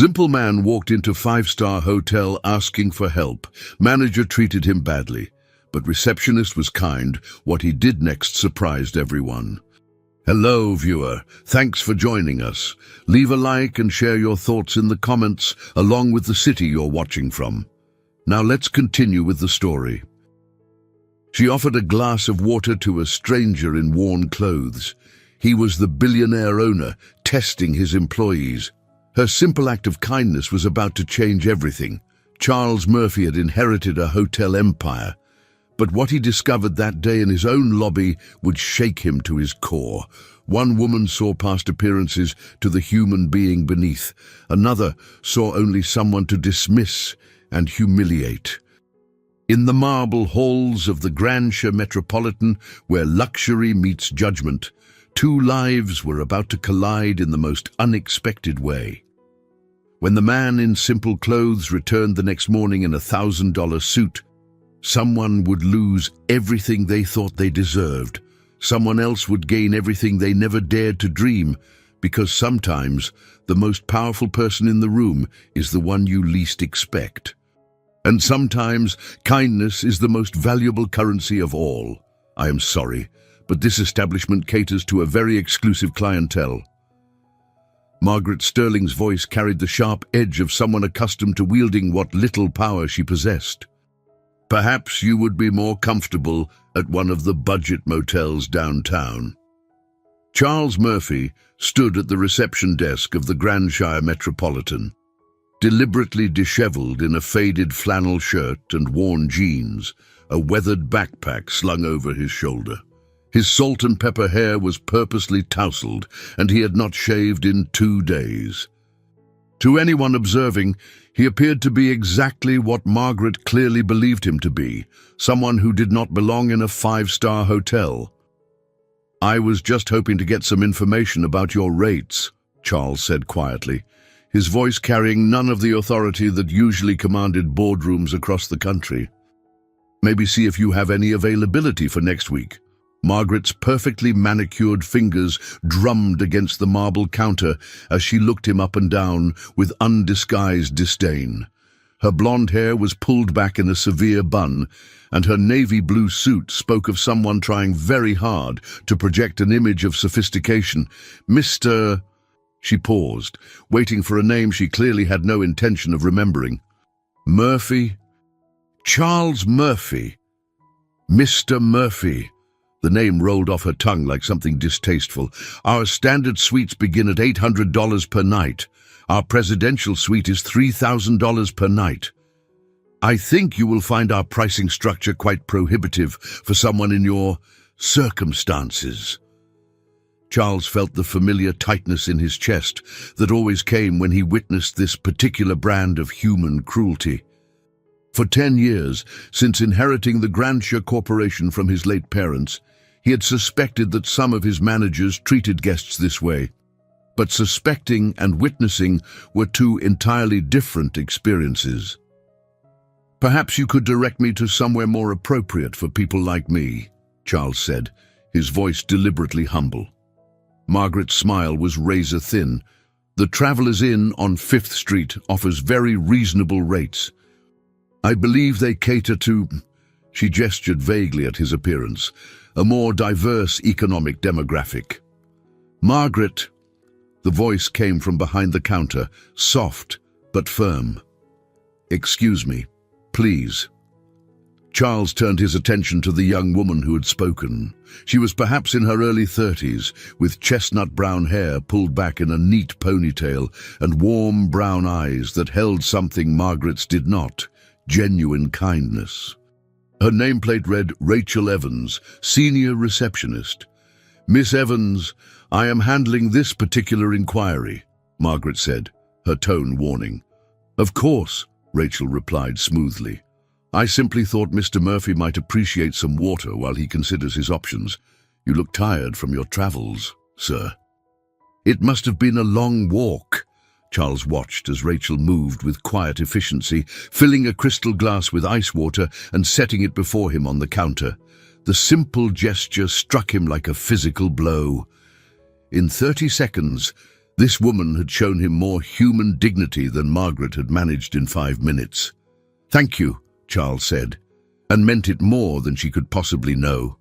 Simple man walked into five-star hotel asking for help. Manager treated him badly, but receptionist was kind. What he did next surprised everyone. Hello, viewer. Thanks for joining us. Leave a like and share your thoughts in the comments, along with the city you're watching from. Now let's continue with the story. She offered a glass of water to a stranger in worn clothes. He was the billionaire owner, testing his employees. Her simple act of kindness was about to change everything. Charles Murphy had inherited a hotel empire, but what he discovered that day in his own lobby would shake him to his core. One woman saw past appearances to the human being beneath. Another saw only someone to dismiss and humiliate. In the marble halls of the Grandshire Metropolitan, where luxury meets judgment, two lives were about to collide in the most unexpected way. When the man in simple clothes returned the next morning in a $1,000 suit, someone would lose everything they thought they deserved. Someone else would gain everything they never dared to dream, because sometimes the most powerful person in the room is the one you least expect. And sometimes kindness is the most valuable currency of all. I am sorry, but this establishment caters to a very exclusive clientele. Margaret Sterling's voice carried the sharp edge of someone accustomed to wielding what little power she possessed. Perhaps you would be more comfortable at one of the budget motels downtown. Charles Murphy stood at the reception desk of the Grandshire Metropolitan, deliberately disheveled in a faded flannel shirt and worn jeans, a weathered backpack slung over his shoulder. His salt and pepper hair was purposely tousled, and he had not shaved in 2 days. To anyone observing, he appeared to be exactly what Margaret clearly believed him to be, someone who did not belong in a five-star hotel. "I was just hoping to get some information about your rates," Charles said quietly, his voice carrying none of the authority that usually commanded boardrooms across the country. "Maybe see if you have any availability for next week." Margaret's perfectly manicured fingers drummed against the marble counter as she looked him up and down with undisguised disdain. Her blonde hair was pulled back in a severe bun, and her navy blue suit spoke of someone trying very hard to project an image of sophistication. "Mr. She paused, waiting for a name she clearly had no intention of remembering. "Murphy? Charles Murphy. Mr. Murphy." The name rolled off her tongue like something distasteful. "Our standard suites begin at $800 per night. Our presidential suite is $3,000 per night. I think you will find our pricing structure quite prohibitive for someone in your circumstances." Charles felt the familiar tightness in his chest that always came when he witnessed this particular brand of human cruelty. For 10 years, since inheriting the Grandshire Corporation from his late parents, he had suspected that some of his managers treated guests this way. But suspecting and witnessing were two entirely different experiences. "Perhaps you could direct me to somewhere more appropriate for people like me," Charles said, his voice deliberately humble. Margaret's smile was razor-thin. "The Traveller's Inn on 5th Street offers very reasonable rates. I believe they cater to," she gestured vaguely at his appearance, "a more diverse economic demographic." "Margaret," the voice came from behind the counter, soft but firm. "Excuse me, please." Charles turned his attention to the young woman who had spoken. She was perhaps in her early 30s, with chestnut brown hair pulled back in a neat ponytail and warm brown eyes that held something Margaret's did not: genuine kindness. Her nameplate read Rachel Evans, Senior Receptionist. "Miss Evans, I am handling this particular inquiry," Margaret said, her tone warning. "Of course," Rachel replied smoothly. "I simply thought Mr. Murphy might appreciate some water while he considers his options. You look tired from your travels, sir." "It must have been a long walk." Charles watched as Rachel moved with quiet efficiency, filling a crystal glass with ice water and setting it before him on the counter. The simple gesture struck him like a physical blow. In 30 seconds, This woman had shown him more human dignity than Margaret had managed in 5 minutes. "Thank you," Charles said, and meant it more than she could possibly know.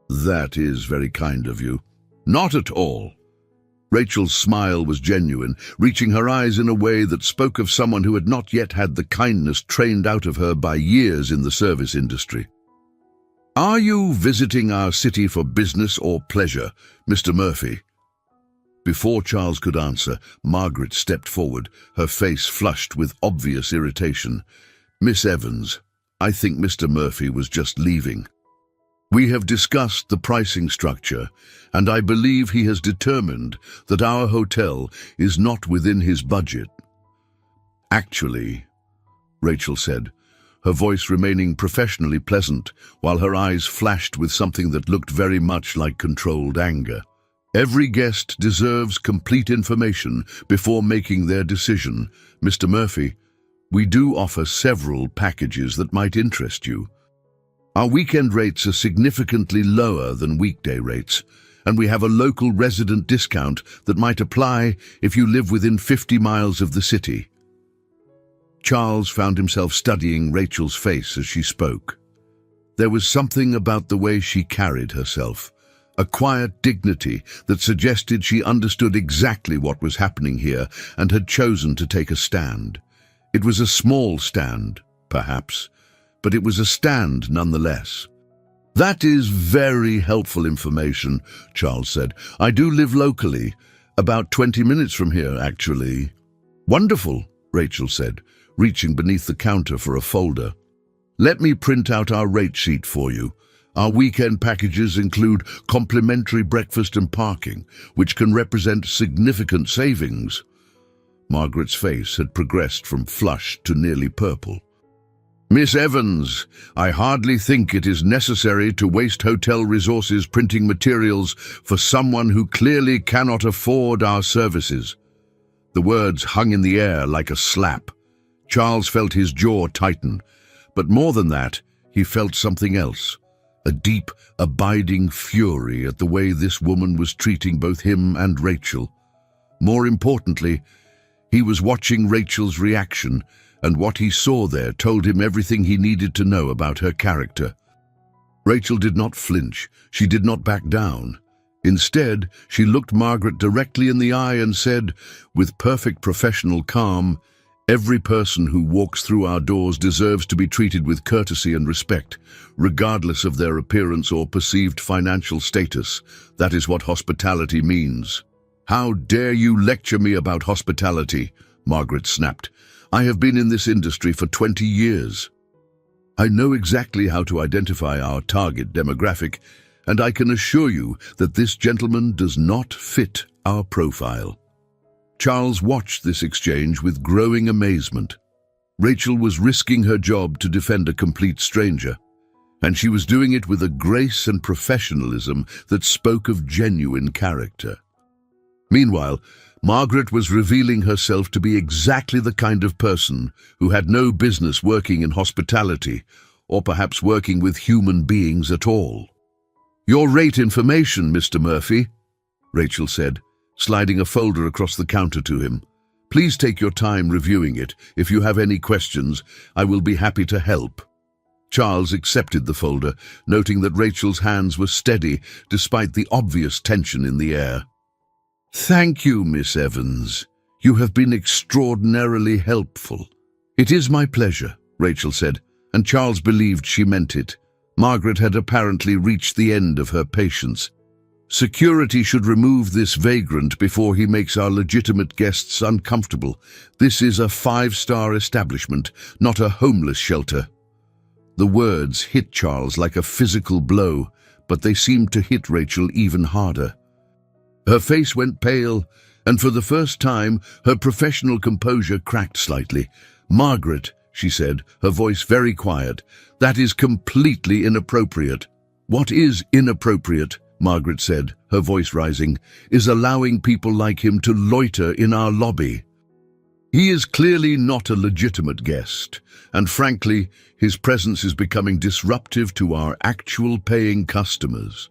"That is very kind of you." "Not at all." Rachel's smile was genuine, reaching her eyes in a way that spoke of someone who had not yet had the kindness trained out of her by years in the service industry. "Are you visiting our city for business or pleasure, Mr. Murphy?" Before Charles could answer, Margaret stepped forward, her face flushed with obvious irritation. "Miss Evans, I think Mr. Murphy was just leaving. We have discussed the pricing structure, and I believe he has determined that our hotel is not within his budget." "Actually," Rachel said, her voice remaining professionally pleasant while her eyes flashed with something that looked very much like controlled anger. "Every guest deserves complete information before making their decision. Mr. Murphy, we do offer several packages that might interest you. Our weekend rates are significantly lower than weekday rates, and we have a local resident discount that might apply if you live within 50 miles of the city." Charles found himself studying Rachel's face as she spoke. There was something about the way she carried herself, a quiet dignity that suggested she understood exactly what was happening here and had chosen to take a stand. It was a small stand, perhaps, but it was a stand nonetheless. "That is very helpful information," Charles said. "I do live locally, about 20 minutes from here, actually." "Wonderful," Rachel said, reaching beneath the counter for a folder. "Let me print out our rate sheet for you. Our weekend packages include complimentary breakfast and parking, which can represent significant savings." Margaret's face had progressed from flushed to nearly purple. "Miss Evans, I hardly think it is necessary to waste hotel resources printing materials for someone who clearly cannot afford our services." The words hung in the air like a slap. Charles felt his jaw tighten, but more than that, he felt something else. A deep, abiding fury at the way this woman was treating both him and Rachel. More importantly, he was watching Rachel's reaction, and what he saw there told him everything he needed to know about her character. Rachel did not flinch. She did not back down. Instead, she looked Margaret directly in the eye and said, with perfect professional calm, "Every person who walks through our doors deserves to be treated with courtesy and respect, regardless of their appearance or perceived financial status. That is what hospitality means." "How dare you lecture me about hospitality?" Margaret snapped. "I have been in this industry for 20 years. I know exactly how to identify our target demographic, and I can assure you that this gentleman does not fit our profile." Charles watched this exchange with growing amazement. Rachel was risking her job to defend a complete stranger, and she was doing it with a grace and professionalism that spoke of genuine character. Meanwhile, Margaret was revealing herself to be exactly the kind of person who had no business working in hospitality, or perhaps working with human beings at all. "Your rate information, Mr. Murphy," Rachel said, sliding a folder across the counter to him. "Please take your time reviewing it. If you have any questions, I will be happy to help." Charles accepted the folder, noting that Rachel's hands were steady despite the obvious tension in the air. "Thank you, Miss Evans. You have been extraordinarily helpful." "It is my pleasure," Rachel said, and Charles believed she meant it. Margaret had apparently reached the end of her patience. "Security should remove this vagrant before he makes our legitimate guests uncomfortable. This is a 5-star establishment, not a homeless shelter." The words hit Charles like a physical blow, but they seemed to hit Rachel even harder. Her face went pale, and for the first time, her professional composure cracked slightly. "Margaret," she said, her voice very quiet, "that is completely inappropriate." "What is inappropriate?" Margaret said, her voice rising, "is allowing people like him to loiter in our lobby. He is clearly not a legitimate guest, and frankly, his presence is becoming disruptive to our actual paying customers."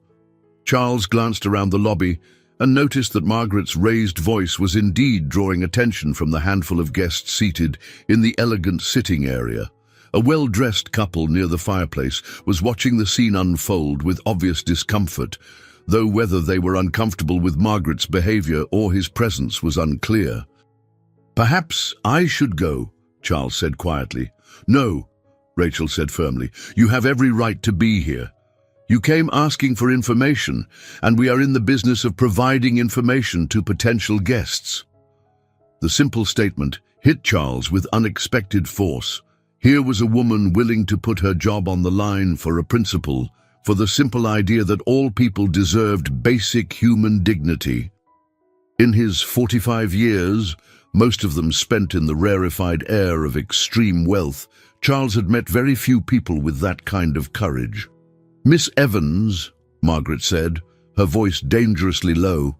Charles glanced around the lobby, and noticed that Margaret's raised voice was indeed drawing attention from the handful of guests seated in the elegant sitting area. A well-dressed couple near the fireplace was watching the scene unfold with obvious discomfort, though whether they were uncomfortable with Margaret's behavior or his presence was unclear. "Perhaps I should go," Charles said quietly. "No," Rachel said firmly. "You have every right to be here. You came asking for information, and we are in the business of providing information to potential guests." The simple statement hit Charles with unexpected force. Here was a woman willing to put her job on the line for a principle, for the simple idea that all people deserved basic human dignity. In his 45 years, most of them spent in the rarefied air of extreme wealth, Charles had met very few people with that kind of courage. "Miss Evans," Margaret said, her voice dangerously low,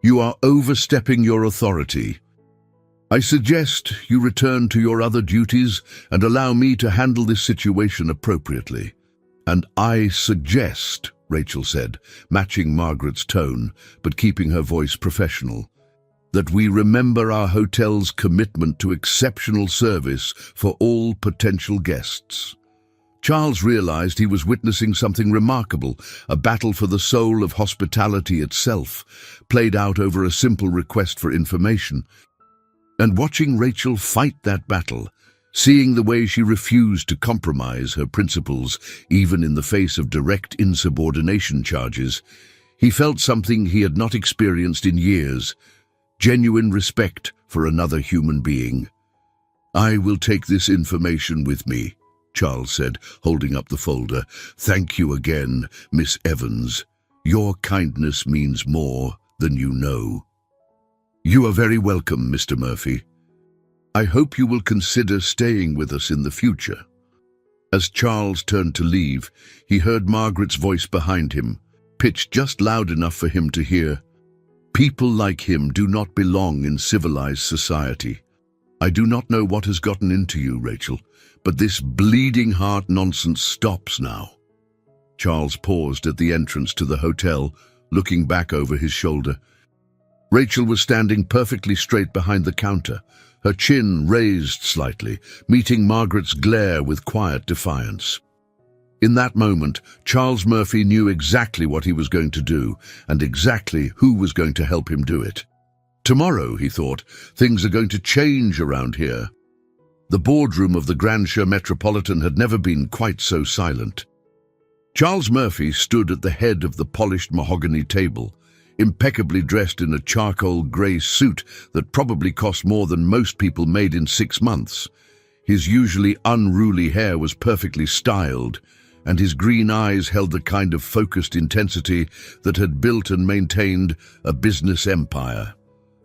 "you are overstepping your authority. I suggest you return to your other duties and allow me to handle this situation appropriately." "And I suggest," Rachel said, matching Margaret's tone, but keeping her voice professional, "that we remember our hotel's commitment to exceptional service for all potential guests." Charles realized he was witnessing something remarkable, a battle for the soul of hospitality itself, played out over a simple request for information. And watching Rachel fight that battle, seeing the way she refused to compromise her principles, even in the face of direct insubordination charges, he felt something he had not experienced in years: genuine respect for another human being. "I will take this information with me," Charles said, holding up the folder. "Thank you again, Miss Evans. Your kindness means more than you know." "You are very welcome, Mr. Murphy. I hope you will consider staying with us in the future." As Charles turned to leave, he heard Margaret's voice behind him, pitched just loud enough for him to hear. "People like him do not belong in civilized society. I do not know what has gotten into you, Rachel, but this bleeding heart nonsense stops now." Charles paused at the entrance to the hotel, looking back over his shoulder. Rachel was standing perfectly straight behind the counter, her chin raised slightly, meeting Margaret's glare with quiet defiance. In that moment, Charles Murphy knew exactly what he was going to do, and exactly who was going to help him do it. Tomorrow, he thought, things are going to change around here. The boardroom of the Grandshire Metropolitan had never been quite so silent. Charles Murphy stood at the head of the polished mahogany table, impeccably dressed in a charcoal grey suit that probably cost more than most people made in 6 months. His usually unruly hair was perfectly styled, and his green eyes held the kind of focused intensity that had built and maintained a business empire.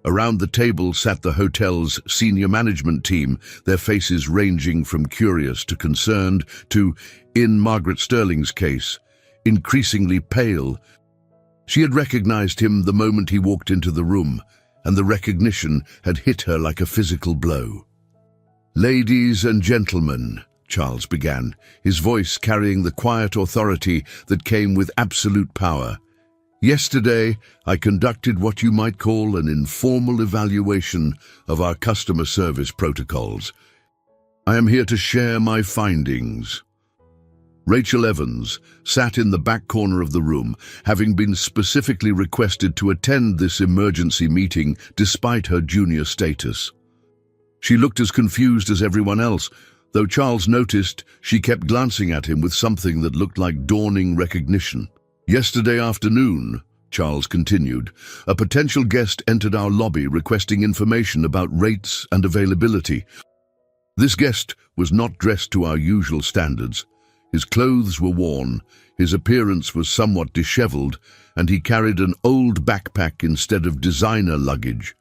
Around the table sat the hotel's senior management team, their faces ranging from curious to concerned to, in Margaret Sterling's case, increasingly pale. She had recognized him the moment he walked into the room, and the recognition had hit her like a physical blow. "Ladies and gentlemen," Charles began, his voice carrying the quiet authority that came with absolute power. "Yesterday, I conducted what you might call an informal evaluation of our customer service protocols. I am here to share my findings." Rachel Evans sat in the back corner of the room, having been specifically requested to attend this emergency meeting despite her junior status. She looked as confused as everyone else, though Charles noticed she kept glancing at him with something that looked like dawning recognition. "Yesterday afternoon," Charles continued, "a potential guest entered our lobby requesting information about rates and availability. This guest was not dressed to our usual standards. His clothes were worn, his appearance was somewhat disheveled, and he carried an old backpack instead of designer luggage.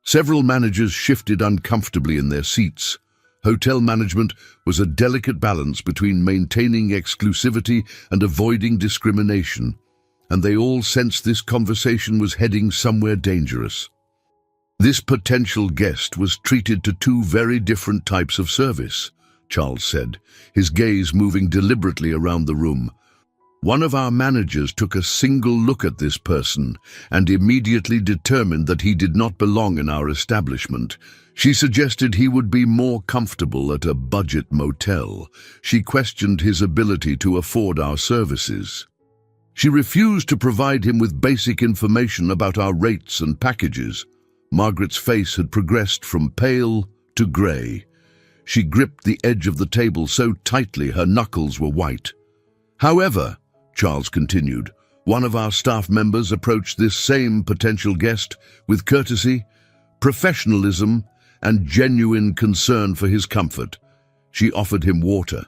Several managers shifted uncomfortably in their seats. Hotel management was a delicate balance between maintaining exclusivity and avoiding discrimination, and they all sensed this conversation was heading somewhere dangerous. This potential guest was treated to 2 very different types of service, Charles said, his gaze moving deliberately around the room. One of our managers took a single look at this person and immediately determined that he did not belong in our establishment. She suggested he would be more comfortable at a budget motel. She questioned his ability to afford our services. She refused to provide him with basic information about our rates and packages. Margaret's face had progressed from pale to grey. She gripped the edge of the table so tightly her knuckles were white. However, Charles continued, one of our staff members approached this same potential guest with courtesy, professionalism, and genuine concern for his comfort. She offered him water.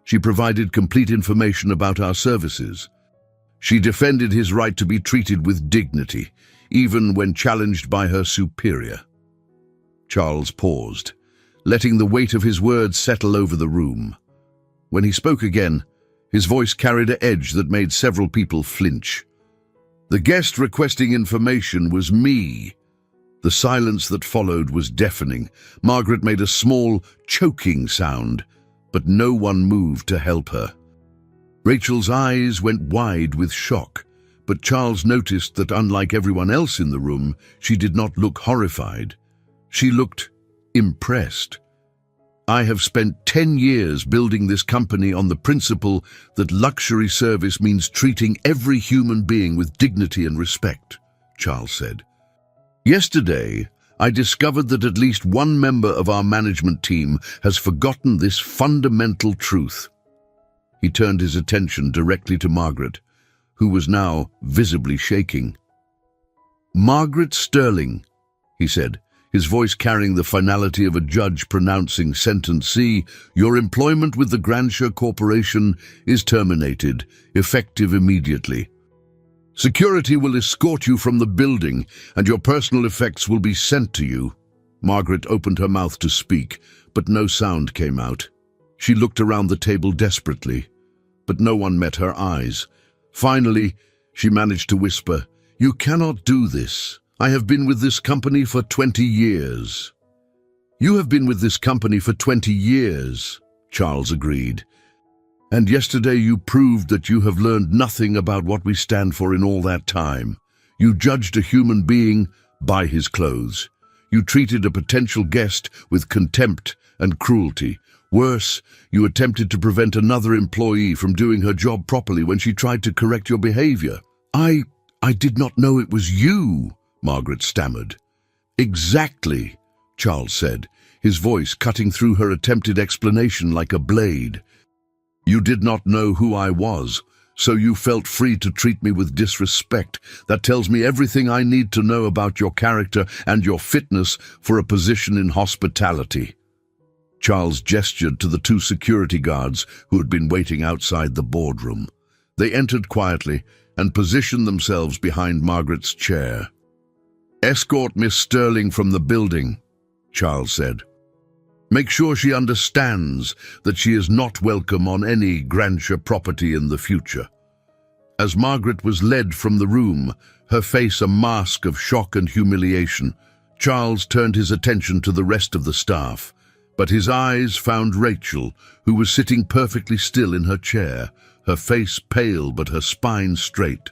She provided complete information about our services. She defended his right to be treated with dignity, even when challenged by her superior. Charles paused, letting the weight of his words settle over the room. When he spoke again, his voice carried an edge that made several people flinch. The guest requesting information was me. The silence that followed was deafening. Margaret made a small, choking sound, but no one moved to help her. Rachel's eyes went wide with shock, but Charles noticed that unlike everyone else in the room, she did not look horrified. She looked impressed. I have spent 10 years building this company on the principle that luxury service means treating every human being with dignity and respect, Charles said. Yesterday, I discovered that at least one member of our management team has forgotten this fundamental truth. He turned his attention directly to Margaret, who was now visibly shaking. Margaret Sterling, he said, his voice carrying the finality of a judge pronouncing sentence C, your employment with the Grandshire Corporation is terminated, effective immediately. Security will escort you from the building, and your personal effects will be sent to you. Margaret opened her mouth to speak, but no sound came out. She looked around the table desperately, but no one met her eyes. Finally, she managed to whisper, "You cannot do this. I have been with this company for 20 years. You have been with this company for 20 years, Charles agreed. And yesterday you proved that you have learned nothing about what we stand for in all that time. You judged a human being by his clothes. You treated a potential guest with contempt and cruelty. Worse, you attempted to prevent another employee from doing her job properly when she tried to correct your behavior. I did not know it was you, Margaret stammered. Exactly, Charles said, his voice cutting through her attempted explanation like a blade. You did not know who I was, so you felt free to treat me with disrespect. That tells me everything I need to know about your character and your fitness for a position in hospitality. Charles gestured to the two security guards who had been waiting outside the boardroom. They entered quietly and positioned themselves behind Margaret's chair. Escort Miss Sterling from the building, Charles said. Make sure she understands that she is not welcome on any Grandshire property in the future. As Margaret was led from the room, her face a mask of shock and humiliation, Charles turned his attention to the rest of the staff, but his eyes found Rachel, who was sitting perfectly still in her chair, her face pale but her spine straight.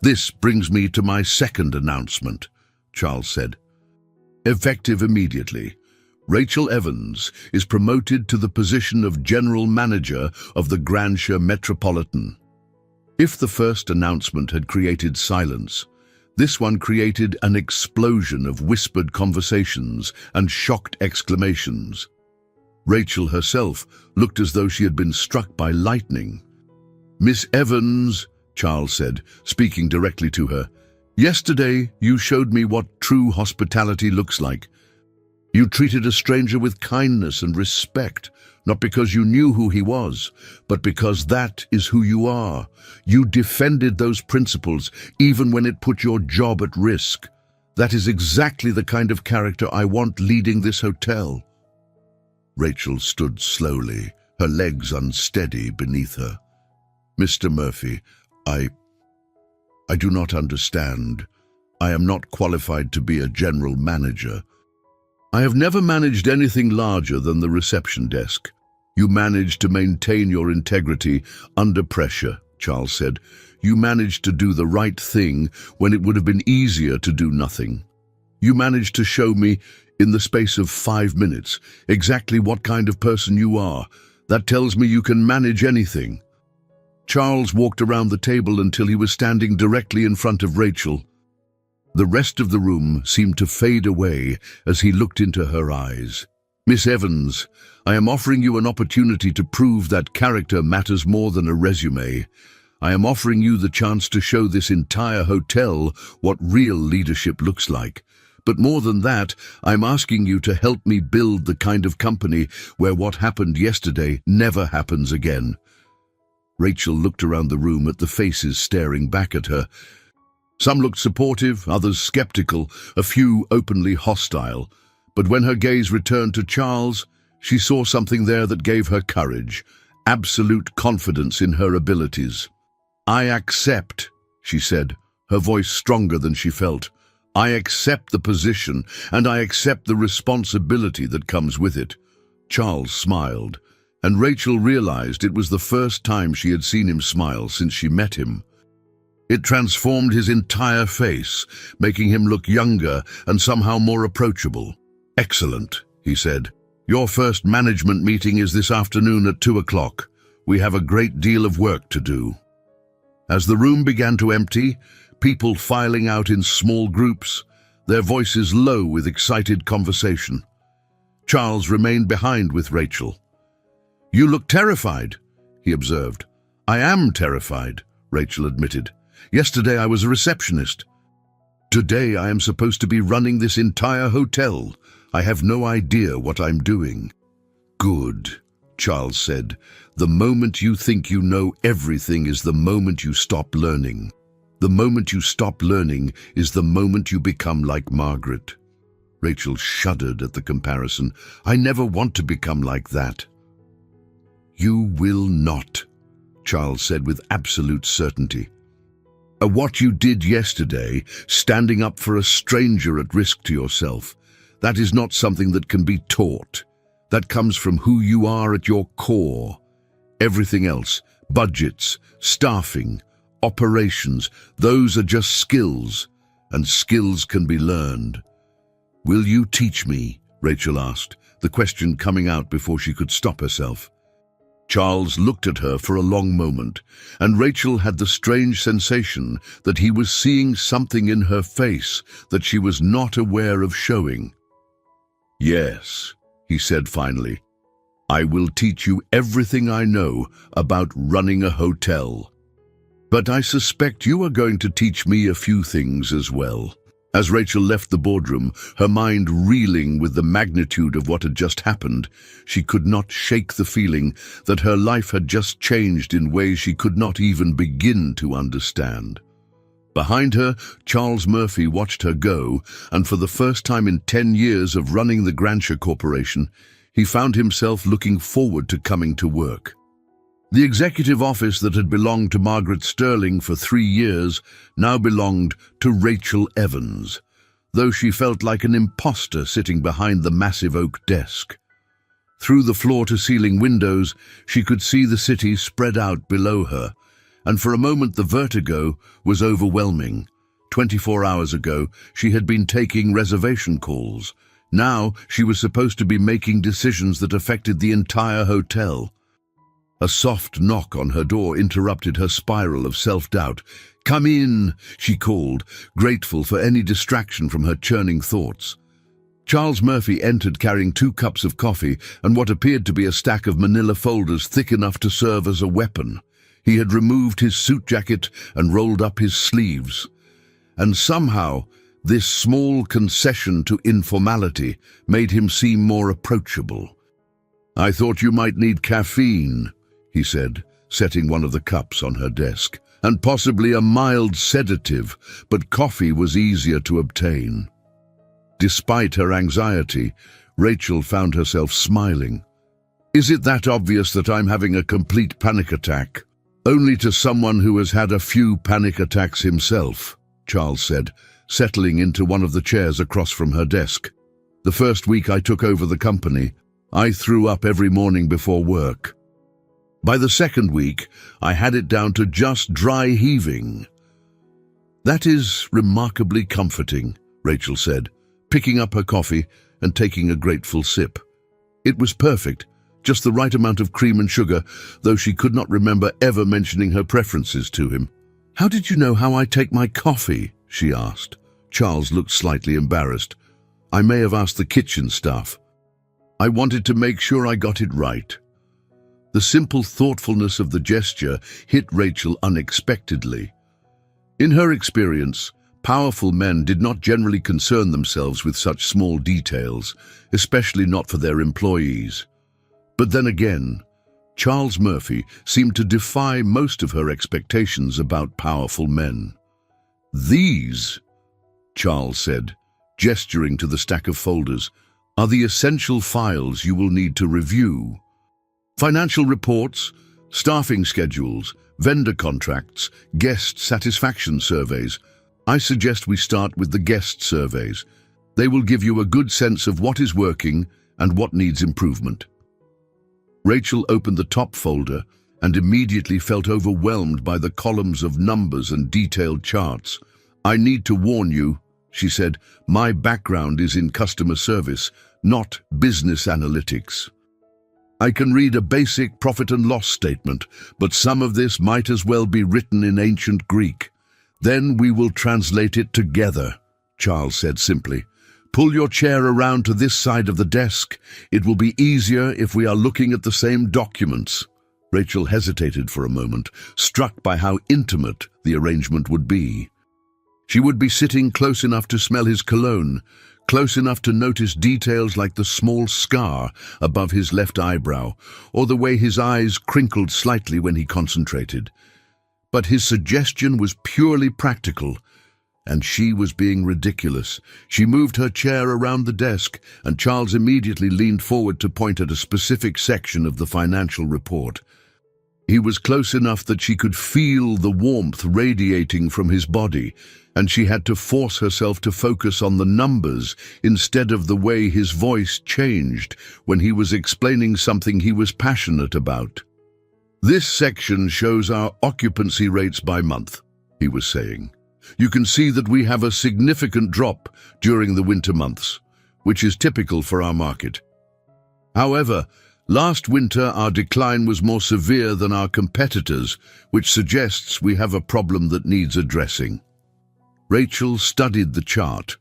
This brings me to my second announcement, Charles said. Effective immediately, Rachel Evans is promoted to the position of General Manager of the Grandshire Metropolitan. If the first announcement had created silence, this one created an explosion of whispered conversations and shocked exclamations. Rachel herself looked as though she had been struck by lightning. Miss Evans, Charles said, speaking directly to her, yesterday you showed me what true hospitality looks like. You treated a stranger with kindness and respect, not because you knew who he was, but because that is who you are. You defended those principles, even when it put your job at risk. That is exactly the kind of character I want leading this hotel. Rachel stood slowly, her legs unsteady beneath her. Mr. Murphy, I do not understand. I am not qualified to be a general manager. I have never managed anything larger than the reception desk. You managed to maintain your integrity under pressure, Charles said. You managed to do the right thing when it would have been easier to do nothing. You managed to show me, in the space of 5 minutes, exactly what kind of person you are. That tells me you can manage anything. Charles walked around the table until he was standing directly in front of Rachel. The rest of the room seemed to fade away as he looked into her eyes. Miss Evans, I am offering you an opportunity to prove that character matters more than a resume. I am offering you the chance to show this entire hotel what real leadership looks like. But more than that, I'm asking you to help me build the kind of company where what happened yesterday never happens again. Rachel looked around the room at the faces staring back at her. Some looked supportive, others skeptical, a few openly hostile. But when her gaze returned to Charles, she saw something there that gave her courage, absolute confidence in her abilities. I accept, she said, her voice stronger than she felt. I accept the position, and I accept the responsibility that comes with it. Charles smiled, and Rachel realized it was the first time she had seen him smile since she met him. It transformed his entire face, making him look younger and somehow more approachable. Excellent, he said. Your first management meeting is this afternoon at 2 o'clock. We have a great deal of work to do. As the room began to empty, people filing out in small groups, their voices low with excited conversation. Charles remained behind with Rachel. You look terrified, he observed. I am terrified, Rachel admitted. Yesterday I was a receptionist. Today I am supposed to be running this entire hotel. I have no idea what I'm doing. Good, Charles said. The moment you think you know everything is the moment you stop learning. The moment you stop learning is the moment you become like Margaret. Rachel shuddered at the comparison. I never want to become like that. You will not, Charles said with absolute certainty. What you did yesterday, standing up for a stranger at risk to yourself, that is not something that can be taught. That comes from who you are at your core. Everything else, budgets, staffing, operations, those are just skills, and skills can be learned. Will you teach me? Rachel asked, the question coming out before she could stop herself. Charles looked at her for a long moment, and Rachel had the strange sensation that he was seeing something in her face that she was not aware of showing. Yes, he said finally. I will teach you everything I know about running a hotel. But I suspect you are going to teach me a few things as well. As Rachel left the boardroom, her mind reeling with the magnitude of what had just happened, she could not shake the feeling that her life had just changed in ways she could not even begin to understand. Behind her, Charles Murphy watched her go, and for the first time in 10 years of running the Grancher Corporation, he found himself looking forward to coming to work. The executive office that had belonged to Margaret Sterling for 3 years now belonged to Rachel Evans, though she felt like an imposter sitting behind the massive oak desk. Through the floor-to-ceiling windows, she could see the city spread out below her, and for a moment the vertigo was overwhelming. 24 hours ago, she had been taking reservation calls. Now she was supposed to be making decisions that affected the entire hotel. A soft knock on her door interrupted her spiral of self-doubt. "Come in," she called, grateful for any distraction from her churning thoughts. Charles Murphy entered carrying 2 cups of coffee and what appeared to be a stack of manila folders thick enough to serve as a weapon. He had removed his suit jacket and rolled up his sleeves. And somehow, this small concession to informality made him seem more approachable. "I thought you might need caffeine," he said, setting one of the cups on her desk, "and possibly a mild sedative, but coffee was easier to obtain." Despite her anxiety, Rachel found herself smiling. "Is it that obvious that I'm having a complete panic attack?" "Only to someone who has had a few panic attacks himself," Charles said, settling into one of the chairs across from her desk. "The first week I took over the company, I threw up every morning before work. By the second week, I had it down to just dry heaving. That is remarkably comforting, Rachel said, picking up her coffee and taking a grateful sip. It was perfect, just the right amount of cream and sugar, though she could not remember ever mentioning her preferences to him. "How did you know how I take my coffee?" she asked. Charles looked slightly embarrassed. "I may have asked the kitchen staff. I wanted to make sure I got it right." The simple thoughtfulness of the gesture hit Rachel unexpectedly. In her experience, powerful men did not generally concern themselves with such small details, especially not for their employees. But then again, Charles Murphy seemed to defy most of her expectations about powerful men. "These," Charles said, gesturing to the stack of folders, "are the essential files you will need to review. Financial reports, staffing schedules, vendor contracts, guest satisfaction surveys. I suggest we start with the guest surveys. They will give you a good sense of what is working and what needs improvement." Rachel opened the top folder and immediately felt overwhelmed by the columns of numbers and detailed charts. "I need to warn you," she said, "my background is in customer service, not business analytics. I can read a basic profit and loss statement, but some of this might as well be written in ancient Greek. Then we will translate it together," Charles said simply. "Pull your chair around to this side of the desk. It will be easier if we are looking at the same documents." Rachel hesitated for a moment, struck by how intimate the arrangement would be. She would be sitting close enough to smell his cologne, close enough to notice details like the small scar above his left eyebrow, or the way his eyes crinkled slightly when he concentrated. But his suggestion was purely practical, and she was being ridiculous. She moved her chair around the desk, and Charles immediately leaned forward to point at a specific section of the financial report. He was close enough that she could feel the warmth radiating from his body, and she had to force herself to focus on the numbers instead of the way his voice changed when he was explaining something he was passionate about. "This section shows our occupancy rates by month," he was saying. "You can see that we have a significant drop during the winter months, which is typical for our market. However, last winter our decline was more severe than our competitors, which suggests we have a problem that needs addressing." Rachel studied the chart,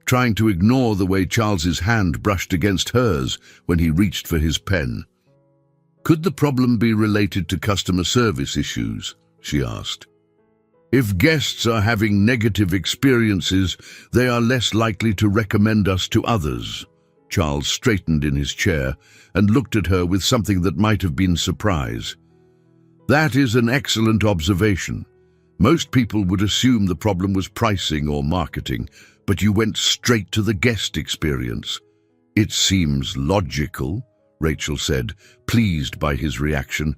trying to ignore the way Charles's hand brushed against hers when he reached for his pen. "Could the problem be related to customer service issues?" she asked. "If guests are having negative experiences, they are less likely to recommend us to others." Charles straightened in his chair and looked at her with something that might have been surprise. "That is an excellent observation. Most people would assume the problem was pricing or marketing, but you went straight to the guest experience." "It seems logical," Rachel said, pleased by his reaction.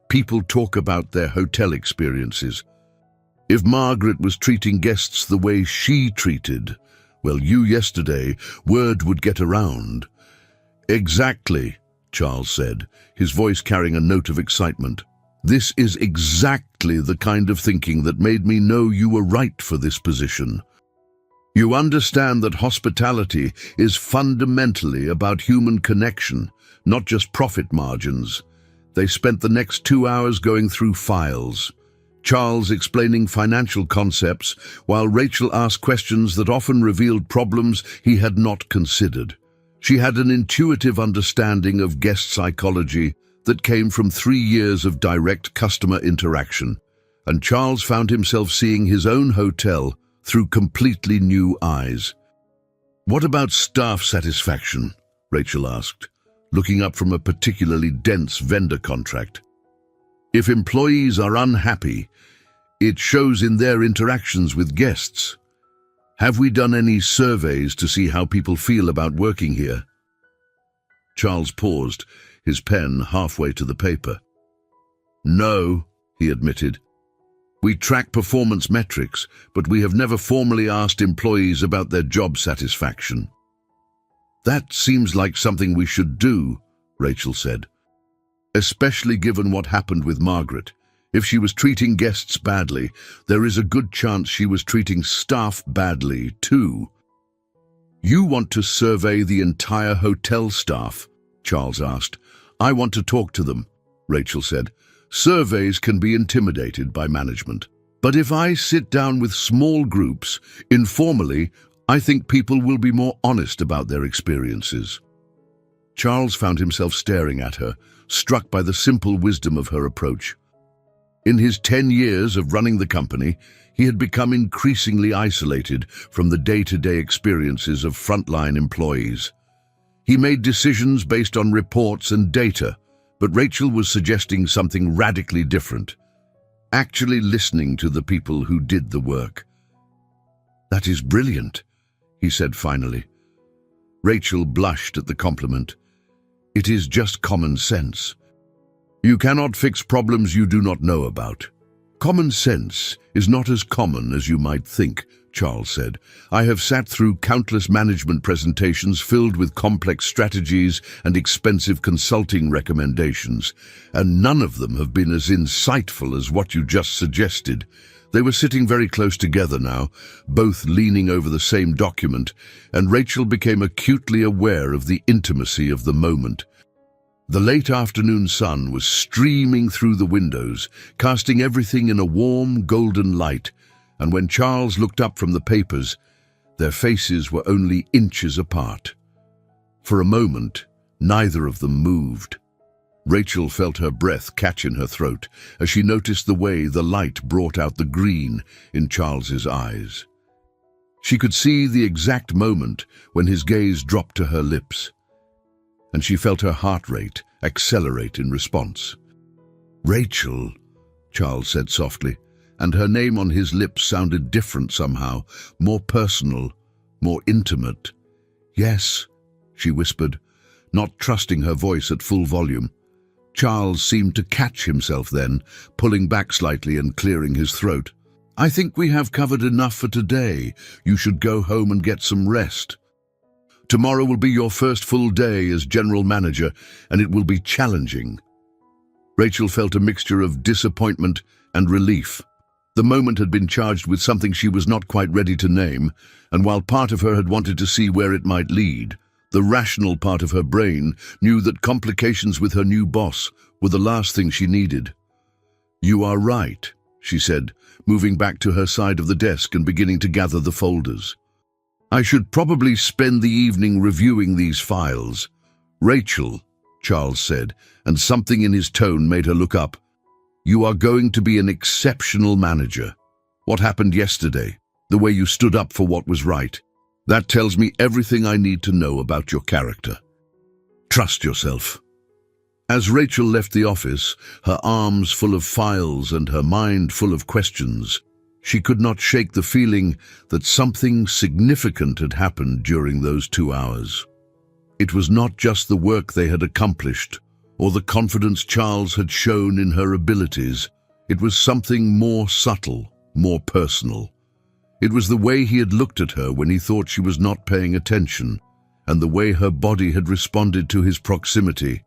"People talk about their hotel experiences. If Margaret was treating guests the way she treated, well, you yesterday, word would get around." "Exactly," Charles said, his voice carrying a note of excitement. "This is exactly the kind of thinking that made me know you were right for this position. You understand that hospitality is fundamentally about human connection, not just profit margins." They spent the next 2 hours going through files, Charles explaining financial concepts, while Rachel asked questions that often revealed problems he had not considered. She had an intuitive understanding of guest psychology that came from 3 years of direct customer interaction, and Charles found himself seeing his own hotel through completely new eyes. "What about staff satisfaction?" Rachel asked, looking up from a particularly dense vendor contract. "If employees are unhappy, it shows in their interactions with guests. Have we done any surveys to see how people feel about working here?" Charles paused, his pen halfway to the paper. "No," he admitted. "We track performance metrics, but we have never formally asked employees about their job satisfaction." "That seems like something we should do," Rachel said. Especially given what happened with Margaret. If she was treating guests badly, there is a good chance she was treating staff badly too. You want to survey the entire hotel staff? Charles asked. I want to talk to them, Rachel said. Surveys can be intimidated by management. But if I sit down with small groups, informally, I think people will be more honest about their experiences. Charles found himself staring at her, struck by the simple wisdom of her approach. In his 10 years of running the company, he had become increasingly isolated from the day-to-day experiences of frontline employees. He made decisions based on reports and data, but Rachel was suggesting something radically different, actually listening to the people who did the work. That is brilliant, he said finally. Rachel blushed at the compliment. It is just common sense. You cannot fix problems you do not know about. Common sense is not as common as you might think, Charles said. I have sat through countless management presentations filled with complex strategies and expensive consulting recommendations, and none of them have been as insightful as what you just suggested. They were sitting very close together now, both leaning over the same document, and Rachel became acutely aware of the intimacy of the moment. The late afternoon sun was streaming through the windows, casting everything in a warm, golden light, and when Charles looked up from the papers, their faces were only inches apart. For a moment, neither of them moved. Rachel felt her breath catch in her throat as she noticed the way the light brought out the green in Charles's eyes. She could see the exact moment when his gaze dropped to her lips, and she felt her heart rate accelerate in response. Rachel, Charles said softly, and her name on his lips sounded different somehow, more personal, more intimate. Yes, she whispered, not trusting her voice at full volume. Charles seemed to catch himself then, pulling back slightly and clearing his throat. I think we have covered enough for today. You should go home and get some rest. Tomorrow will be your first full day as general manager, and it will be challenging. Rachel felt a mixture of disappointment and relief. The moment had been charged with something she was not quite ready to name, and while part of her had wanted to see where it might lead, the rational part of her brain knew that complications with her new boss were the last thing she needed. You are right, she said, moving back to her side of the desk and beginning to gather the folders. I should probably spend the evening reviewing these files. Rachel, Charles said, and something in his tone made her look up. You are going to be an exceptional manager. What happened yesterday, the way you stood up for what was right, that tells me everything I need to know about your character. Trust yourself. As Rachel left the office, her arms full of files and her mind full of questions, she could not shake the feeling that something significant had happened during those 2 hours. It was not just the work they had accomplished, or the confidence Charles had shown in her abilities. It was something more subtle, more personal. It was the way he had looked at her when he thought she was not paying attention, and the way her body had responded to his proximity.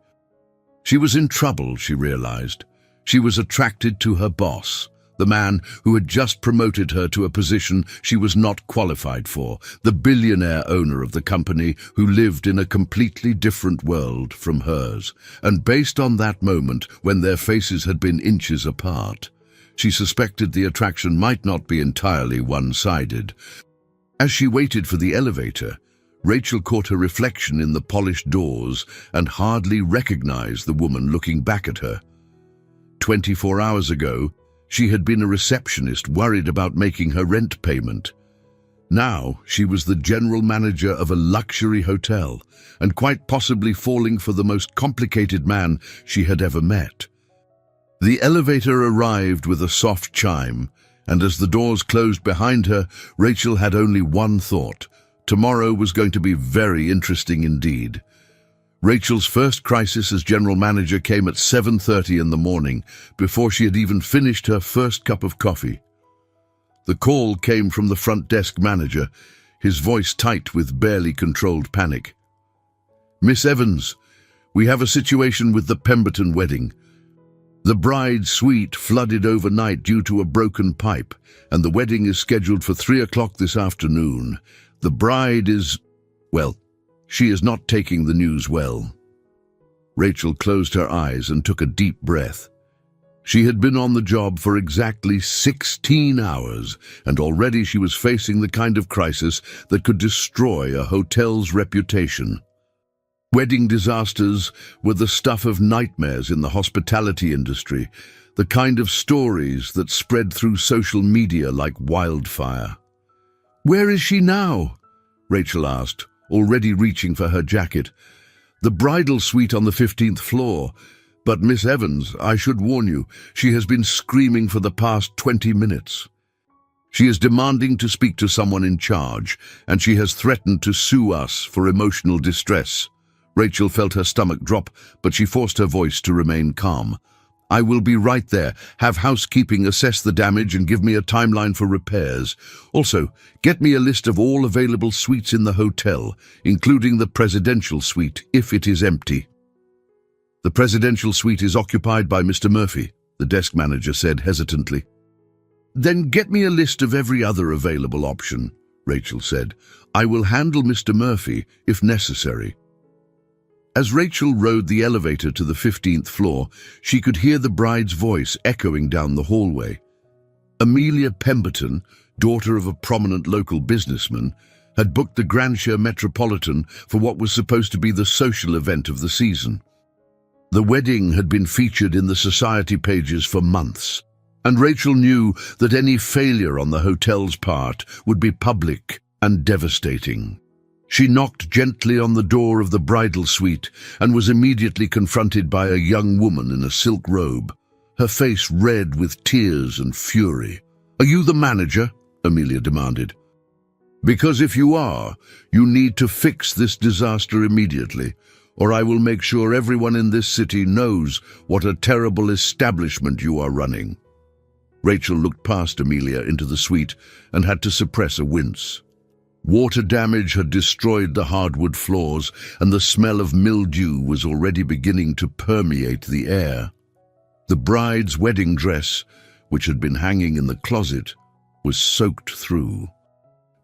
She was in trouble, she realized. She was attracted to her boss, the man who had just promoted her to a position she was not qualified for, the billionaire owner of the company who lived in a completely different world from hers. And based on that moment, when their faces had been inches apart, she suspected the attraction might not be entirely one-sided. As she waited for the elevator, Rachel caught her reflection in the polished doors and hardly recognized the woman looking back at her. 24 hours ago, she had been a receptionist worried about making her rent payment. Now she was the general manager of a luxury hotel and quite possibly falling for the most complicated man she had ever met. The elevator arrived with a soft chime, and as the doors closed behind her, Rachel had only one thought. Tomorrow was going to be very interesting indeed. Rachel's first crisis as general manager came at 7:30 in the morning, before she had even finished her first cup of coffee. The call came from the front desk manager, his voice tight with barely controlled panic. Miss Evans, We have a situation with the Pemberton wedding. The bride's suite flooded overnight due to a broken pipe, and the wedding is scheduled for 3 o'clock this afternoon. The bride is, well, she is not taking the news well. Rachel closed her eyes and took a deep breath. She had been on the job for exactly 16 hours, and already she was facing the kind of crisis that could destroy a hotel's reputation. Wedding disasters were the stuff of nightmares in the hospitality industry, the kind of stories that spread through social media like wildfire. "Where is she now?" Rachel asked, already reaching for her jacket. "The bridal suite on the 15th floor. But Miss Evans, I should warn you, she has been screaming for the past 20 minutes. She is demanding to speak to someone in charge, and she has threatened to sue us for emotional distress." Rachel felt her stomach drop, but she forced her voice to remain calm. "I will be right there. Have housekeeping assess the damage and give me a timeline for repairs. Also, get me a list of all available suites in the hotel, including the presidential suite, if it is empty." "The presidential suite is occupied by Mr. Murphy," the desk manager said hesitantly. "Then get me a list of every other available option," Rachel said. "I will handle Mr. Murphy if necessary." As Rachel rode the elevator to the 15th floor, she could hear the bride's voice echoing down the hallway. Amelia Pemberton, daughter of a prominent local businessman, had booked the Grandshire Metropolitan for what was supposed to be the social event of the season. The wedding had been featured in the society pages for months, and Rachel knew that any failure on the hotel's part would be public and devastating. She knocked gently on the door of the bridal suite and was immediately confronted by a young woman in a silk robe, her face red with tears and fury. "Are you the manager?" Amelia demanded. "Because if you are, you need to fix this disaster immediately, or I will make sure everyone in this city knows what a terrible establishment you are running." Rachel looked past Amelia into the suite and had to suppress a wince. Water damage had destroyed the hardwood floors, and the smell of mildew was already beginning to permeate the air. The bride's wedding dress, which had been hanging in the closet, was soaked through.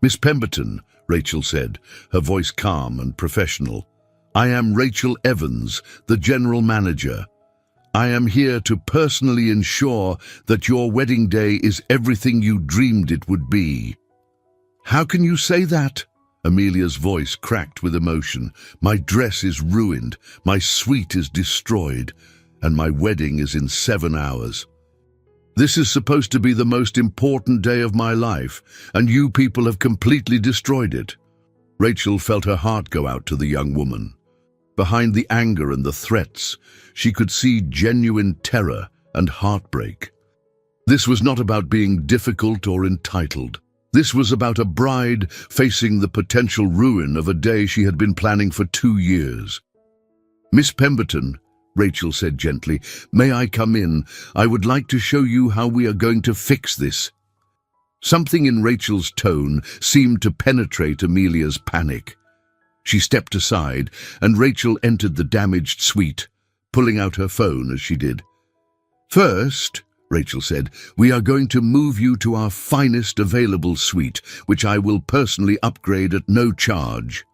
"Miss Pemberton," Rachel said, her voice calm and professional, "I am Rachel Evans, the general manager. I am here to personally ensure that your wedding day is everything you dreamed it would be." "How can you say that?" Amelia's voice cracked with emotion. "My dress is ruined, my suite is destroyed, and my wedding is in 7 hours. This is supposed to be the most important day of my life, and you people have completely destroyed it." Rachel felt her heart go out to the young woman. Behind the anger and the threats, she could see genuine terror and heartbreak. This was not about being difficult or entitled. This was about a bride facing the potential ruin of a day she had been planning for 2 years. "Miss Pemberton," Rachel said gently, "may I come in? I would like to show you how we are going to fix this." Something in Rachel's tone seemed to penetrate Amelia's panic. She stepped aside, and Rachel entered the damaged suite, pulling out her phone as she did. "First," Rachel said, "we are going to move you to our finest available suite, which I will personally upgrade at no charge.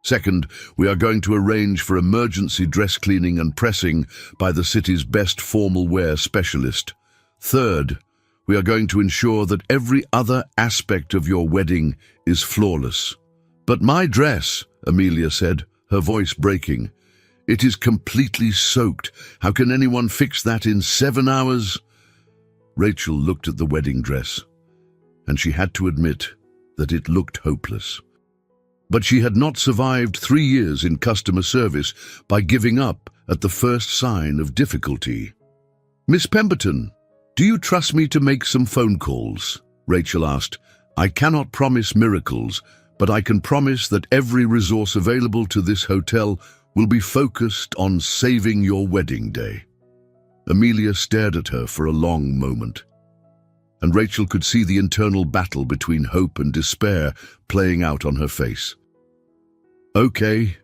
Second, we are going to arrange for emergency dress cleaning and pressing by the city's best formal wear specialist. Third, we are going to ensure that every other aspect of your wedding is flawless." "But my dress," Amelia said, her voice breaking. "It is completely soaked. How can anyone fix that in 7 hours?" Rachel looked at the wedding dress, and she had to admit that it looked hopeless. But she had not survived 3 years in customer service by giving up at the first sign of difficulty. "Miss Pemberton, do you trust me to make some phone calls?" Rachel asked. "I cannot promise miracles, but I can promise that every resource available to this hotel will be focused on saving your wedding day." Amelia stared at her for a long moment, and Rachel could see the internal battle between hope and despair playing out on her face. "Okay,"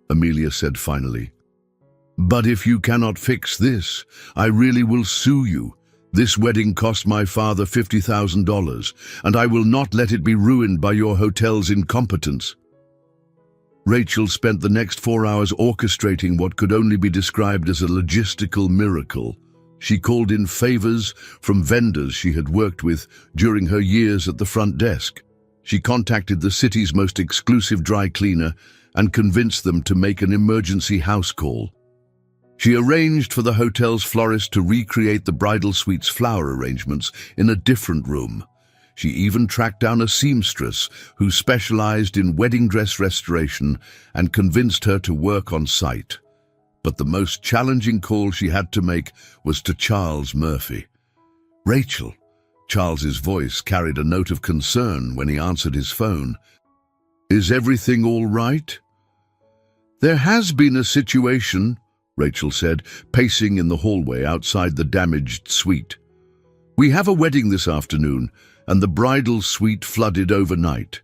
Amelia said finally. But if you cannot fix this, I really will sue you. This wedding cost my father $50,000, and I will not let it be ruined by your hotel's incompetence." Rachel spent the next 4 hours orchestrating what could only be described as a logistical miracle. She called in favors from vendors she had worked with during her years at the front desk. She contacted the city's most exclusive dry cleaner and convinced them to make an emergency house call. She arranged for the hotel's florist to recreate the bridal suite's flower arrangements in a different room. She even tracked down a seamstress who specialized in wedding dress restoration and convinced her to work on site. But the most challenging call she had to make was to Charles Murphy. "Rachel." Charles's voice carried a note of concern when he answered his phone. "Is everything all right?" "There has been a situation," Rachel said, pacing in the hallway outside the damaged suite. "We have a wedding this afternoon, and the bridal suite flooded overnight.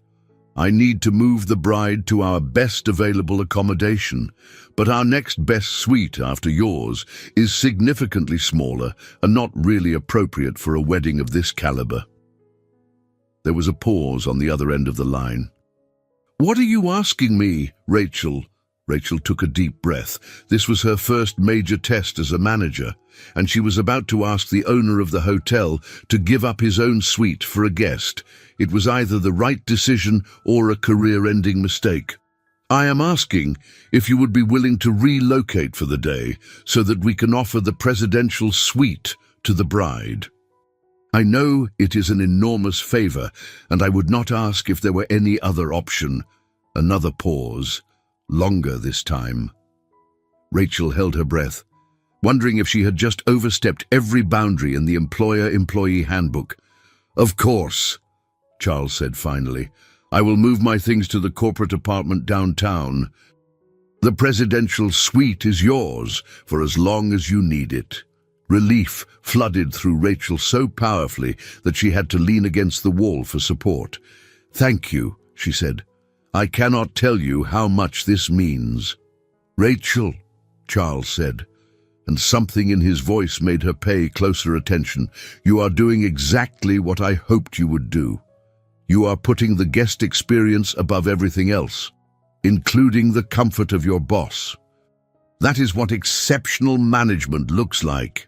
I need to move the bride to our best available accommodation, but our next best suite after yours is significantly smaller and not really appropriate for a wedding of this caliber." There was a pause on the other end of the line. "What are you asking me, Rachel?" Rachel took a deep breath. This was her first major test as a manager, and she was about to ask the owner of the hotel to give up his own suite for a guest. It was either the right decision or a career-ending mistake. "I am asking if you would be willing to relocate for the day so that we can offer the presidential suite to the bride. I know it is an enormous favor, and I would not ask if there were any other option." Another pause. Longer this time. Rachel held her breath, wondering if she had just overstepped every boundary in the employer-employee handbook. "Of course," Charles said finally. "I will move my things to the corporate apartment downtown. The presidential suite is yours for as long as you need it." Relief flooded through Rachel so powerfully that she had to lean against the wall for support. "Thank you," she said. "I cannot tell you how much this means." "Rachel," Charles said, and something in his voice made her pay closer attention. "You are doing exactly what I hoped you would do. You are putting the guest experience above everything else, including the comfort of your boss. That is what exceptional management looks like."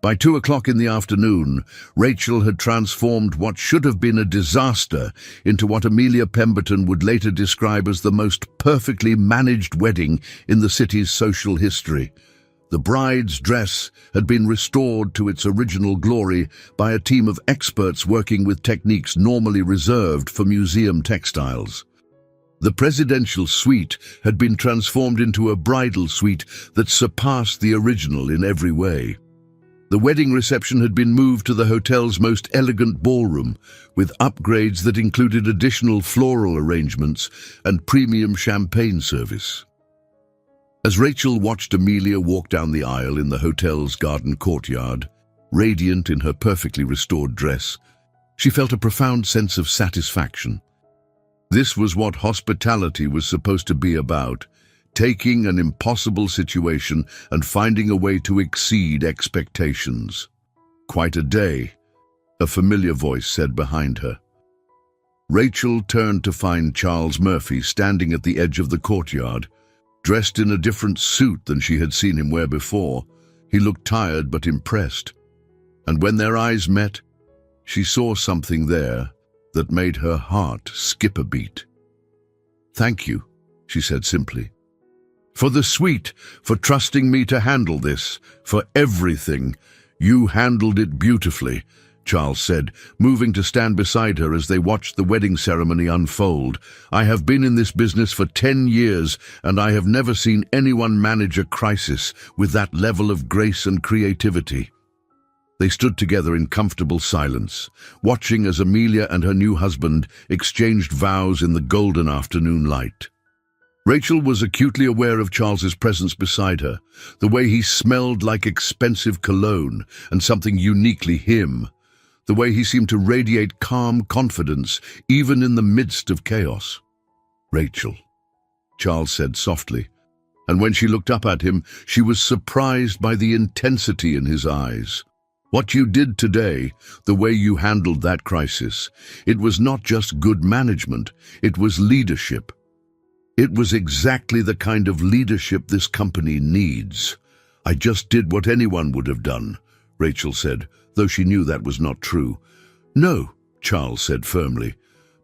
By 2 o'clock in the afternoon, Rachel had transformed what should have been a disaster into what Amelia Pemberton would later describe as the most perfectly managed wedding in the city's social history. The bride's dress had been restored to its original glory by a team of experts working with techniques normally reserved for museum textiles. The presidential suite had been transformed into a bridal suite that surpassed the original in every way. The wedding reception had been moved to the hotel's most elegant ballroom, with upgrades that included additional floral arrangements and premium champagne service. As Rachel watched Amelia walk down the aisle in the hotel's garden courtyard, radiant in her perfectly restored dress, she felt a profound sense of satisfaction. This was what hospitality was supposed to be about: taking an impossible situation and finding a way to exceed expectations. "Quite a day," a familiar voice said behind her. Rachel turned to find Charles Murphy standing at the edge of the courtyard, dressed in a different suit than she had seen him wear before. He looked tired but impressed. And when their eyes met, she saw something there that made her heart skip a beat. "Thank you," she said simply. "For the suite, for trusting me to handle this, for everything. You handled it beautifully," Charles said, moving to stand beside her as they watched the wedding ceremony unfold. "I have been in this business for 10 years, and I have never seen anyone manage a crisis with that level of grace and creativity." They stood together in comfortable silence, watching as Amelia and her new husband exchanged vows in the golden afternoon light. Rachel was acutely aware of Charles's presence beside her, the way he smelled like expensive cologne and something uniquely him, the way he seemed to radiate calm confidence even in the midst of chaos. "Rachel," Charles said softly, And when she looked up at him, she was surprised by the intensity in his eyes. What you did today, the way you handled that crisis, it was not just good management, it was leadership. It was exactly the kind of leadership this company needs. I just did what anyone would have done, Rachel said, though she knew that was not true. No, Charles said firmly.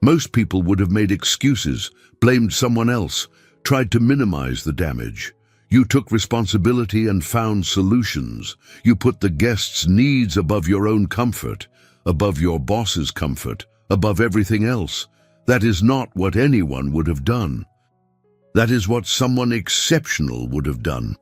Most people would have made excuses, blamed someone else, tried to minimize the damage. You took responsibility and found solutions. You put the guests' needs above your own comfort, above your boss's comfort, above everything else. That is not what anyone would have done. That is what someone exceptional would have done.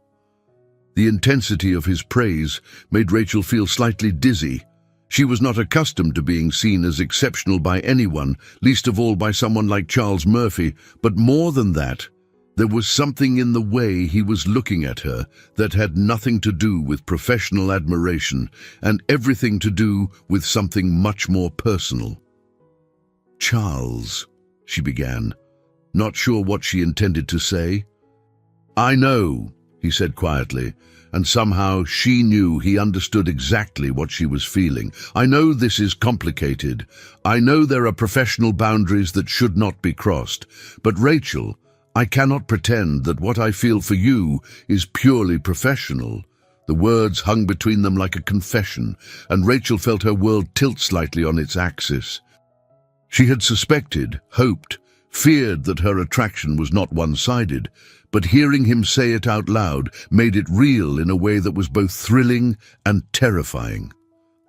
The intensity of his praise made Rachel feel slightly dizzy. She was not accustomed to being seen as exceptional by anyone, least of all by someone like Charles Murphy, but more than that, there was something in the way he was looking at her that had nothing to do with professional admiration and everything to do with something much more personal. "Charles," she began, not sure what she intended to say. "I know," he said quietly, and somehow she knew he understood exactly what she was feeling. "I know this is complicated. I know there are professional boundaries that should not be crossed. But Rachel, I cannot pretend that what I feel for you is purely professional." The words hung between them like a confession, and Rachel felt her world tilt slightly on its axis. She had suspected, hoped, feared that her attraction was not one-sided, but hearing him say it out loud made it real in a way that was both thrilling and terrifying.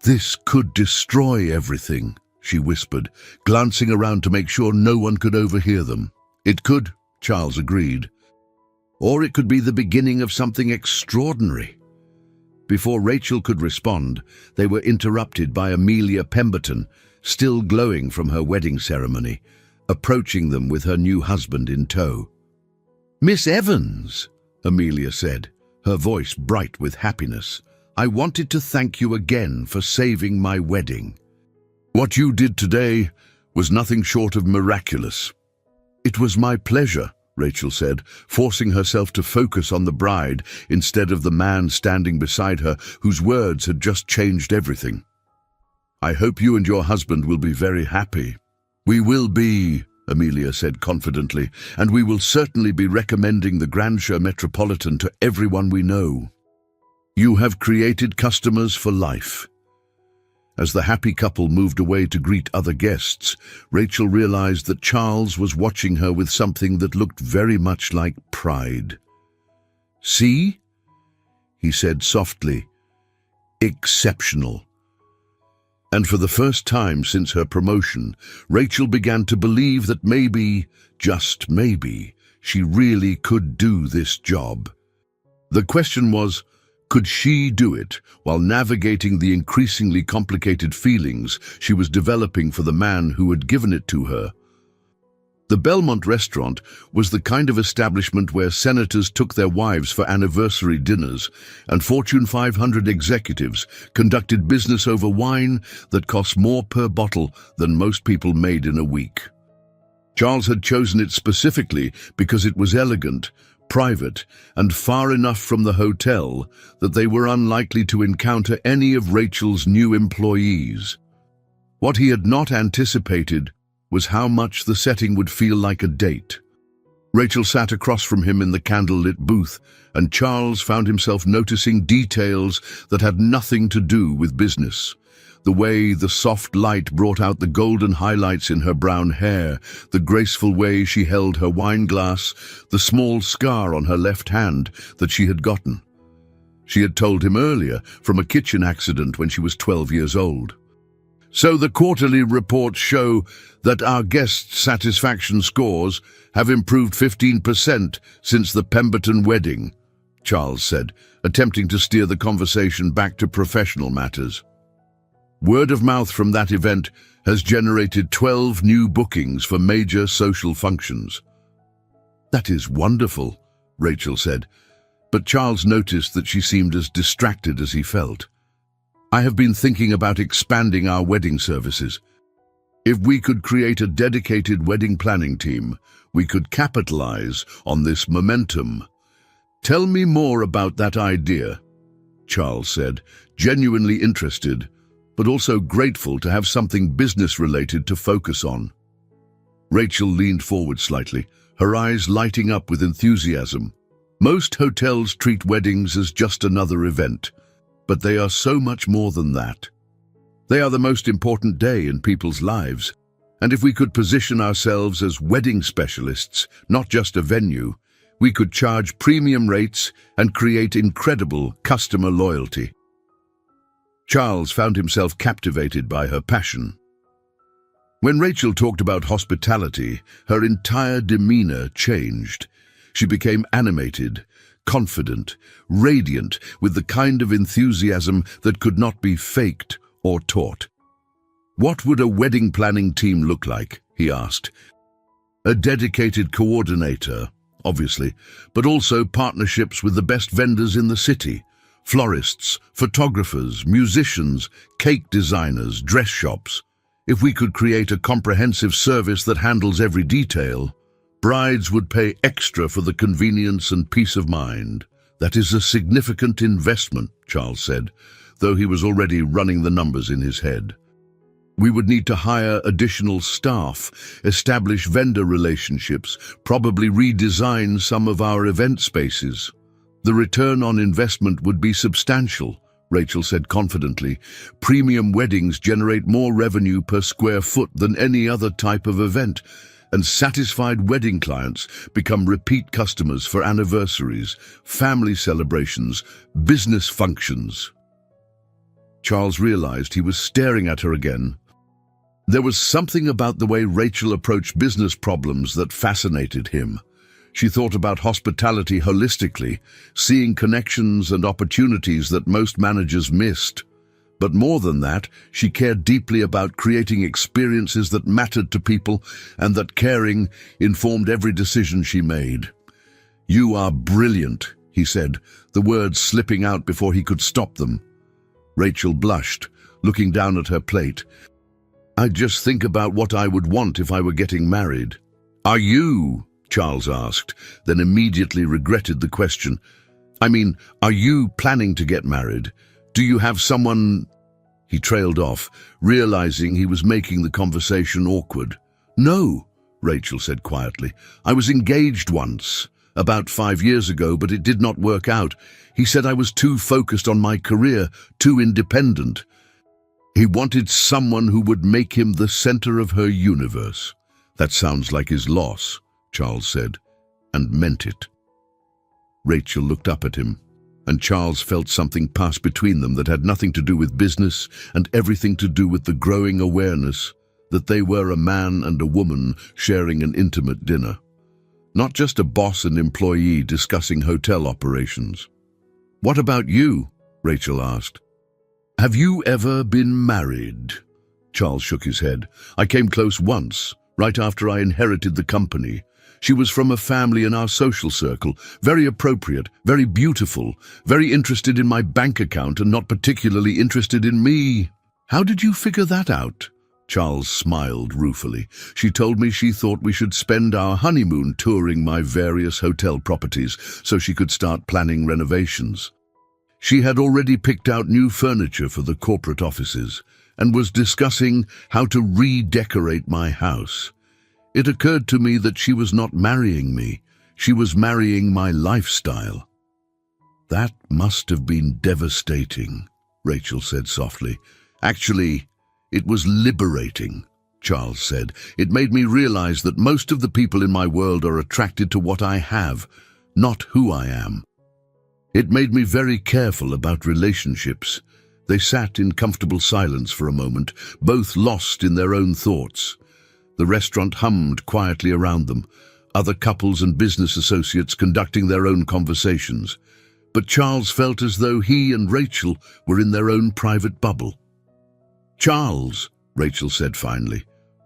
"This could destroy everything," she whispered, glancing around to make sure no one could overhear them. "It could," Charles agreed. "Or it could be the beginning of something extraordinary." Before Rachel could respond, they were interrupted by Amelia Pemberton, still glowing from her wedding ceremony, approaching them with her new husband in tow. "Miss Evans," Amelia said, her voice bright with happiness, "I wanted to thank you again for saving my wedding." "What you did today was nothing short of miraculous." "It was my pleasure," Rachel said, forcing herself to focus on the bride instead of the man standing beside her whose words had just changed everything. "I hope you and your husband will be very happy." "We will be," Amelia said confidently, "and we will certainly be recommending the Grandshire Metropolitan to everyone we know. You have created customers for life." As the happy couple moved away to greet other guests, Rachel realized that Charles was watching her with something that looked very much like pride. "See?" he said softly. "Exceptional." And for the first time since her promotion, Rachel began to believe that maybe, just maybe, she really could do this job. The question was, could she do it while navigating the increasingly complicated feelings she was developing for the man who had given it to her? The Belmont restaurant was the kind of establishment where senators took their wives for anniversary dinners, and Fortune 500 executives conducted business over wine that cost more per bottle than most people made in a week. Charles had chosen it specifically because it was elegant, private, and far enough from the hotel that they were unlikely to encounter any of Rachel's new employees. What he had not anticipated was how much the setting would feel like a date. Rachel sat across from him in the candlelit booth, and Charles found himself noticing details that had nothing to do with business. The way the soft light brought out the golden highlights in her brown hair, the graceful way she held her wine glass, the small scar on her left hand that she had gotten. She had told him earlier from a kitchen accident when she was 12 years old. "So the quarterly reports show that our guest satisfaction scores have improved 15% since the Pemberton wedding," Charles said, attempting to steer the conversation back to professional matters. "Word of mouth from that event has generated 12 new bookings for major social functions." "That is wonderful," Rachel said, but Charles noticed that she seemed as distracted as he felt. "I have been thinking about expanding our wedding services. If we could create a dedicated wedding planning team, we could capitalize on this momentum." Tell me more about that idea, Charles said, genuinely interested, but also grateful to have something business-related to focus on. Rachel leaned forward slightly, her eyes lighting up with enthusiasm. Most hotels treat weddings as just another event, but they are so much more than that. They are the most important day in people's lives, and if we could position ourselves as wedding specialists, not just a venue, we could charge premium rates and create incredible customer loyalty. Charles found himself captivated by her passion. When Rachel talked about hospitality, her entire demeanor changed. She became animated, confident, radiant, with the kind of enthusiasm that could not be faked or taught. "What would a wedding planning team look like?" he asked. "A dedicated coordinator, obviously, but also partnerships with the best vendors in the city. Florists, photographers, musicians, cake designers, dress shops. If we could create a comprehensive service that handles every detail, brides would pay extra for the convenience and peace of mind." "That is a significant investment," Charles said, though he was already running the numbers in his head. "We would need to hire additional staff, establish vendor relationships, probably redesign some of our event spaces. The return on investment would be substantial," Rachel said confidently. "Premium weddings generate more revenue per square foot than any other type of event, and satisfied wedding clients become repeat customers for anniversaries, family celebrations, business functions." Charles realized he was staring at her again. There was something about the way Rachel approached business problems that fascinated him. She thought about hospitality holistically, seeing connections and opportunities that most managers missed. But more than that, she cared deeply about creating experiences that mattered to people, and that caring informed every decision she made. "You are brilliant," he said, the words slipping out before he could stop them. Rachel blushed, looking down at her plate. "I just think about what I would want if I were getting married." "Are you?" Charles asked, then immediately regretted the question. Are you planning to get married? Do you have someone—" He trailed off, realizing he was making the conversation awkward. "No," Rachel said quietly. "I was engaged once, about 5 years ago, but it did not work out. He said I was too focused on my career, too independent. He wanted someone who would make him the center of her universe." "That sounds like his loss," Charles said, and meant it. Rachel looked up at him, and Charles felt something pass between them that had nothing to do with business and everything to do with the growing awareness that they were a man and a woman sharing an intimate dinner. Not just a boss and employee discussing hotel operations. "What about you?" Rachel asked. "Have you ever been married?" Charles shook his head. "I came close once, right after I inherited the company. She was from a family in our social circle, very appropriate, very beautiful, very interested in my bank account and not particularly interested in me." "How did you figure that out?" Charles smiled ruefully. "She told me she thought we should spend our honeymoon touring my various hotel properties so she could start planning renovations. She had already picked out new furniture for the corporate offices and was discussing how to redecorate my house. It occurred to me that she was not marrying me. She was marrying my lifestyle." "That must have been devastating," Rachel said softly. "Actually, it was liberating," Charles said. "It made me realize that most of the people in my world are attracted to what I have, not who I am. It made me very careful about relationships." They sat in comfortable silence for a moment, both lost in their own thoughts. The restaurant hummed quietly around them, other couples and business associates conducting their own conversations. But Charles felt as though he and Rachel were in their own private bubble. "Charles," Rachel said finally,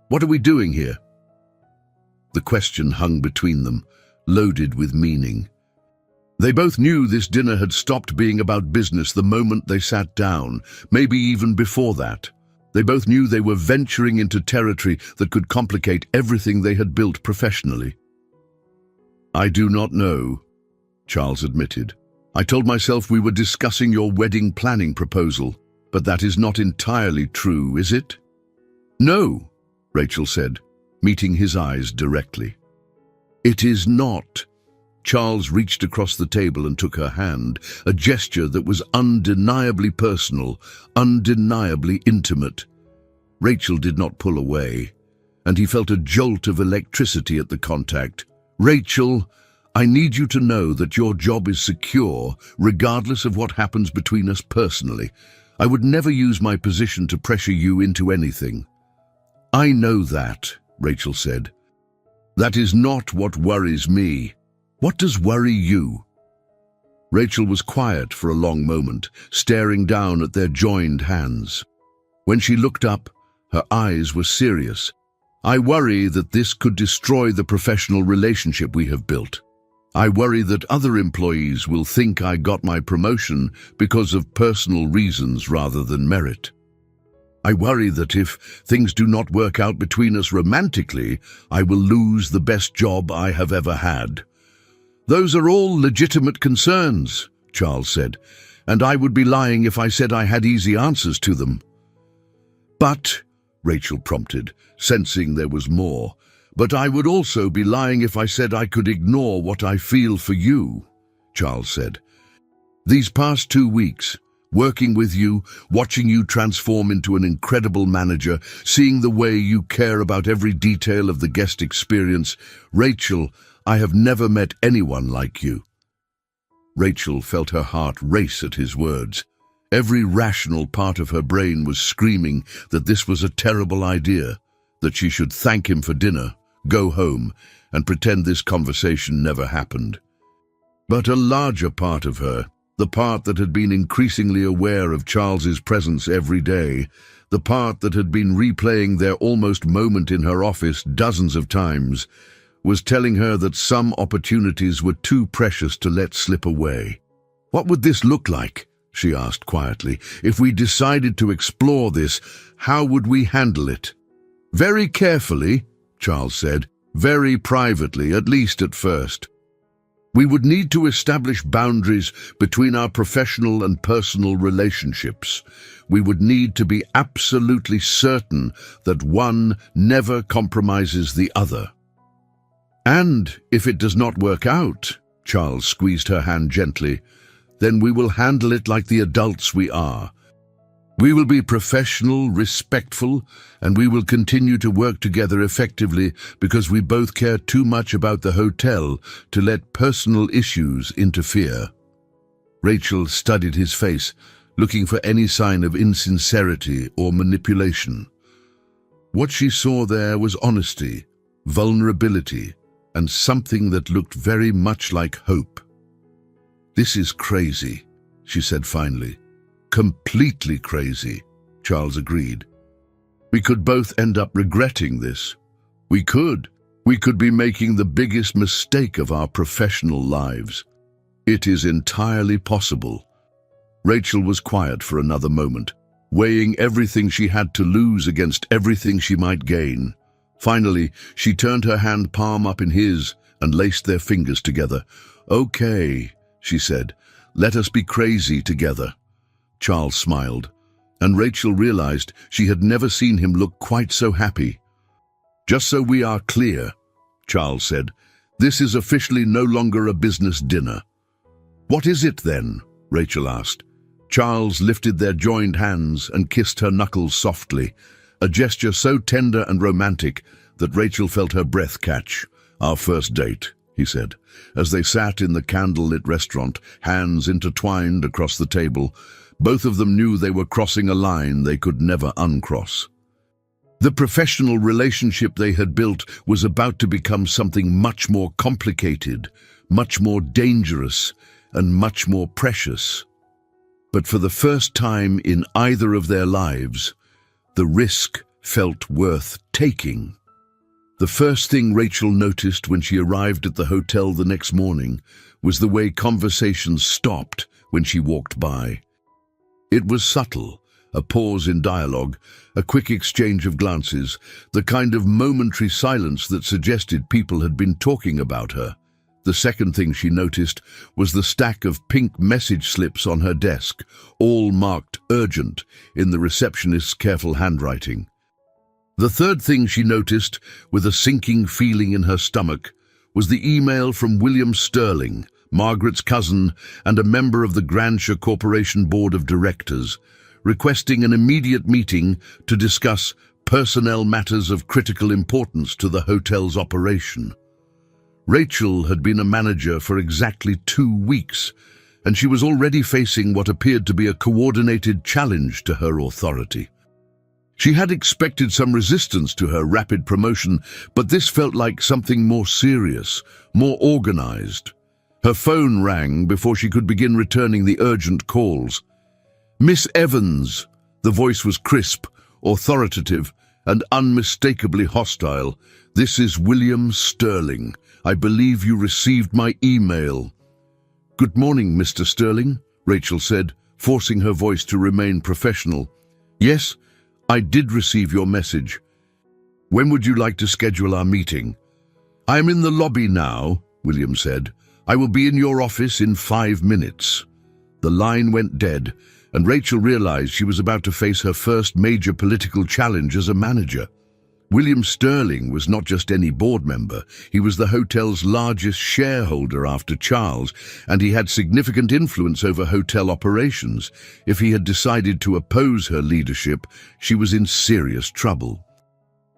"what are we doing here?" The question hung between them, loaded with meaning. They both knew this dinner had stopped being about business the moment they sat down, maybe even before that. They both knew they were venturing into territory that could complicate everything they had built professionally. "I do not know," Charles admitted. "I told myself we were discussing your wedding planning proposal, but that is not entirely true, is it?" "No," Rachel said, meeting his eyes directly. "It is not." Charles reached across the table and took her hand, a gesture that was undeniably personal, undeniably intimate. Rachel did not pull away, and he felt a jolt of electricity at the contact. "Rachel, I need you to know that your job is secure, regardless of what happens between us personally. I would never use my position to pressure you into anything." "I know that," Rachel said. "That is not what worries me. What does worry you?" Rachel was quiet for a long moment, staring down at their joined hands. When she looked up, her eyes were serious. "I worry that this could destroy the professional relationship we have built. I worry that other employees will think I got my promotion because of personal reasons rather than merit. I worry that if things do not work out between us romantically, I will lose the best job I have ever had." "Those are all legitimate concerns," Charles said, "and I would be lying if I said I had easy answers to them." "But," Rachel prompted, sensing there was more, "but I would also be lying if I said I could ignore what I feel for you," Charles said. "These past 2 weeks, working with you, watching you transform into an incredible manager, seeing the way you care about every detail of the guest experience, Rachel, I have never met anyone like you." Rachel felt her heart race at his words. Every rational part of her brain was screaming that this was a terrible idea, that she should thank him for dinner, go home, and pretend this conversation never happened. But a larger part of her, the part that had been increasingly aware of Charles's presence every day, the part that had been replaying their almost moment in her office dozens of times, was telling her that some opportunities were too precious to let slip away. "What would this look like?" she asked quietly. "If we decided to explore this, how would we handle it?" "Very carefully," Charles said, "very privately, at least at first. We would need to establish boundaries between our professional and personal relationships. We would need to be absolutely certain that one never compromises the other." "And if it does not work out," Charles squeezed her hand gently, "then we will handle it like the adults we are. We will be professional, respectful, and we will continue to work together effectively because we both care too much about the hotel to let personal issues interfere." Rachel studied his face, looking for any sign of insincerity or manipulation. What she saw there was honesty, vulnerability, and something that looked very much like hope. "This is crazy," she said finally. "Completely crazy," Charles agreed. "We could both end up regretting this. We could. We could be making the biggest mistake of our professional lives. It is entirely possible." Rachel was quiet for another moment, weighing everything she had to lose against everything she might gain. Finally, she turned her hand palm up in his and laced their fingers together. "Okay," she said, "let us be crazy together." Charles smiled, and Rachel realized she had never seen him look quite so happy. "Just so we are clear," Charles said, "this is officially no longer a business dinner." "What is it then?" Rachel asked. Charles lifted their joined hands and kissed her knuckles softly, a gesture so tender and romantic that Rachel felt her breath catch. "Our first date," he said, as they sat in the candle-lit restaurant, hands intertwined across the table. Both of them knew they were crossing a line they could never uncross. The professional relationship they had built was about to become something much more complicated, much more dangerous, and much more precious. But for the first time in either of their lives, the risk felt worth taking. The first thing Rachel noticed when she arrived at the hotel the next morning was the way conversations stopped when she walked by. It was subtle, a pause in dialogue, a quick exchange of glances, the kind of momentary silence that suggested people had been talking about her. The second thing she noticed was the stack of pink message slips on her desk, all marked urgent in the receptionist's careful handwriting. The third thing she noticed, with a sinking feeling in her stomach, was the email from William Sterling, Margaret's cousin and a member of the Grandshire Corporation Board of Directors, requesting an immediate meeting to discuss personnel matters of critical importance to the hotel's operation. Rachel had been a manager for exactly 2 weeks, and she was already facing what appeared to be a coordinated challenge to her authority. She had expected some resistance to her rapid promotion, but this felt like something more serious, more organized. Her phone rang before she could begin returning the urgent calls. "Miss Evans," the voice was crisp, authoritative, and unmistakably hostile. "This is William Sterling. I believe you received my email." "Good morning, Mr. Sterling," Rachel said, forcing her voice to remain professional. "Yes, I did receive your message. When would you like to schedule our meeting?" "I am in the lobby now," William said. "I will be in your office in 5 minutes." The line went dead, and Rachel realized she was about to face her first major political challenge as a manager. William Sterling was not just any board member, he was the hotel's largest shareholder after Charles, and he had significant influence over hotel operations. If he had decided to oppose her leadership, she was in serious trouble.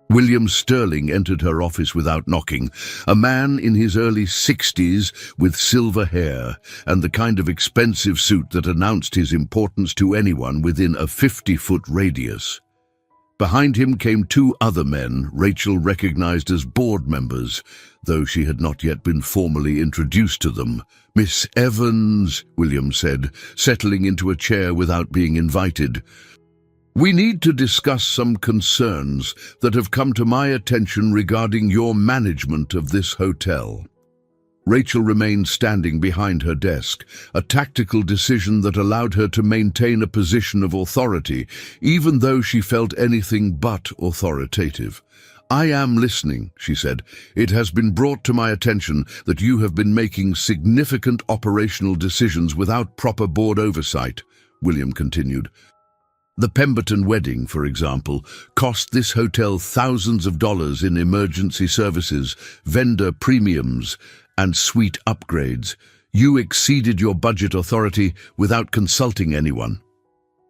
William Sterling entered her office without knocking, a man in his early 60s with silver hair and the kind of expensive suit that announced his importance to anyone within a 50-foot radius. Behind him came 2 other men Rachel recognized as board members, though she had not yet been formally introduced to them. "Miss Evans," William said, settling into a chair without being invited. "We need to discuss some concerns that have come to my attention regarding your management of this hotel." Rachel remained standing behind her desk, a tactical decision that allowed her to maintain a position of authority, even though she felt anything but authoritative. "I am listening," she said. "It has been brought to my attention that you have been making significant operational decisions without proper board oversight," William continued. "The Pemberton wedding, for example, cost this hotel thousands of dollars in emergency services, vendor premiums, and suite upgrades. You exceeded your budget authority without consulting anyone.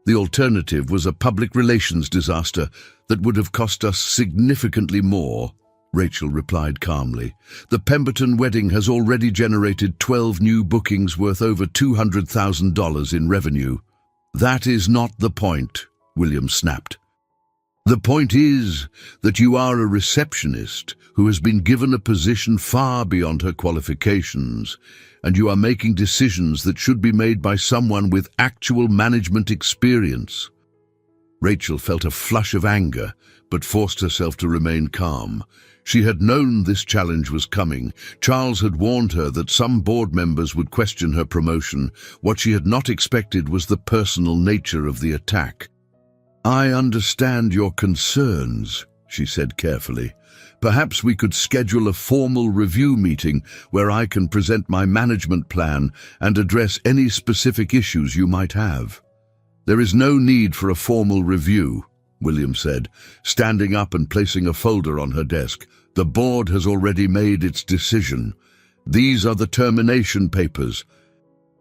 The alternative was a public relations disaster that would have cost us significantly more," Rachel replied calmly. "The Pemberton wedding has already generated 12 new bookings worth over $200,000 in revenue." "That is not the point," William snapped. "The point is that you are a receptionist who has been given a position far beyond her qualifications, and you are making decisions that should be made by someone with actual management experience." Rachel felt a flush of anger, but forced herself to remain calm. She had known this challenge was coming. Charles had warned her that some board members would question her promotion. What she had not expected was the personal nature of the attack. "I understand your concerns," she said carefully. "Perhaps we could schedule a formal review meeting where I can present my management plan and address any specific issues you might have." "There is no need for a formal review," William said, standing up and placing a folder on her desk. "The board has already made its decision. These are the termination papers.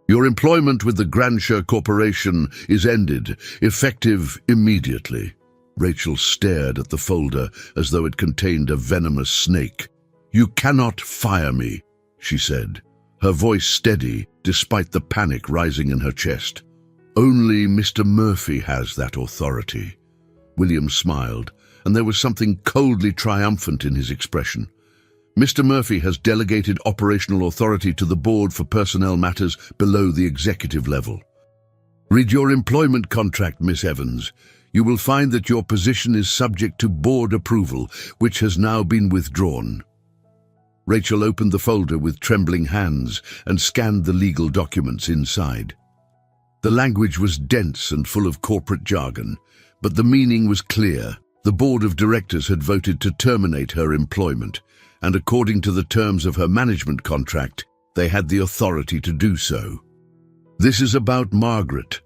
Your employment with the Grandshire Corporation is ended, effective immediately." Rachel stared at the folder as though it contained a venomous snake. "You cannot fire me," she said, her voice steady despite the panic rising in her chest. "Only Mr. Murphy has that authority." William smiled, and there was something coldly triumphant in his expression. "Mr. Murphy has delegated operational authority to the board for personnel matters below the executive level. Read your employment contract, Miss Evans. You will find that your position is subject to board approval, which has now been withdrawn." Rachel opened the folder with trembling hands and scanned the legal documents inside. The language was dense and full of corporate jargon, but the meaning was clear. The board of directors had voted to terminate her employment, and according to the terms of her management contract, they had the authority to do so. "This is about Margaret,"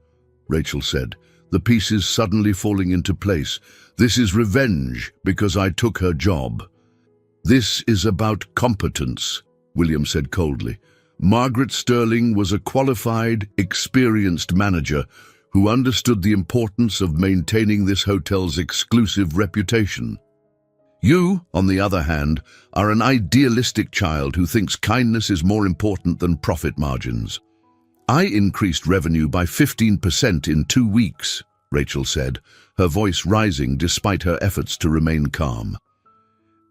Rachel said, the pieces suddenly falling into place. "This is revenge because I took her job." "This is about competence," William said coldly. "Margaret Sterling was a qualified, experienced manager who understood the importance of maintaining this hotel's exclusive reputation. You, on the other hand, are an idealistic child who thinks kindness is more important than profit margins." "I increased revenue by 15% in 2 weeks," Rachel said, her voice rising despite her efforts to remain calm.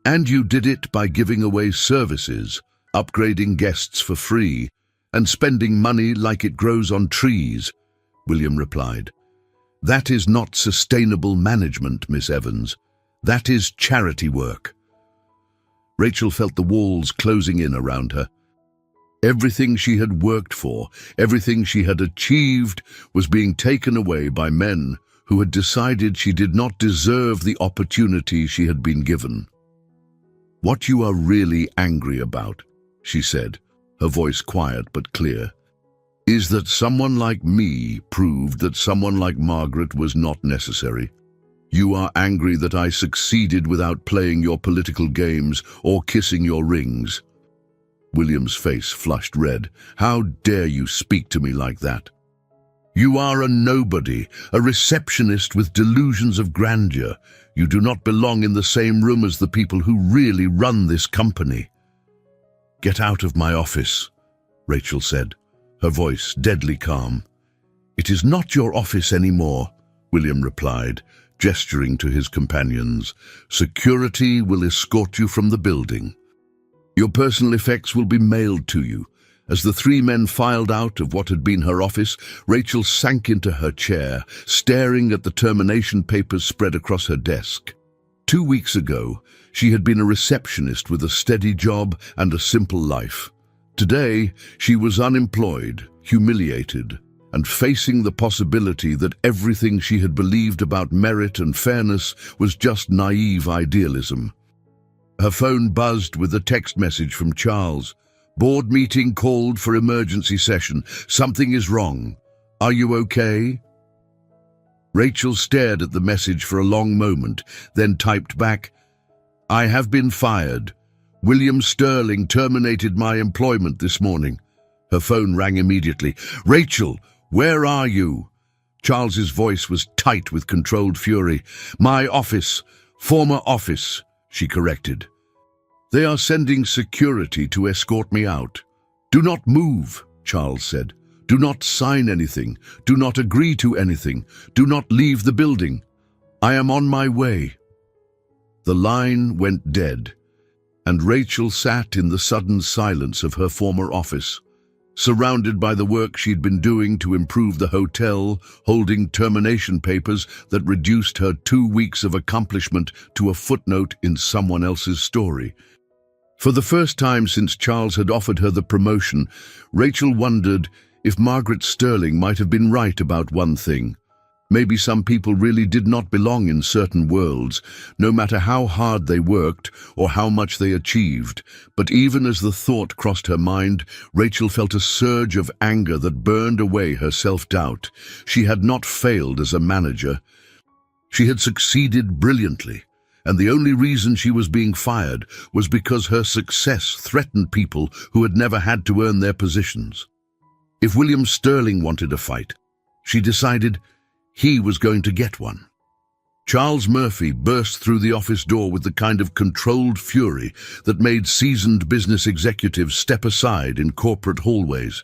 "And you did it by giving away services, upgrading guests for free, and spending money like it grows on trees," William replied. "That is not sustainable management, Miss Evans. That is charity work." Rachel felt the walls closing in around her. Everything she had worked for, everything she had achieved, was being taken away by men who had decided she did not deserve the opportunity she had been given. "What you are really angry about," she said, her voice quiet but clear, "is that someone like me proved that someone like Margaret was not necessary. You are angry that I succeeded without playing your political games or kissing your rings." William's face flushed red. "How dare you speak to me like that? You are a nobody, a receptionist with delusions of grandeur. You do not belong in the same room as the people who really run this company." "Get out of my office," Rachel said, her voice deadly calm. "It is not your office anymore," William replied, gesturing to his companions. "Security will escort you from the building. Your personal effects will be mailed to you." As the 3 men filed out of what had been her office, Rachel sank into her chair, staring at the termination papers spread across her desk. 2 weeks ago, she had been a receptionist with a steady job and a simple life. Today, she was unemployed, humiliated, and facing the possibility that everything she had believed about merit and fairness was just naive idealism. Her phone buzzed with a text message from Charles. "Board meeting called for emergency session. Something is wrong. Are you okay?" Rachel stared at the message for a long moment, then typed back, "I have been fired. William Sterling terminated my employment this morning." Her phone rang immediately. "Rachel, where are you?" Charles's voice was tight with controlled fury. "My office, former office," she corrected. "They are sending security to escort me out." "Do not move," Charles said. "Do not sign anything. Do not agree to anything. Do not leave the building. I am on my way." The line went dead, and Rachel sat in the sudden silence of her former office, surrounded by the work she'd been doing to improve the hotel, holding termination papers that reduced her 2 weeks of accomplishment to a footnote in someone else's story. For the first time since Charles had offered her the promotion, Rachel wondered if Margaret Sterling might have been right about one thing. Maybe some people really did not belong in certain worlds, no matter how hard they worked or how much they achieved. But even as the thought crossed her mind, Rachel felt a surge of anger that burned away her self-doubt. She had not failed as a manager. She had succeeded brilliantly, and the only reason she was being fired was because her success threatened people who had never had to earn their positions. If William Sterling wanted a fight, she decided he was going to get one. Charles Murphy burst through the office door with the kind of controlled fury that made seasoned business executives step aside in corporate hallways.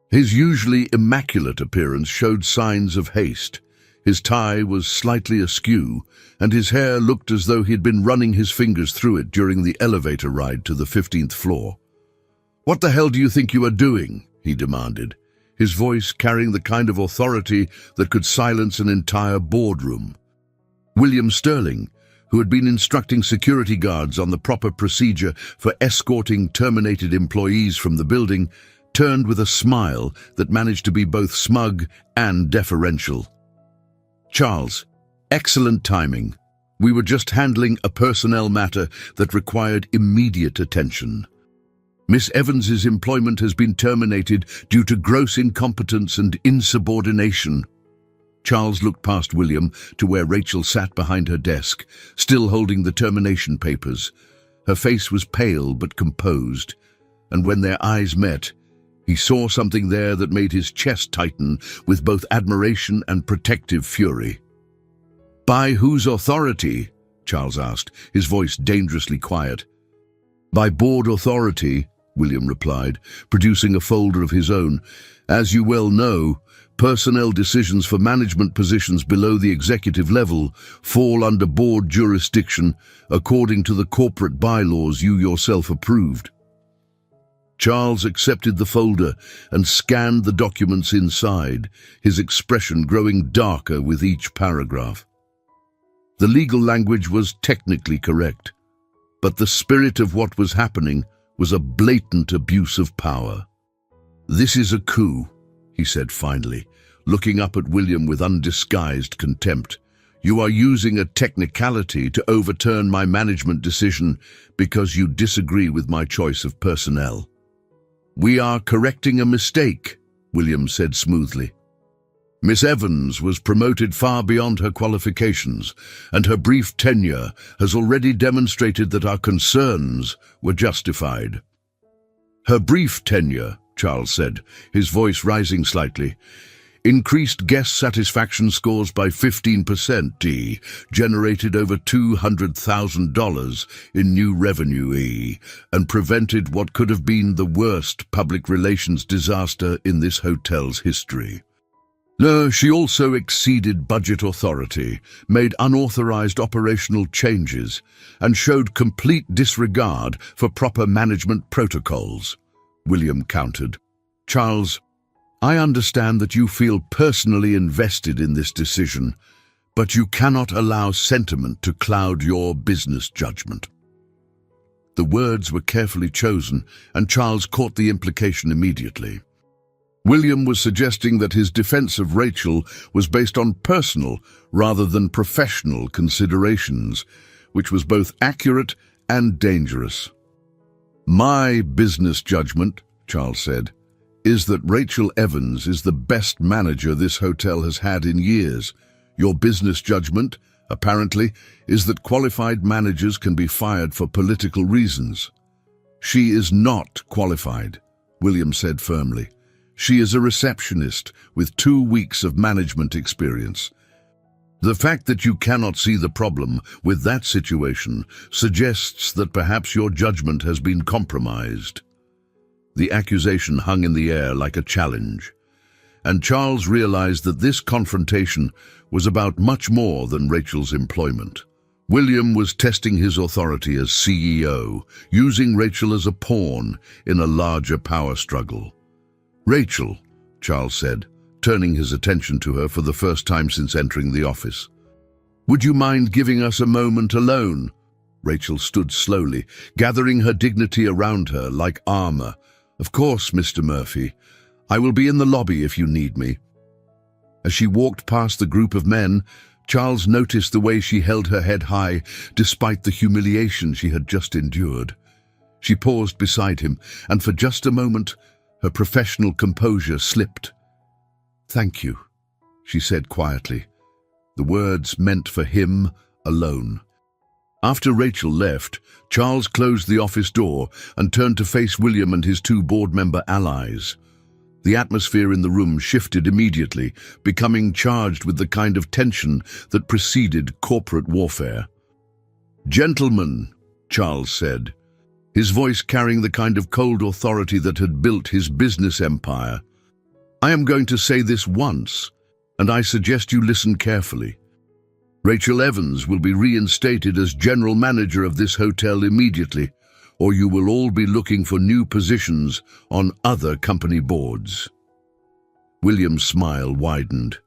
His usually immaculate appearance showed signs of haste. His tie was slightly askew, and his hair looked as though he'd been running his fingers through it during the elevator ride to the 15th floor. "What the hell do you think you are doing?" he demanded, his voice carrying the kind of authority that could silence an entire boardroom. William Sterling, who had been instructing security guards on the proper procedure for escorting terminated employees from the building, turned with a smile that managed to be both smug and deferential. "Charles, excellent timing. We were just handling a personnel matter that required immediate attention. Miss Evans's employment has been terminated due to gross incompetence and insubordination. Charles looked past William to where Rachel sat behind her desk, still holding the termination papers. Her face was pale but composed, and when their eyes met, he saw something there that made his chest tighten with both admiration and protective fury. "By whose authority?" Charles asked, his voice dangerously quiet. "By board authority," William replied, producing a folder of his own. "As you well know, personnel decisions for management positions below the executive level fall under board jurisdiction according to the corporate bylaws you yourself approved." Charles accepted the folder and scanned the documents inside, his expression growing darker with each paragraph. The legal language was technically correct, but the spirit of what was happening was a blatant abuse of power. "This is a coup," he said finally, looking up at William with undisguised contempt. "You are using a technicality to overturn my management decision because you disagree with my choice of personnel." "We are correcting a mistake," William said smoothly. "Miss Evans was promoted far beyond her qualifications, and her brief tenure has already demonstrated that our concerns were justified." "Her brief tenure," Charles said, his voice rising slightly, "increased guest satisfaction scores by 15%, generated over $200,000 in new revenue, and prevented what could have been the worst public relations disaster in this hotel's history. No, she also exceeded budget authority, made unauthorized operational changes, and showed complete disregard for proper management protocols," William countered. "Charles, I understand that you feel personally invested in this decision, but you cannot allow sentiment to cloud your business judgment." The words were carefully chosen, and Charles caught the implication immediately. William was suggesting that his defense of Rachel was based on personal rather than professional considerations, which was both accurate and dangerous. "My business judgment," Charles said, "is that Rachel Evans is the best manager this hotel has had in years. Your business judgment, apparently, is that qualified managers can be fired for political reasons." "She is not qualified," William said firmly. "She is a receptionist with 2 weeks of management experience. The fact that you cannot see the problem with that situation suggests that perhaps your judgment has been compromised." The accusation hung in the air like a challenge, and Charles realized that this confrontation was about much more than Rachel's employment. William was testing his authority as CEO, using Rachel as a pawn in a larger power struggle. "Rachel," Charles said, turning his attention to her for the first time since entering the office, "would you mind giving us a moment alone?" Rachel stood slowly, gathering her dignity around her like armor. "Of course, Mr. Murphy. I will be in the lobby if you need me." As she walked past the group of men, Charles noticed the way she held her head high despite the humiliation she had just endured. She paused beside him, and for just a moment, her professional composure slipped. "Thank you," she said quietly, the words meant for him alone. After Rachel left, Charles closed the office door and turned to face William and his 2 board member allies. The atmosphere in the room shifted immediately, becoming charged with the kind of tension that preceded corporate warfare. "Gentlemen," Charles said, his voice carrying the kind of cold authority that had built his business empire, "I am going to say this once, and I suggest you listen carefully. Rachel Evans will be reinstated as general manager of this hotel immediately, or you will all be looking for new positions on other company boards." William's smile widened.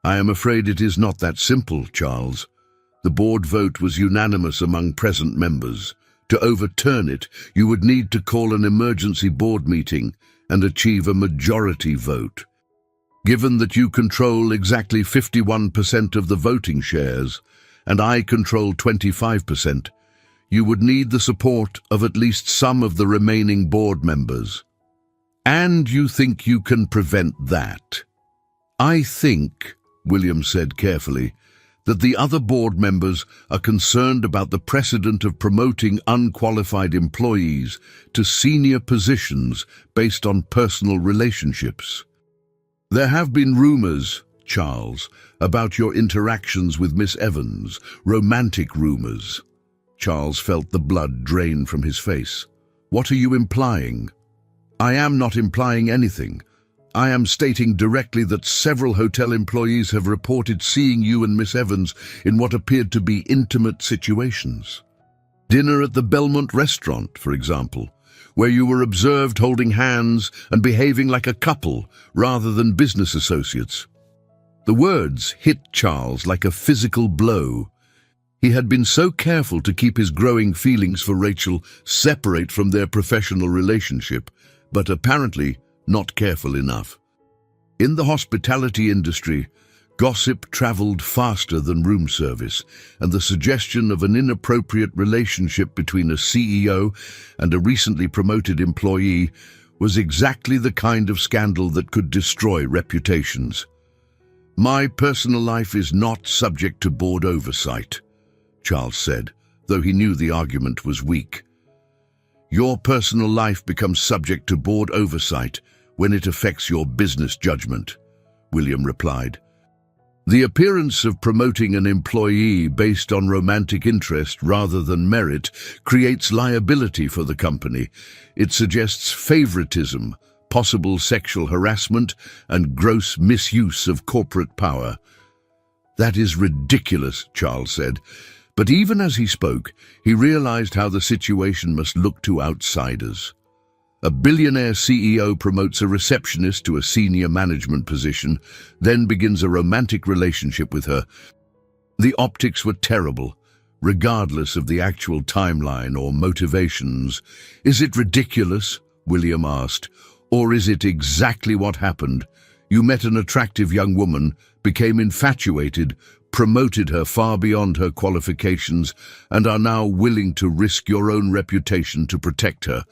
"I am afraid it is not that simple, Charles. The board vote was unanimous among present members. To overturn it, you would need to call an emergency board meeting and achieve a majority vote. Given that you control exactly 51% of the voting shares, and I control 25%, you would need the support of at least some of the remaining board members. And you think you can prevent that? I think, William said carefully, that the other board members are concerned about the precedent of promoting unqualified employees to senior positions based on personal relationships. There have been rumors, Charles, about your interactions with Miss Evans, romantic rumors. Charles felt the blood drain from his face. What are you implying? I am not implying anything. I am stating directly that several hotel employees have reported seeing you and Miss Evans in what appeared to be intimate situations. Dinner at the Belmont restaurant, for example, where you were observed holding hands and behaving like a couple rather than business associates. The words hit Charles like a physical blow. He had been so careful to keep his growing feelings for Rachel separate from their professional relationship, but apparently not careful enough. In the hospitality industry, gossip traveled faster than room service, and the suggestion of an inappropriate relationship between a CEO and a recently promoted employee was exactly the kind of scandal that could destroy reputations. My personal life is not subject to board oversight, Charles said, though he knew the argument was weak. Your personal life becomes subject to board oversight when it affects your business judgment, William replied. The appearance of promoting an employee based on romantic interest rather than merit creates liability for the company. It suggests favoritism, possible sexual harassment, and gross misuse of corporate power. That is ridiculous, Charles said. But even as he spoke, he realized how the situation must look to outsiders. A billionaire CEO promotes a receptionist to a senior management position, then begins a romantic relationship with her. The optics were terrible, regardless of the actual timeline or motivations. Is it ridiculous? William asked. Or is it exactly what happened? You met an attractive young woman, became infatuated, promoted her far beyond her qualifications, and are now willing to risk your own reputation to protect her.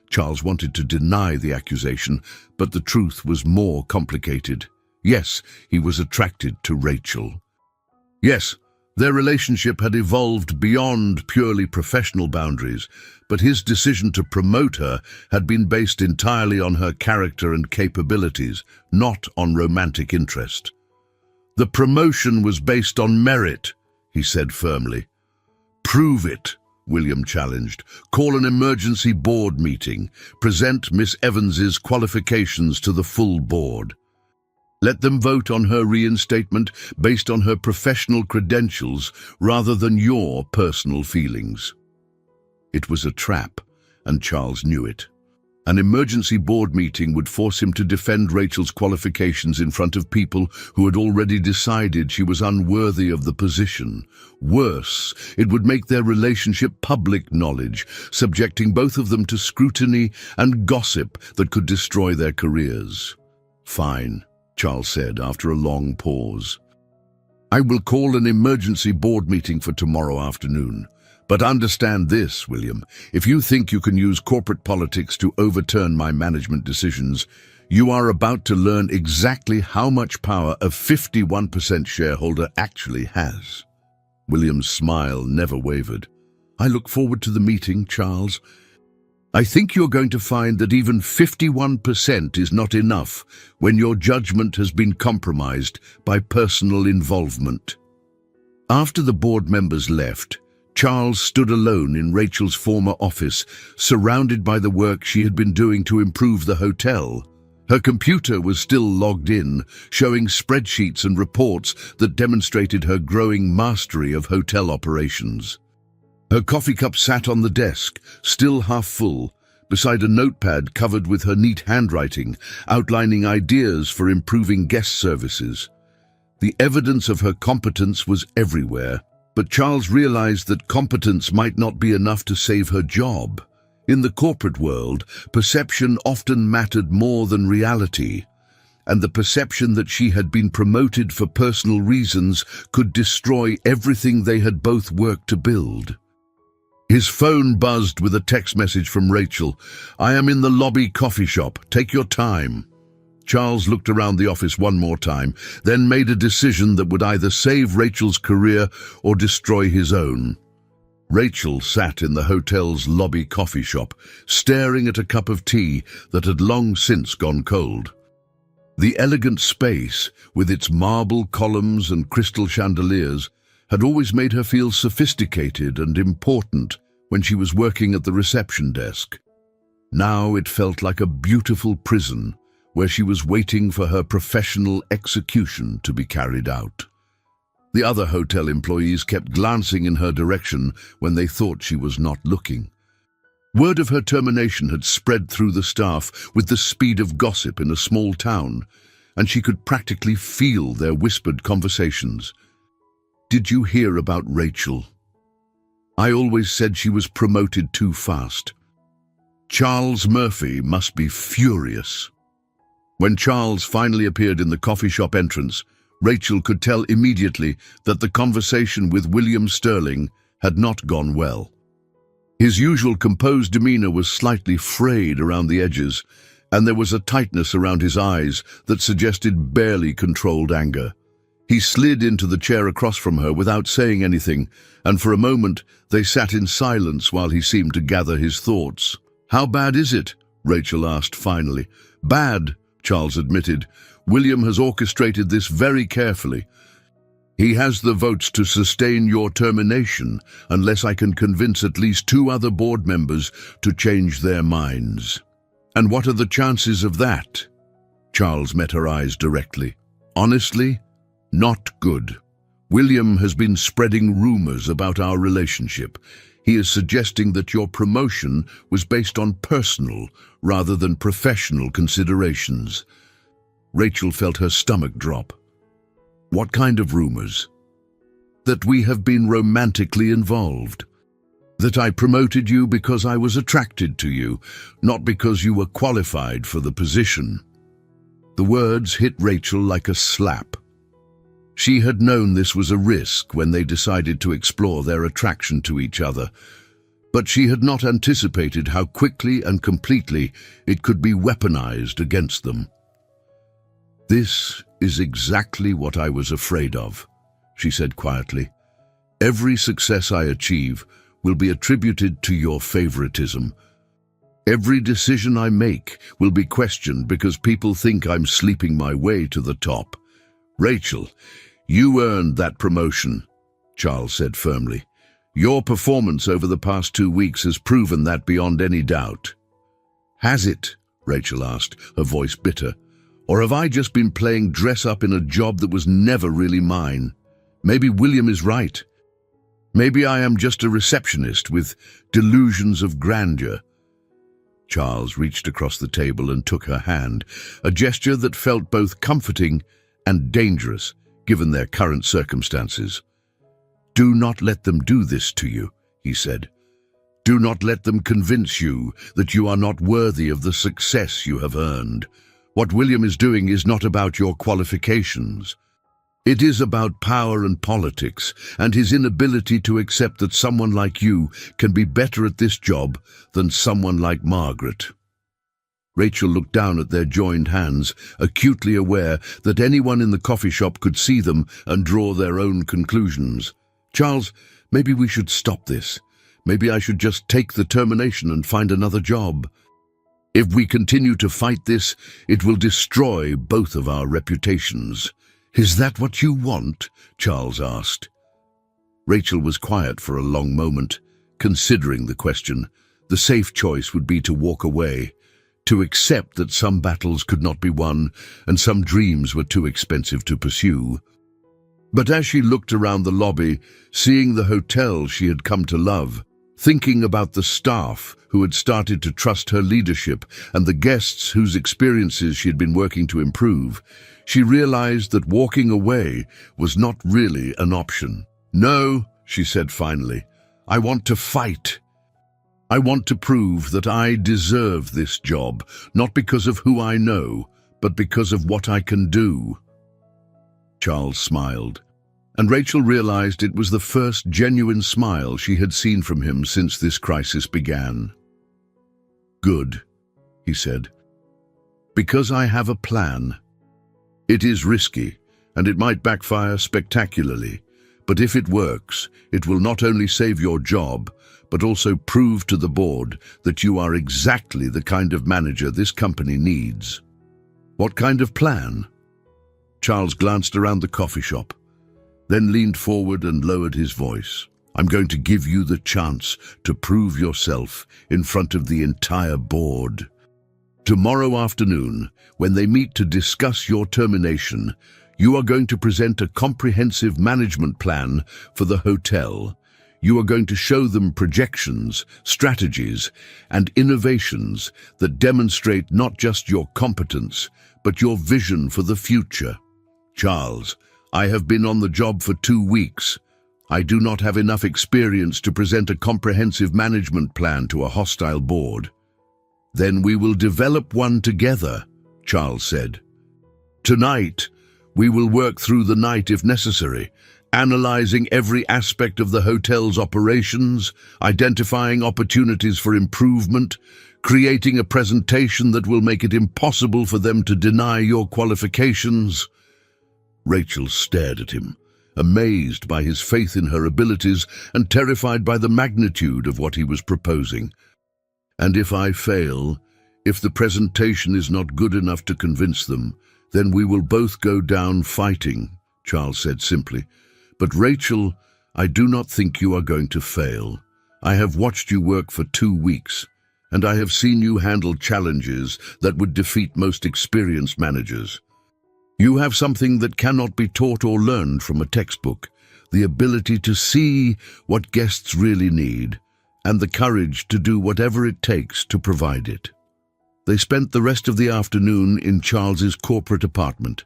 Charles wanted to deny the accusation, but the truth was more complicated. Yes, he was attracted to Rachel. Yes, their relationship had evolved beyond purely professional boundaries, but his decision to promote her had been based entirely on her character and capabilities, not on romantic interest. The promotion was based on merit, he said firmly. Prove it, William challenged. Call an emergency board meeting. Present Miss Evans's qualifications to the full board. Let them vote on her reinstatement based on her professional credentials rather than your personal feelings. It was a trap, and Charles knew it. An emergency board meeting would force him to defend Rachel's qualifications in front of people who had already decided she was unworthy of the position. Worse, it would make their relationship public knowledge, subjecting both of them to scrutiny and gossip that could destroy their careers. Fine, Charles said after a long pause. I will call an emergency board meeting for tomorrow afternoon. But understand this, William, if you think you can use corporate politics to overturn my management decisions, you are about to learn exactly how much power a 51% shareholder actually has. William's smile never wavered. I look forward to the meeting, Charles. I think you're going to find that even 51% is not enough when your judgment has been compromised by personal involvement. After the board members left, Charles stood alone in Rachel's former office, surrounded by the work she had been doing to improve the hotel. Her computer was still logged in, showing spreadsheets and reports that demonstrated her growing mastery of hotel operations. Her coffee cup sat on the desk, still half full, beside a notepad covered with her neat handwriting, outlining ideas for improving guest services. The evidence of her competence was everywhere. But Charles realized that competence might not be enough to save her job. In the corporate world, perception often mattered more than reality. and the perception that she had been promoted for personal reasons could destroy everything they had both worked to build. His phone buzzed with a text message from Rachel. "I am in the lobby coffee shop. Take your time." Charles looked around the office one more time, then made a decision that would either save Rachel's career or destroy his own. Rachel sat in the hotel's lobby coffee shop, staring at a cup of tea that had long since gone cold. The elegant space, with its marble columns and crystal chandeliers, had always made her feel sophisticated and important when she was working at the reception desk. Now it felt like a beautiful prison where she was waiting for her professional execution to be carried out. The other hotel employees kept glancing in her direction when they thought she was not looking. Word of her termination had spread through the staff with the speed of gossip in a small town, and she could practically feel their whispered conversations. "Did you hear about Rachel? I always said she was promoted too fast. Charles Murphy must be furious." When Charles finally appeared in the coffee shop entrance, Rachel could tell immediately that the conversation with William Sterling had not gone well. His usual composed demeanor was slightly frayed around the edges, and there was a tightness around his eyes that suggested barely controlled anger. He slid into the chair across from her without saying anything, and for a moment they sat in silence while he seemed to gather his thoughts. "How bad is it?" Rachel asked finally. "Bad," Charles admitted. "William has orchestrated this very carefully. He has the votes to sustain your termination unless I can convince at least 2 other board members to change their minds." "And what are the chances of that?" Charles met her eyes directly. "Honestly, not good. William has been spreading rumors about our relationship. He is suggesting that your promotion was based on personal rather than professional considerations." Rachel felt her stomach drop. "What kind of rumors?" "That we have been romantically involved. That I promoted you because I was attracted to you, not because you were qualified for the position." The words hit Rachel like a slap. She had known this was a risk when they decided to explore their attraction to each other, but she had not anticipated how quickly and completely it could be weaponized against them. "This is exactly what I was afraid of," she said quietly. "Every success I achieve will be attributed to your favoritism. Every decision I make will be questioned because people think I'm sleeping my way to the top. Rachel, you earned that promotion," Charles said firmly. "Your performance over the past 2 weeks has proven that beyond any doubt." "Has it?" Rachel asked, her voice bitter. "Or have I just been playing dress-up in a job that was never really mine? Maybe William is right. Maybe I am just a receptionist with delusions of grandeur." Charles reached across the table and took her hand, a gesture that felt both comforting and dangerous, given their current circumstances. "Do not let them do this to you," he said. "Do not let them convince you that you are not worthy of the success you have earned. What William is doing is not about your qualifications. It is about power and politics, and his inability to accept that someone like you can be better at this job than someone like Margaret." Rachel looked down at their joined hands, acutely aware that anyone in the coffee shop could see them and draw their own conclusions. "Charles, maybe we should stop this. Maybe I should just take the termination and find another job. If we continue to fight this, it will destroy both of our reputations." "Is that what you want?" Charles asked. Rachel was quiet for a long moment, considering the question. The safe choice would be to walk away, to accept that some battles could not be won and some dreams were too expensive to pursue. But as she looked around the lobby, seeing the hotel she had come to love, thinking about the staff who had started to trust her leadership and the guests whose experiences she had been working to improve, she realized that walking away was not really an option. "No," she said finally, "I want to fight. I want to prove that I deserve this job, not because of who I know, but because of what I can do." Charles smiled, and Rachel realized it was the first genuine smile she had seen from him since this crisis began. "Good," he said, "because I have a plan. It is risky, and it might backfire spectacularly, but if it works, it will not only save your job, but also prove to the board that you are exactly the kind of manager this company needs." "What kind of plan?" Charles glanced around the coffee shop, then leaned forward and lowered his voice. "I'm going to give you the chance to prove yourself in front of the entire board. Tomorrow afternoon, when they meet to discuss your termination, you are going to present a comprehensive management plan for the hotel. You are going to show them projections, strategies, and innovations that demonstrate not just your competence, but your vision for the future. Charles, I have been on the job for 2 weeks. I do not have enough experience to present a comprehensive management plan to a hostile board." "Then we will develop one together," Charles said. "Tonight, we will work through the night if necessary, analyzing every aspect of the hotel's operations, identifying opportunities for improvement, creating a presentation that will make it impossible for them to deny your qualifications." Rachel stared at him, amazed by his faith in her abilities and terrified by the magnitude of what he was proposing. "And if I fail, if the presentation is not good enough to convince them, then we will both go down fighting," Charles said simply. "But Rachel, I do not think you are going to fail. I have watched you work for 2 weeks, and I have seen you handle challenges that would defeat most experienced managers. You have something that cannot be taught or learned from a textbook, the ability to see what guests really need, and the courage to do whatever it takes to provide it." They spent the rest of the afternoon in Charles's corporate apartment,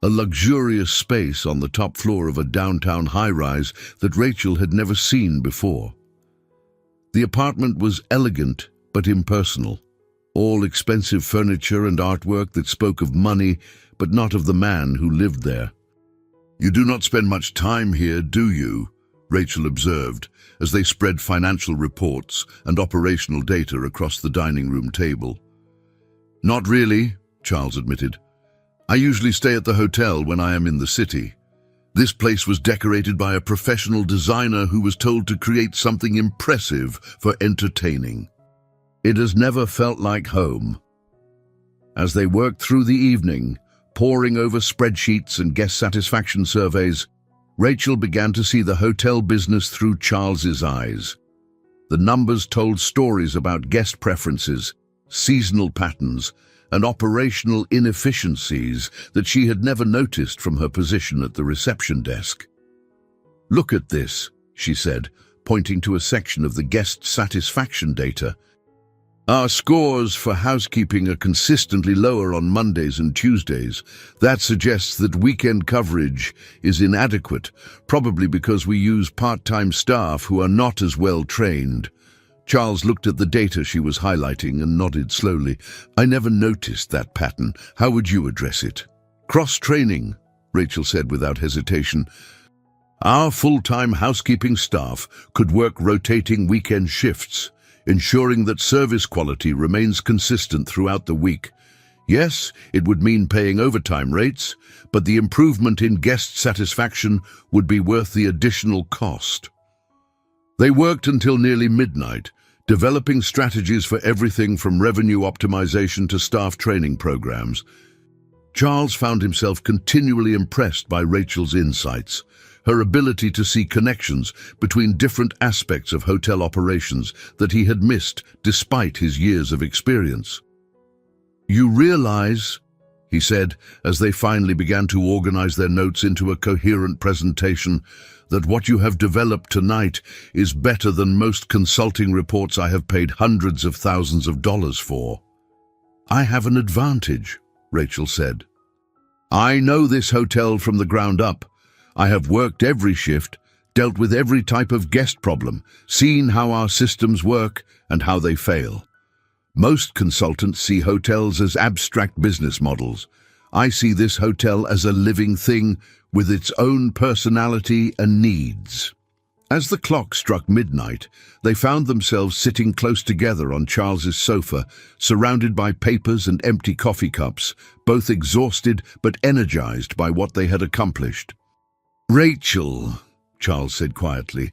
a luxurious space on the top floor of a downtown high-rise that Rachel had never seen before. The apartment was elegant but impersonal, all expensive furniture and artwork that spoke of money but not of the man who lived there. "You do not spend much time here, do you?" Rachel observed as they spread financial reports and operational data across the dining room table. "Not really," Charles admitted. "I usually stay at the hotel when I am in the city. This place was decorated by a professional designer who was told to create something impressive for entertaining. It has never felt like home." As they worked through the evening, poring over spreadsheets and guest satisfaction surveys, Rachel began to see the hotel business through Charles's eyes. The numbers told stories about guest preferences, seasonal patterns, and operational inefficiencies that she had never noticed from her position at the reception desk. "Look at this," she said, pointing to a section of the guest satisfaction data. "Our scores for housekeeping are consistently lower on Mondays and Tuesdays. That suggests that weekend coverage is inadequate, probably because we use part-time staff who are not as well trained." Charles looked at the data she was highlighting and nodded slowly. "I never noticed that pattern. How would you address it?" "Cross-training," Rachel said without hesitation. "Our full-time housekeeping staff could work rotating weekend shifts, ensuring that service quality remains consistent throughout the week. Yes, it would mean paying overtime rates, but the improvement in guest satisfaction would be worth the additional cost." They worked until nearly midnight, developing strategies for everything from revenue optimization to staff training programs. Charles found himself continually impressed by Rachel's insights, her ability to see connections between different aspects of hotel operations that he had missed despite his years of experience. "You realize," he said, as they finally began to organize their notes into a coherent presentation, "that what you have developed tonight is better than most consulting reports I have paid hundreds of thousands of dollars for." "I have an advantage," Rachel said. "I know this hotel from the ground up. I have worked every shift, dealt with every type of guest problem, seen how our systems work and how they fail. Most consultants see hotels as abstract business models. I see this hotel as a living thing with its own personality and needs. As the clock struck midnight, they found themselves sitting close together on Charles's sofa, surrounded by papers and empty coffee cups, both exhausted but energized by what they had accomplished. "Rachel," Charles said quietly,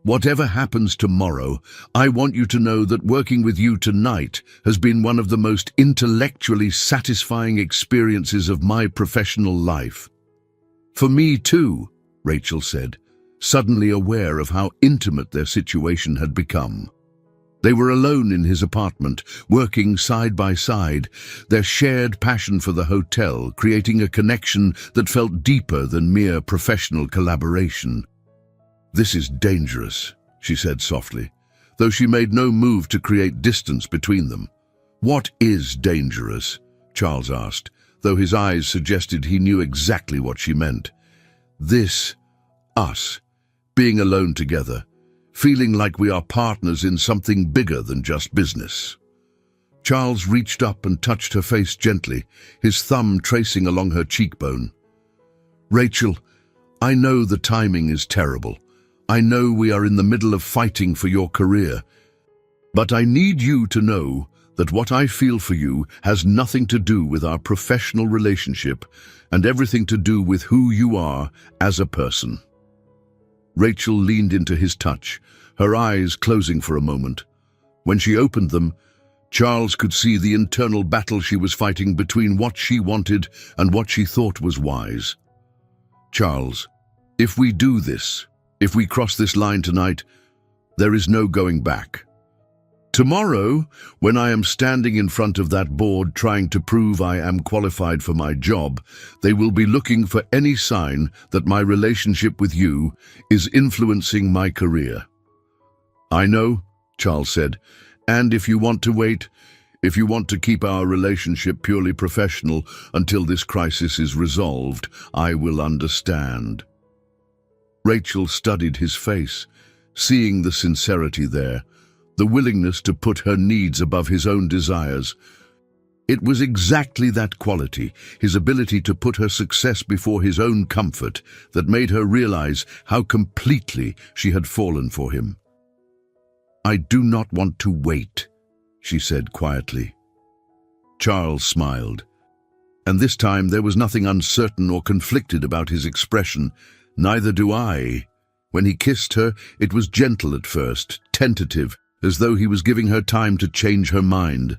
"whatever happens tomorrow, I want you to know that working with you tonight has been one of the most intellectually satisfying experiences of my professional life." "For me too," Rachel said, suddenly aware of how intimate their situation had become. They were alone in his apartment, working side by side, their shared passion for the hotel creating a connection that felt deeper than mere professional collaboration. "This is dangerous," she said softly, though she made no move to create distance between them. "What is dangerous?" Charles asked, though his eyes suggested he knew exactly what she meant. "This, us, being alone together, feeling like we are partners in something bigger than just business." Charles reached up and touched her face gently, his thumb tracing along her cheekbone. "Rachel, I know the timing is terrible. I know we are in the middle of fighting for your career. But I need you to know that what I feel for you has nothing to do with our professional relationship and everything to do with who you are as a person." Rachel leaned into his touch, her eyes closing for a moment. When she opened them, Charles could see the internal battle she was fighting between what she wanted and what she thought was wise. "Charles, if we do this, if we cross this line tonight, there is no going back. Tomorrow, when I am standing in front of that board trying to prove I am qualified for my job, they will be looking for any sign that my relationship with you is influencing my career." "I know," Charles said, "and if you want to wait, if you want to keep our relationship purely professional until this crisis is resolved, I will understand." Rachel studied his face, seeing the sincerity there, the willingness to put her needs above his own desires. It was exactly that quality, his ability to put her success before his own comfort, that made her realize how completely she had fallen for him. "I do not want to wait," she said quietly. Charles smiled, and this time there was nothing uncertain or conflicted about his expression. "Neither do I." When he kissed her, it was gentle at first, tentative, as though he was giving her time to change her mind.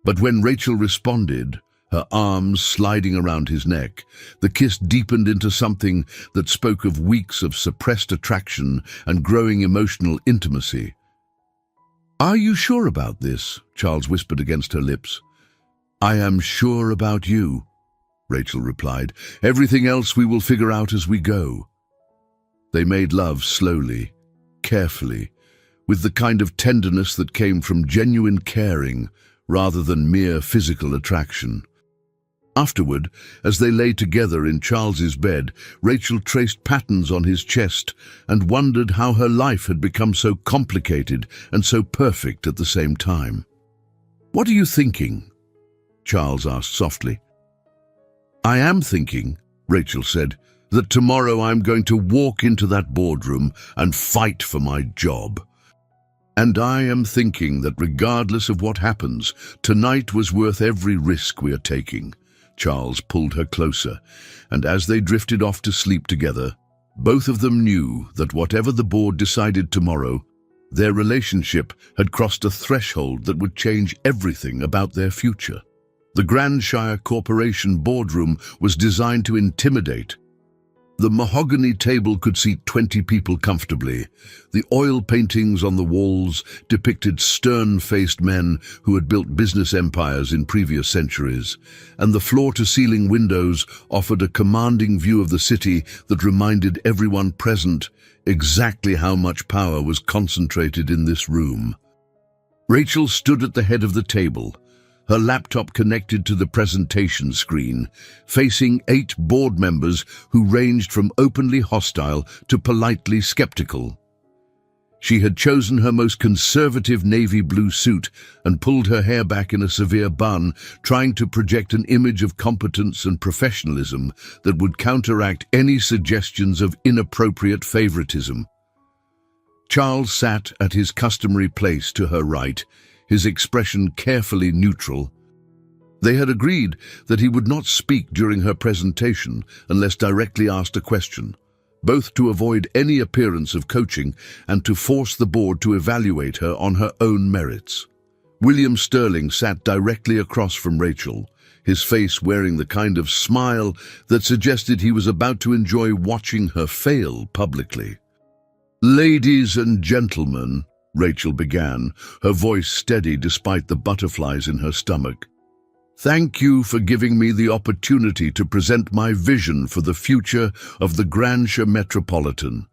But when Rachel responded, her arms sliding around his neck, the kiss deepened into something that spoke of weeks of suppressed attraction and growing emotional intimacy. "Are you sure about this?" Charles whispered against her lips. "I am sure about you," Rachel replied. "Everything else we will figure out as we go." They made love slowly, carefully, with the kind of tenderness that came from genuine caring rather than mere physical attraction. Afterward, as they lay together in Charles's bed, Rachel traced patterns on his chest and wondered how her life had become so complicated and so perfect at the same time. "What are you thinking?" Charles asked softly. "I am thinking," Rachel said, "that tomorrow I'm going to walk into that boardroom and fight for my job. And I am thinking that regardless of what happens, tonight was worth every risk we are taking." Charles pulled her closer, and as they drifted off to sleep together, both of them knew that whatever the board decided tomorrow, their relationship had crossed a threshold that would change everything about their future. The Grandshire Corporation boardroom was designed to intimidate. The mahogany table could seat 20 people comfortably. The oil paintings on the walls depicted stern-faced men who had built business empires in previous centuries, and the floor-to-ceiling windows offered a commanding view of the city that reminded everyone present exactly how much power was concentrated in this room. Rachel stood at the head of the table, her laptop connected to the presentation screen, facing 8 board members who ranged from openly hostile to politely skeptical. She had chosen her most conservative navy blue suit and pulled her hair back in a severe bun, trying to project an image of competence and professionalism that would counteract any suggestions of inappropriate favoritism. Charles sat at his customary place to her right, his expression carefully neutral. They had agreed that he would not speak during her presentation unless directly asked a question, both to avoid any appearance of coaching and to force the board to evaluate her on her own merits. William Sterling sat directly across from Rachel, his face wearing the kind of smile that suggested he was about to enjoy watching her fail publicly. "Ladies and gentlemen," Rachel began, her voice steady despite the butterflies in her stomach. "Thank you for giving me the opportunity to present my vision for the future of the Grandshire Metropolitan.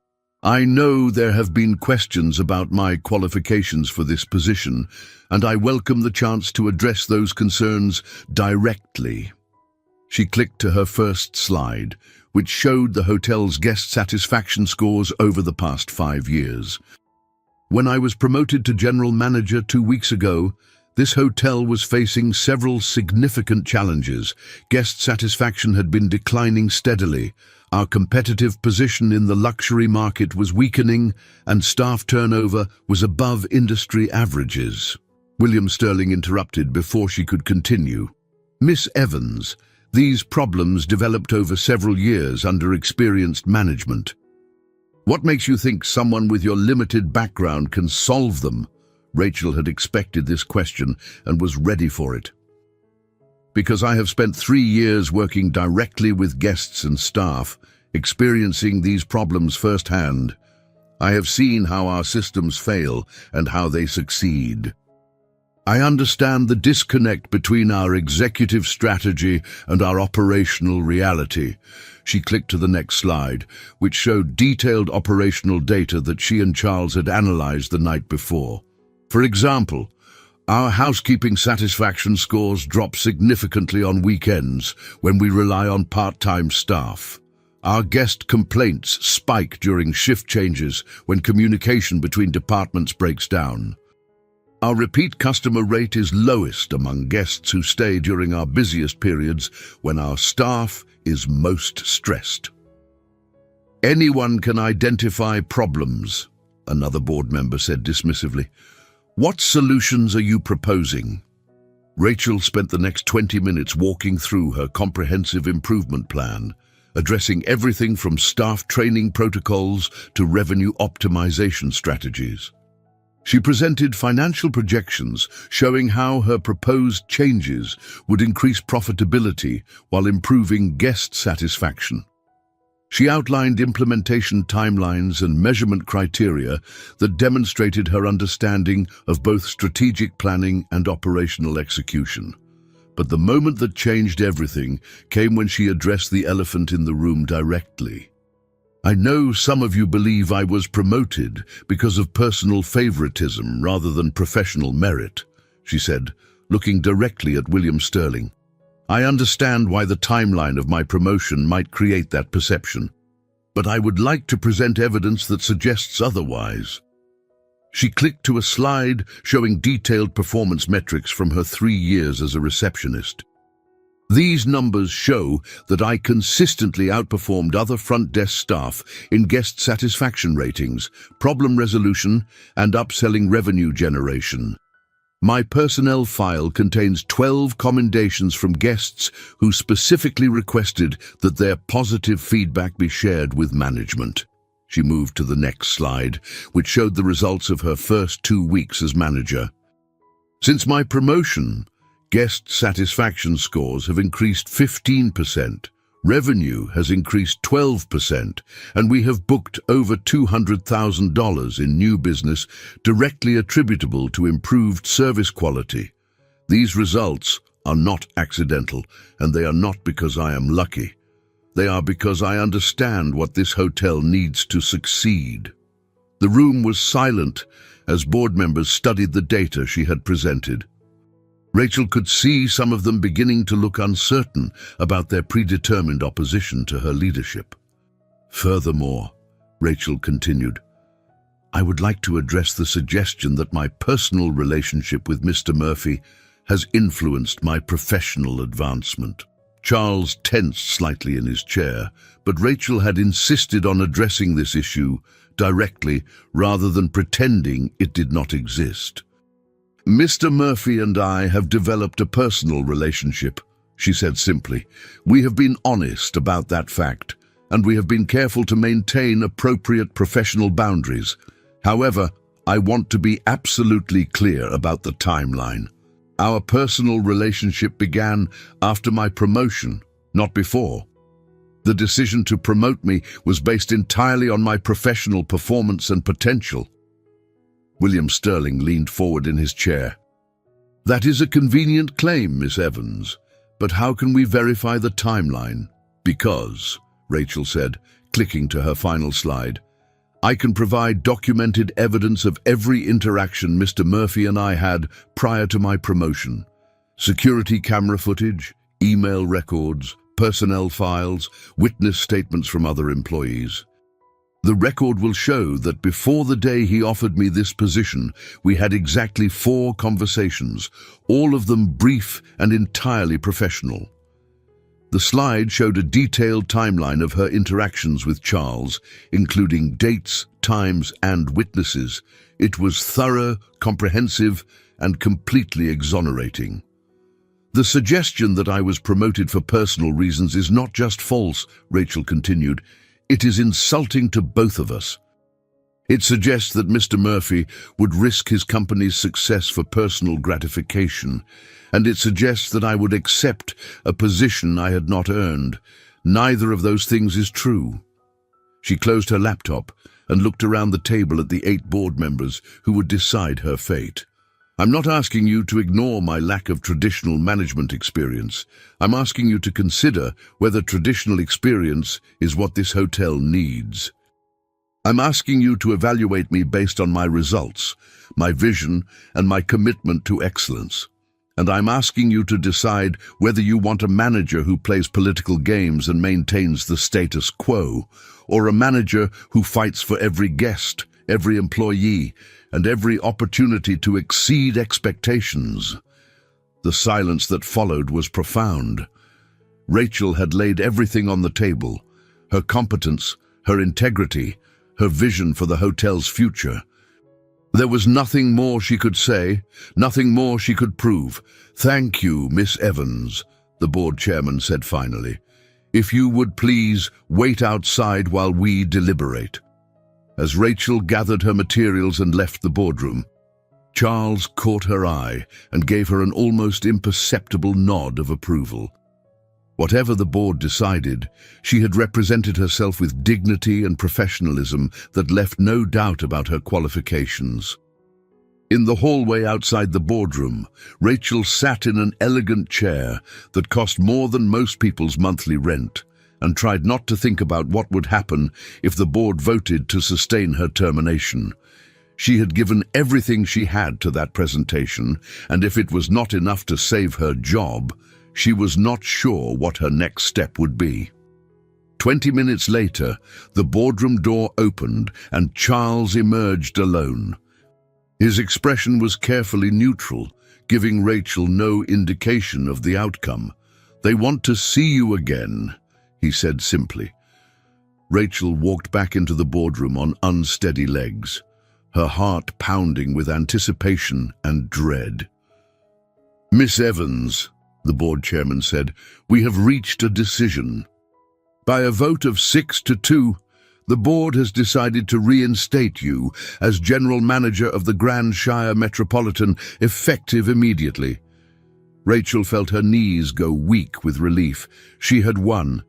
I know there have been questions about my qualifications for this position, and I welcome the chance to address those concerns directly." She clicked to her first slide, which showed the hotel's guest satisfaction scores over the past 5 years. "When I was promoted to general manager 2 weeks ago, this hotel was facing several significant challenges. Guest satisfaction had been declining steadily. Our competitive position in the luxury market was weakening, and staff turnover was above industry averages." William Sterling interrupted before she could continue. "Miss Evans, these problems developed over several years under experienced management. What makes you think someone with your limited background can solve them?" Rachel had expected this question and was ready for it. "Because I have spent 3 years working directly with guests and staff, experiencing these problems firsthand. I have seen how our systems fail and how they succeed. I understand the disconnect between our executive strategy and our operational reality." She clicked to the next slide, which showed detailed operational data that she and Charles had analyzed the night before. For example, our housekeeping satisfaction scores drop significantly on weekends when we rely on part-time staff. Our guest complaints spike during shift changes when communication between departments breaks down. Our repeat customer rate is lowest among guests who stay during our busiest periods when our staff is most stressed. "Anyone can identify problems," another board member said dismissively. "What solutions are you proposing?" Rachel spent the next 20 minutes walking through her comprehensive improvement plan, addressing everything from staff training protocols to revenue optimization strategies. She presented financial projections showing how her proposed changes would increase profitability while improving guest satisfaction. She outlined implementation timelines and measurement criteria that demonstrated her understanding of both strategic planning and operational execution. But the moment that changed everything came when she addressed the elephant in the room directly. "I know some of you believe I was promoted because of personal favoritism rather than professional merit," she said, looking directly at William Sterling. "I understand why the timeline of my promotion might create that perception, but I would like to present evidence that suggests otherwise." She clicked to a slide showing detailed performance metrics from her 3 years as a receptionist. "These numbers show that I consistently outperformed other front desk staff in guest satisfaction ratings, problem resolution, and upselling revenue generation. My personnel file contains 12 commendations from guests who specifically requested that their positive feedback be shared with management." She moved to the next slide, which showed the results of her first 2 weeks as manager. "Since my promotion, guest satisfaction scores have increased 15%, revenue has increased 12%, and we have booked over $200,000 in new business directly attributable to improved service quality. These results are not accidental, and they are not because I am lucky. They are because I understand what this hotel needs to succeed." The room was silent as board members studied the data she had presented. Rachel could see some of them beginning to look uncertain about their predetermined opposition to her leadership. "Furthermore," Rachel continued, I would like to address the suggestion that my personal relationship with Mr. Murphy has influenced my professional advancement. Charles tensed slightly in his chair, but Rachel had insisted on addressing this issue directly rather than pretending it did not exist. Mr. Murphy and I have developed a personal relationship, she said simply. We have been honest about that fact, and we have been careful to maintain appropriate professional boundaries. However, I want to be absolutely clear about the timeline. Our personal relationship began after my promotion, not before. The decision to promote me was based entirely on my professional performance and potential. William Sterling leaned forward in his chair. That is a convenient claim, Miss Evans, but how can we verify the timeline? Because, Rachel said, clicking to her final slide, I can provide documented evidence of every interaction Mr. Murphy and I had prior to my promotion. Security camera footage, email records, personnel files, witness statements from other employees. The record will show that before the day he offered me this position, we had exactly 4 conversations, all of them brief and entirely professional. The slide showed a detailed timeline of her interactions with Charles, including dates, times, and witnesses. It was thorough, comprehensive, and completely exonerating. The suggestion that I was promoted for personal reasons is not just false, Rachel continued. It is insulting to both of us. It suggests that Mr. Murphy would risk his company's success for personal gratification, and it suggests that I would accept a position I had not earned. Neither of those things is true. She closed her laptop and looked around the table at the 8 board members who would decide her fate. I'm not asking you to ignore my lack of traditional management experience. I'm asking you to consider whether traditional experience is what this hotel needs. I'm asking you to evaluate me based on my results, my vision, and my commitment to excellence. And I'm asking you to decide whether you want a manager who plays political games and maintains the status quo, or a manager who fights for every guest, every employee, and every opportunity to exceed expectations. The silence that followed was profound. Rachel had laid everything on the table: her competence, her integrity, her vision for the hotel's future. There was nothing more she could say, nothing more she could prove. Thank you, Miss Evans, the board chairman said finally. If you would please wait outside while we deliberate. As Rachel gathered her materials and left the boardroom, Charles caught her eye and gave her an almost imperceptible nod of approval. Whatever the board decided, she had represented herself with dignity and professionalism that left no doubt about her qualifications. In the hallway outside the boardroom, Rachel sat in an elegant chair that cost more than most people's monthly rent, and tried not to think about what would happen if the board voted to sustain her termination. She had given everything she had to that presentation, and if it was not enough to save her job, she was not sure what her next step would be. 20 minutes later, the boardroom door opened and Charles emerged alone. His expression was carefully neutral, giving Rachel no indication of the outcome. "They want to see you again," he said simply. Rachel walked back into the boardroom on unsteady legs, her heart pounding with anticipation and dread. "Miss Evans," the board chairman said, "we have reached a decision. By a vote of 6-2, the board has decided to reinstate you as general manager of the Grand Shire Metropolitan, effective immediately." Rachel felt her knees go weak with relief. She had won.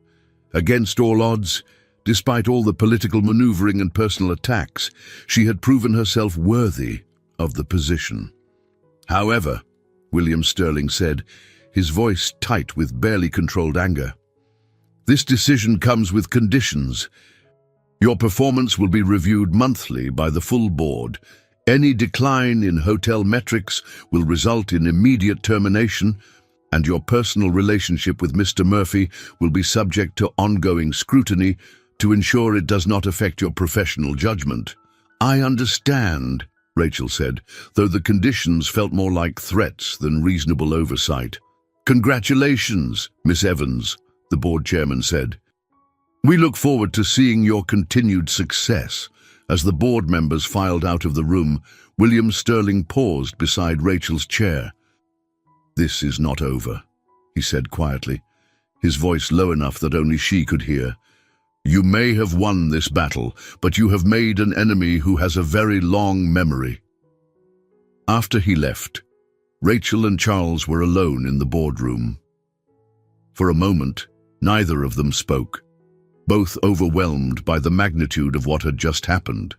Against all odds, despite all the political maneuvering and personal attacks, she had proven herself worthy of the position. "However," William Sterling said, his voice tight with barely controlled anger, "this decision comes with conditions. Your performance will be reviewed monthly by the full board. Any decline in hotel metrics will result in immediate termination, and your personal relationship with Mr. Murphy will be subject to ongoing scrutiny to ensure it does not affect your professional judgment. I understand, Rachel said, though the conditions felt more like threats than reasonable oversight. Congratulations, Miss Evans, the board chairman said. We look forward to seeing your continued success. As the board members filed out of the room, William Sterling paused beside Rachel's chair. This is not over, he said quietly, his voice low enough that only she could hear. You may have won this battle, but you have made an enemy who has a very long memory. After he left, Rachel and Charles were alone in the boardroom. For a moment, neither of them spoke, both overwhelmed by the magnitude of what had just happened.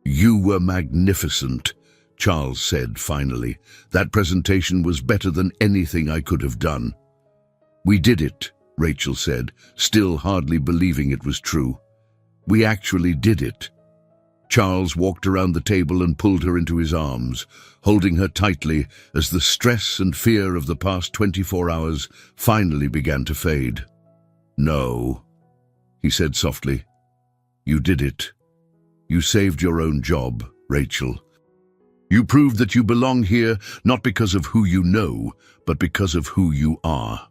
You were magnificent, Charles said finally. That presentation was better than anything I could have done. We did it, Rachel said, still hardly believing it was true. We actually did it. Charles walked around the table and pulled her into his arms, holding her tightly as the stress and fear of the past 24 hours finally began to fade. No, he said softly. You did it. You saved your own job, Rachel. You proved that you belong here not because of who you know, but because of who you are.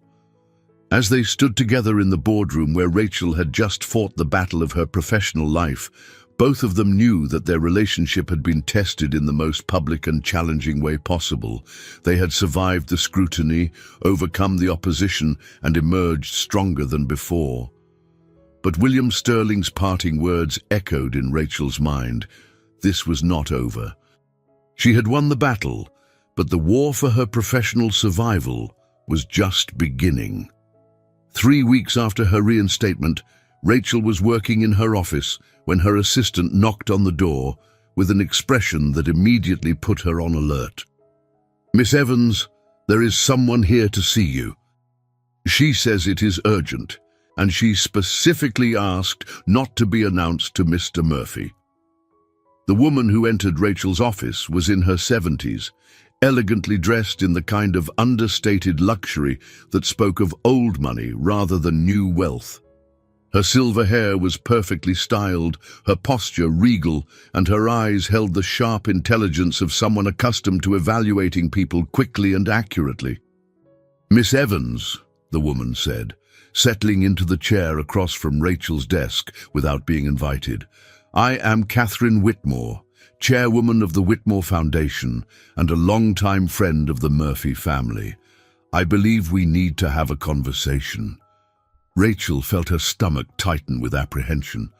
As they stood together in the boardroom where Rachel had just fought the battle of her professional life, both of them knew that their relationship had been tested in the most public and challenging way possible. They had survived the scrutiny, overcome the opposition, and emerged stronger than before. But William Sterling's parting words echoed in Rachel's mind. This was not over. She had won the battle, but the war for her professional survival was just beginning. 3 weeks after her reinstatement, Rachel was working in her office when her assistant knocked on the door with an expression that immediately put her on alert. Miss Evans, there is someone here to see you. She says it is urgent, and she specifically asked not to be announced to Mr. Murphy. The woman who entered Rachel's office was in her 70s, elegantly dressed in the kind of understated luxury that spoke of old money rather than new wealth. Her silver hair was perfectly styled, her posture regal, and her eyes held the sharp intelligence of someone accustomed to evaluating people quickly and accurately. Miss Evans, the woman said, settling into the chair across from Rachel's desk without being invited. I am Catherine Whitmore, chairwoman of the Whitmore Foundation and a longtime friend of the Murphy family. I believe we need to have a conversation. Rachel felt her stomach tighten with apprehension.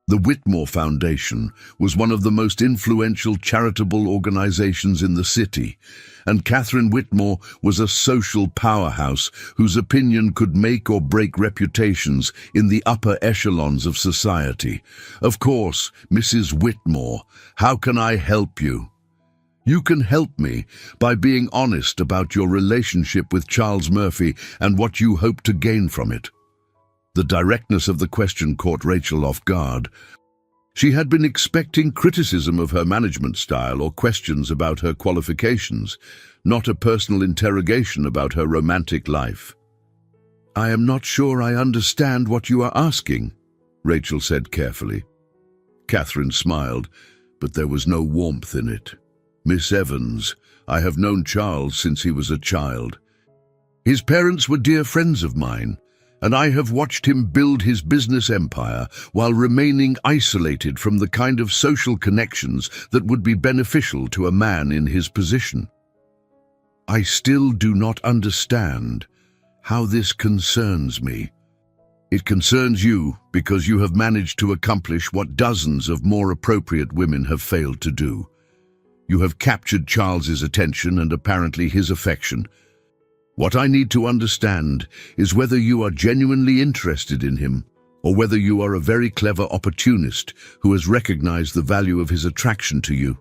The Whitmore Foundation was one of the most influential charitable organizations in the city, and Catherine Whitmore was a social powerhouse whose opinion could make or break reputations in the upper echelons of society. Of course, Mrs. Whitmore, how can I help you? You can help me by being honest about your relationship with Charles Murphy and what you hope to gain from it. The directness of the question caught Rachel off guard. She had been expecting criticism of her management style or questions about her qualifications, not a personal interrogation about her romantic life. I am not sure I understand what you are asking, Rachel said carefully. Catherine smiled, but there was no warmth in it. Miss Evans, I have known Charles since he was a child. His parents were dear friends of mine, and I have watched him build his business empire while remaining isolated from the kind of social connections that would be beneficial to a man in his position. I still do not understand how this concerns me. It concerns you because you have managed to accomplish what dozens of more appropriate women have failed to do. You have captured Charles's attention and apparently his affection. What I need to understand is whether you are genuinely interested in him, or whether you are a very clever opportunist who has recognized the value of his attraction to you.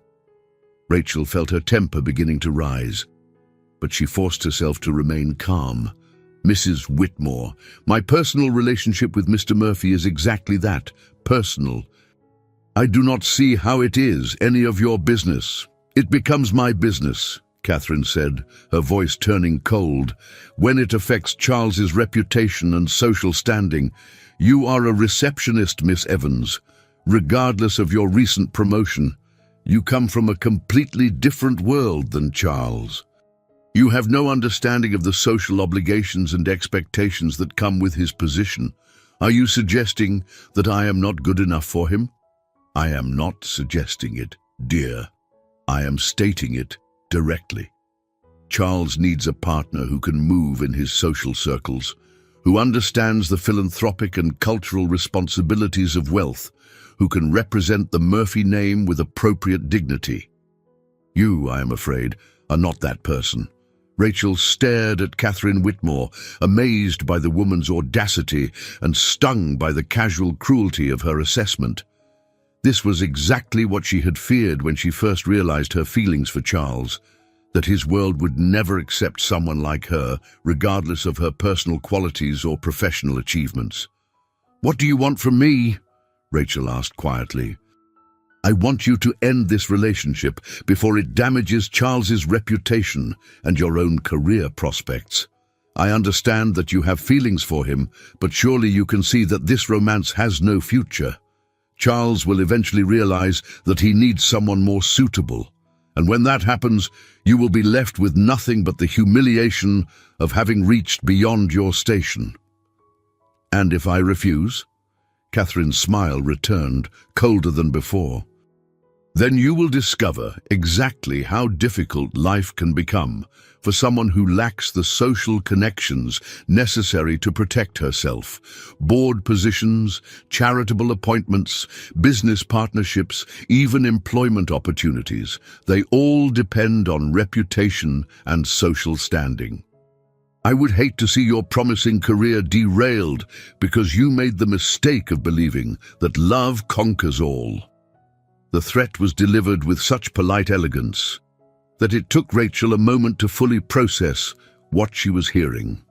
Rachel felt her temper beginning to rise, but she forced herself to remain calm. Mrs. Whitmore, my personal relationship with Mr. Murphy is exactly that, personal. I do not see how it is any of your business. It becomes my business, Catherine said, her voice turning cold. When it affects Charles's reputation and social standing, you are a receptionist, Miss Evans. Regardless of your recent promotion, you come from a completely different world than Charles. You have no understanding of the social obligations and expectations that come with his position. Are you suggesting that I am not good enough for him? I am not suggesting it, dear. I am stating it directly. Charles needs a partner who can move in his social circles, who understands the philanthropic and cultural responsibilities of wealth, who can represent the Murphy name with appropriate dignity. You, I am afraid, are not that person. Rachel stared at Catherine Whitmore, amazed by the woman's audacity and stung by the casual cruelty of her assessment. This was exactly what she had feared when she first realized her feelings for Charles, that his world would never accept someone like her, regardless of her personal qualities or professional achievements. "What do you want from me?" Rachel asked quietly. "I want you to end this relationship before it damages Charles's reputation and your own career prospects. I understand that you have feelings for him, but surely you can see that this romance has no future. Charles will eventually realize that he needs someone more suitable, and when that happens, you will be left with nothing but the humiliation of having reached beyond your station." "And if I refuse?" Catherine's smile returned, colder than before. "Then you will discover exactly how difficult life can become for someone who lacks the social connections necessary to protect herself. Board positions, charitable appointments, business partnerships, even employment opportunities, they all depend on reputation and social standing. I would hate to see your promising career derailed because you made the mistake of believing that love conquers all." The threat was delivered with such polite elegance that it took Rachel a moment to fully process what she was hearing.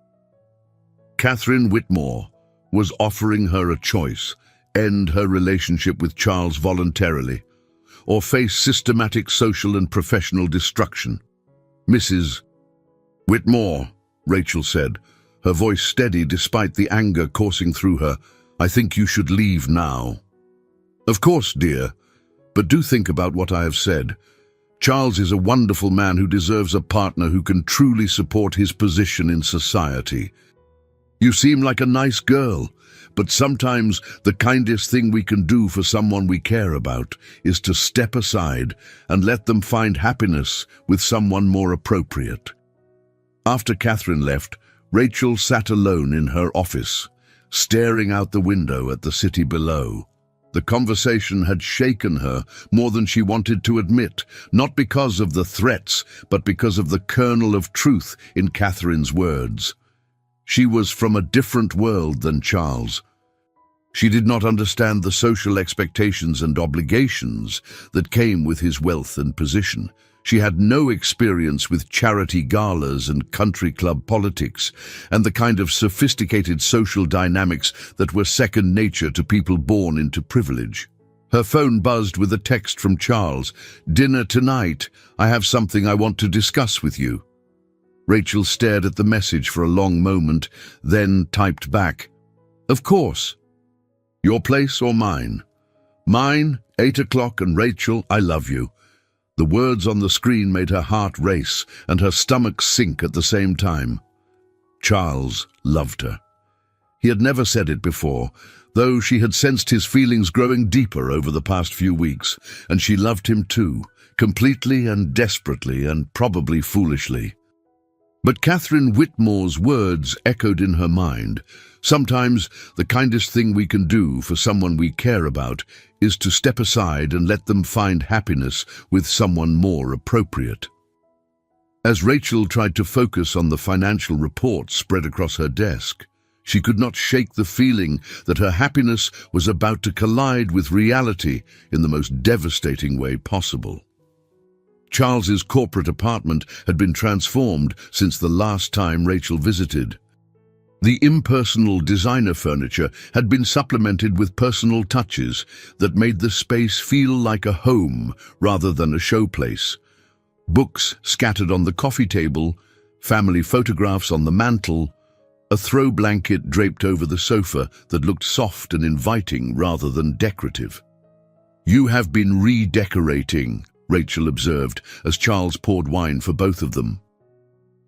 Catherine Whitmore was offering her a choice: end her relationship with Charles voluntarily, or face systematic social and professional destruction. "Mrs. Whitmore," Rachel said, her voice steady despite the anger coursing through her, "I think you should leave now." "Of course, dear, but do think about what I have said. Charles is a wonderful man who deserves a partner who can truly support his position in society. You seem like a nice girl, but sometimes the kindest thing we can do for someone we care about is to step aside and let them find happiness with someone more appropriate." After Catherine left, Rachel sat alone in her office, staring out the window at the city below. The conversation had shaken her more than she wanted to admit, not because of the threats, but because of the kernel of truth in Catherine's words. She was from a different world than Charles. She did not understand the social expectations and obligations that came with his wealth and position. She had no experience with charity galas and country club politics, and the kind of sophisticated social dynamics that were second nature to people born into privilege. Her phone buzzed with a text from Charles. "Dinner tonight. I have something I want to discuss with you." Rachel stared at the message for a long moment, then typed back, "Of course. Your place or mine?" "Mine, 8 o'clock, and Rachel, I love you." The words on the screen made her heart race and her stomach sink at the same time. Charles loved her. He had never said it before, though she had sensed his feelings growing deeper over the past few weeks, and she loved him too, completely and desperately and probably foolishly. But Catherine Whitmore's words echoed in her mind. Sometimes the kindest thing we can do for someone we care about is to step aside and let them find happiness with someone more appropriate. As Rachel tried to focus on the financial reports spread across her desk, she could not shake the feeling that her happiness was about to collide with reality in the most devastating way possible. Charles's corporate apartment had been transformed since the last time Rachel visited. The impersonal designer furniture had been supplemented with personal touches that made the space feel like a home rather than a showplace. Books scattered on the coffee table, family photographs on the mantel, a throw blanket draped over the sofa that looked soft and inviting rather than decorative. "You have been redecorating," Rachel observed as Charles poured wine for both of them.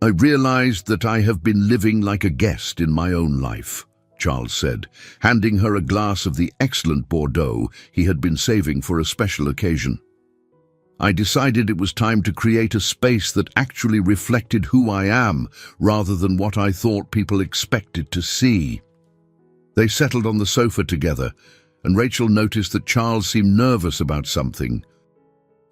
"I realized that I have been living like a guest in my own life," Charles said, handing her a glass of the excellent Bordeaux he had been saving for a special occasion. "I decided it was time to create a space that actually reflected who I am, rather than what I thought people expected to see." They settled on the sofa together, and Rachel noticed that Charles seemed nervous about something.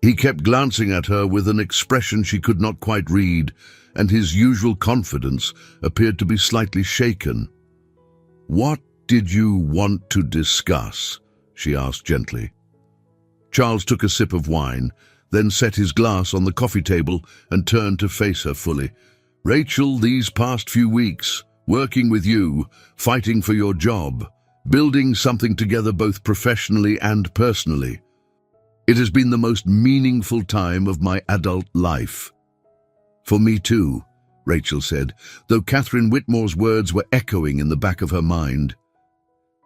He kept glancing at her with an expression she could not quite read, and his usual confidence appeared to be slightly shaken. "What did you want to discuss?" she asked gently. Charles took a sip of wine, then set his glass on the coffee table and turned to face her fully. "Rachel, these past few weeks, working with you, fighting for your job, building something together both professionally and personally. It has been the most meaningful time of my adult life." "For me too," Rachel said, though Catherine Whitmore's words were echoing in the back of her mind.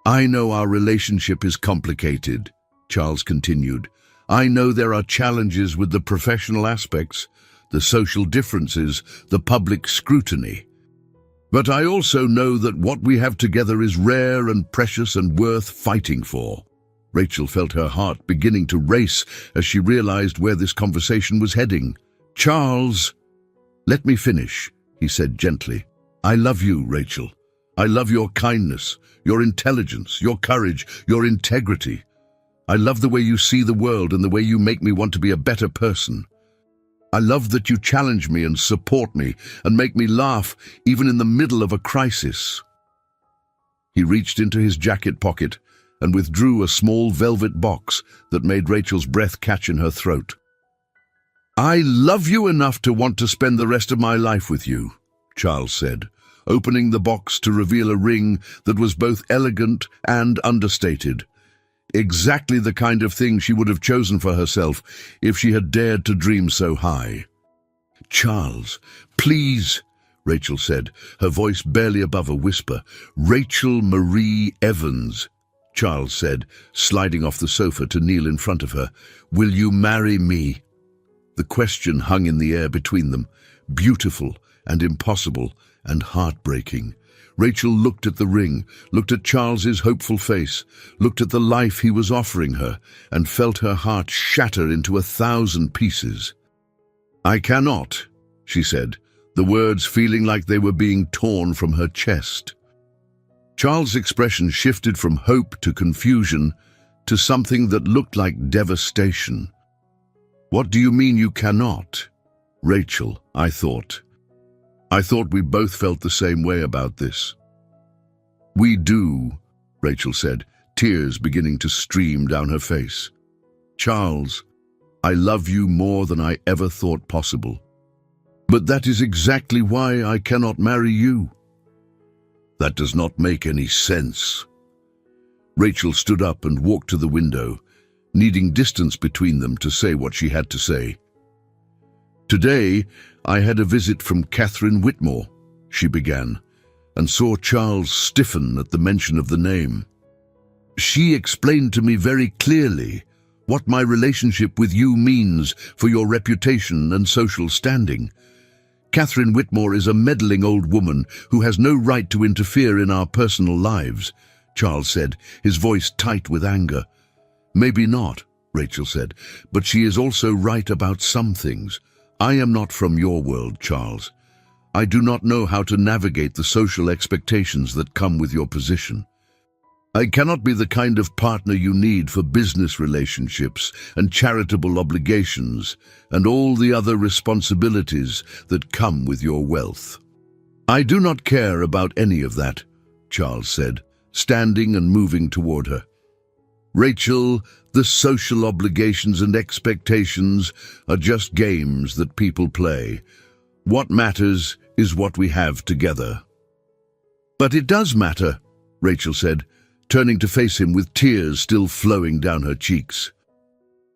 "I know our relationship is complicated," Charles continued. "I know there are challenges with the professional aspects, the social differences, the public scrutiny. But I also know that what we have together is rare and precious and worth fighting for." Rachel felt her heart beginning to race as she realized where this conversation was heading. "Charles, let me finish," he said gently. "I love you, Rachel. I love your kindness, your intelligence, your courage, your integrity. I love the way you see the world and the way you make me want to be a better person. I love that you challenge me and support me and make me laugh even in the middle of a crisis." He reached into his jacket pocket and withdrew a small velvet box that made Rachel's breath catch in her throat. "I love you enough to want to spend the rest of my life with you," Charles said, opening the box to reveal a ring that was both elegant and understated. Exactly the kind of thing she would have chosen for herself if she had dared to dream so high. "Charles, please," Rachel said, her voice barely above a whisper. "Rachel Marie Evans," Charles said, sliding off the sofa to kneel in front of her. "Will you marry me?" The question hung in the air between them, beautiful and impossible and heartbreaking. Rachel looked at the ring, looked at Charles's hopeful face, looked at the life he was offering her, and felt her heart shatter into 1,000 pieces. "I cannot," she said, the words feeling like they were being torn from her chest. Charles' expression shifted from hope to confusion to something that looked like devastation. "What do you mean you cannot?" "Rachel, I thought we both felt the same way about this." "We do," Rachel said, tears beginning to stream down her face. "Charles, I love you more than I ever thought possible. But that is exactly why I cannot marry you." "That does not make any sense." Rachel stood up and walked to the window, needing distance between them to say what she had to say. "Today, I had a visit from Catherine Whitmore," she began, and saw Charles stiffen at the mention of the name. "She explained to me very clearly what my relationship with you means for your reputation and social standing. Catherine Whitmore is a meddling old woman who has no right to interfere in our personal lives," Charles said, his voice tight with anger. "Maybe not," Rachel said, "but she is also right about some things. I am not from your world, Charles. I do not know how to navigate the social expectations that come with your position. I cannot be the kind of partner you need for business relationships and charitable obligations and all the other responsibilities that come with your wealth." "I do not care about any of that," Charles said, standing and moving toward her. "Rachel, the social obligations and expectations are just games that people play. What matters is what we have together." "But it does matter," Rachel said, turning to face him with tears still flowing down her cheeks.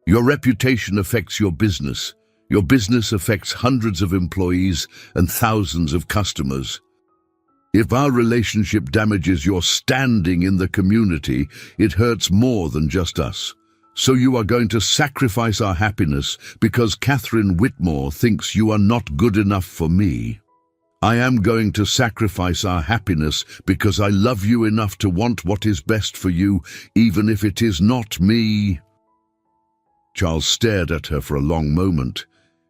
"Your reputation affects your business. Your business affects hundreds of employees and thousands of customers. If our relationship damages your standing in the community, it hurts more than just us. So you are going to sacrifice our happiness because Catherine Whitmore thinks you are not good enough for me. I am going to sacrifice our happiness because I love you enough to want what is best for you, even if it is not me. Charles stared at her for a long moment,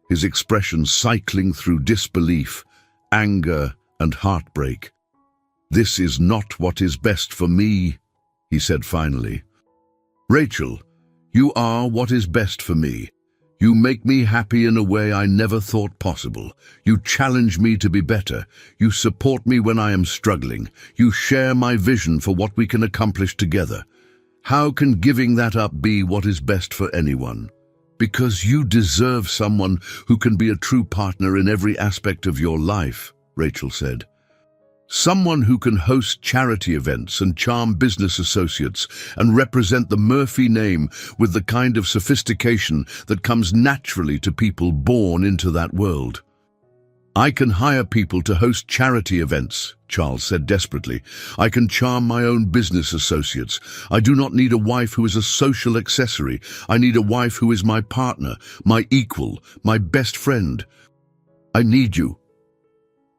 his expression cycling through disbelief, anger, and heartbreak. "This is not what is best for me," he said finally. "Rachel, you are what is best for me. You make me happy in a way I never thought possible. You challenge me to be better. You support me when I am struggling. You share my vision for what we can accomplish together. How can giving that up be what is best for anyone? Because you deserve someone who can be a true partner in every aspect of your life," Rachel said. "Someone who can host charity events and charm business associates and represent the Murphy name with the kind of sophistication that comes naturally to people born into that world." "I can hire people to host charity events," Charles said desperately. "I can charm my own business associates. I do not need a wife who is a social accessory. I need a wife who is my partner, my equal, my best friend. I need you."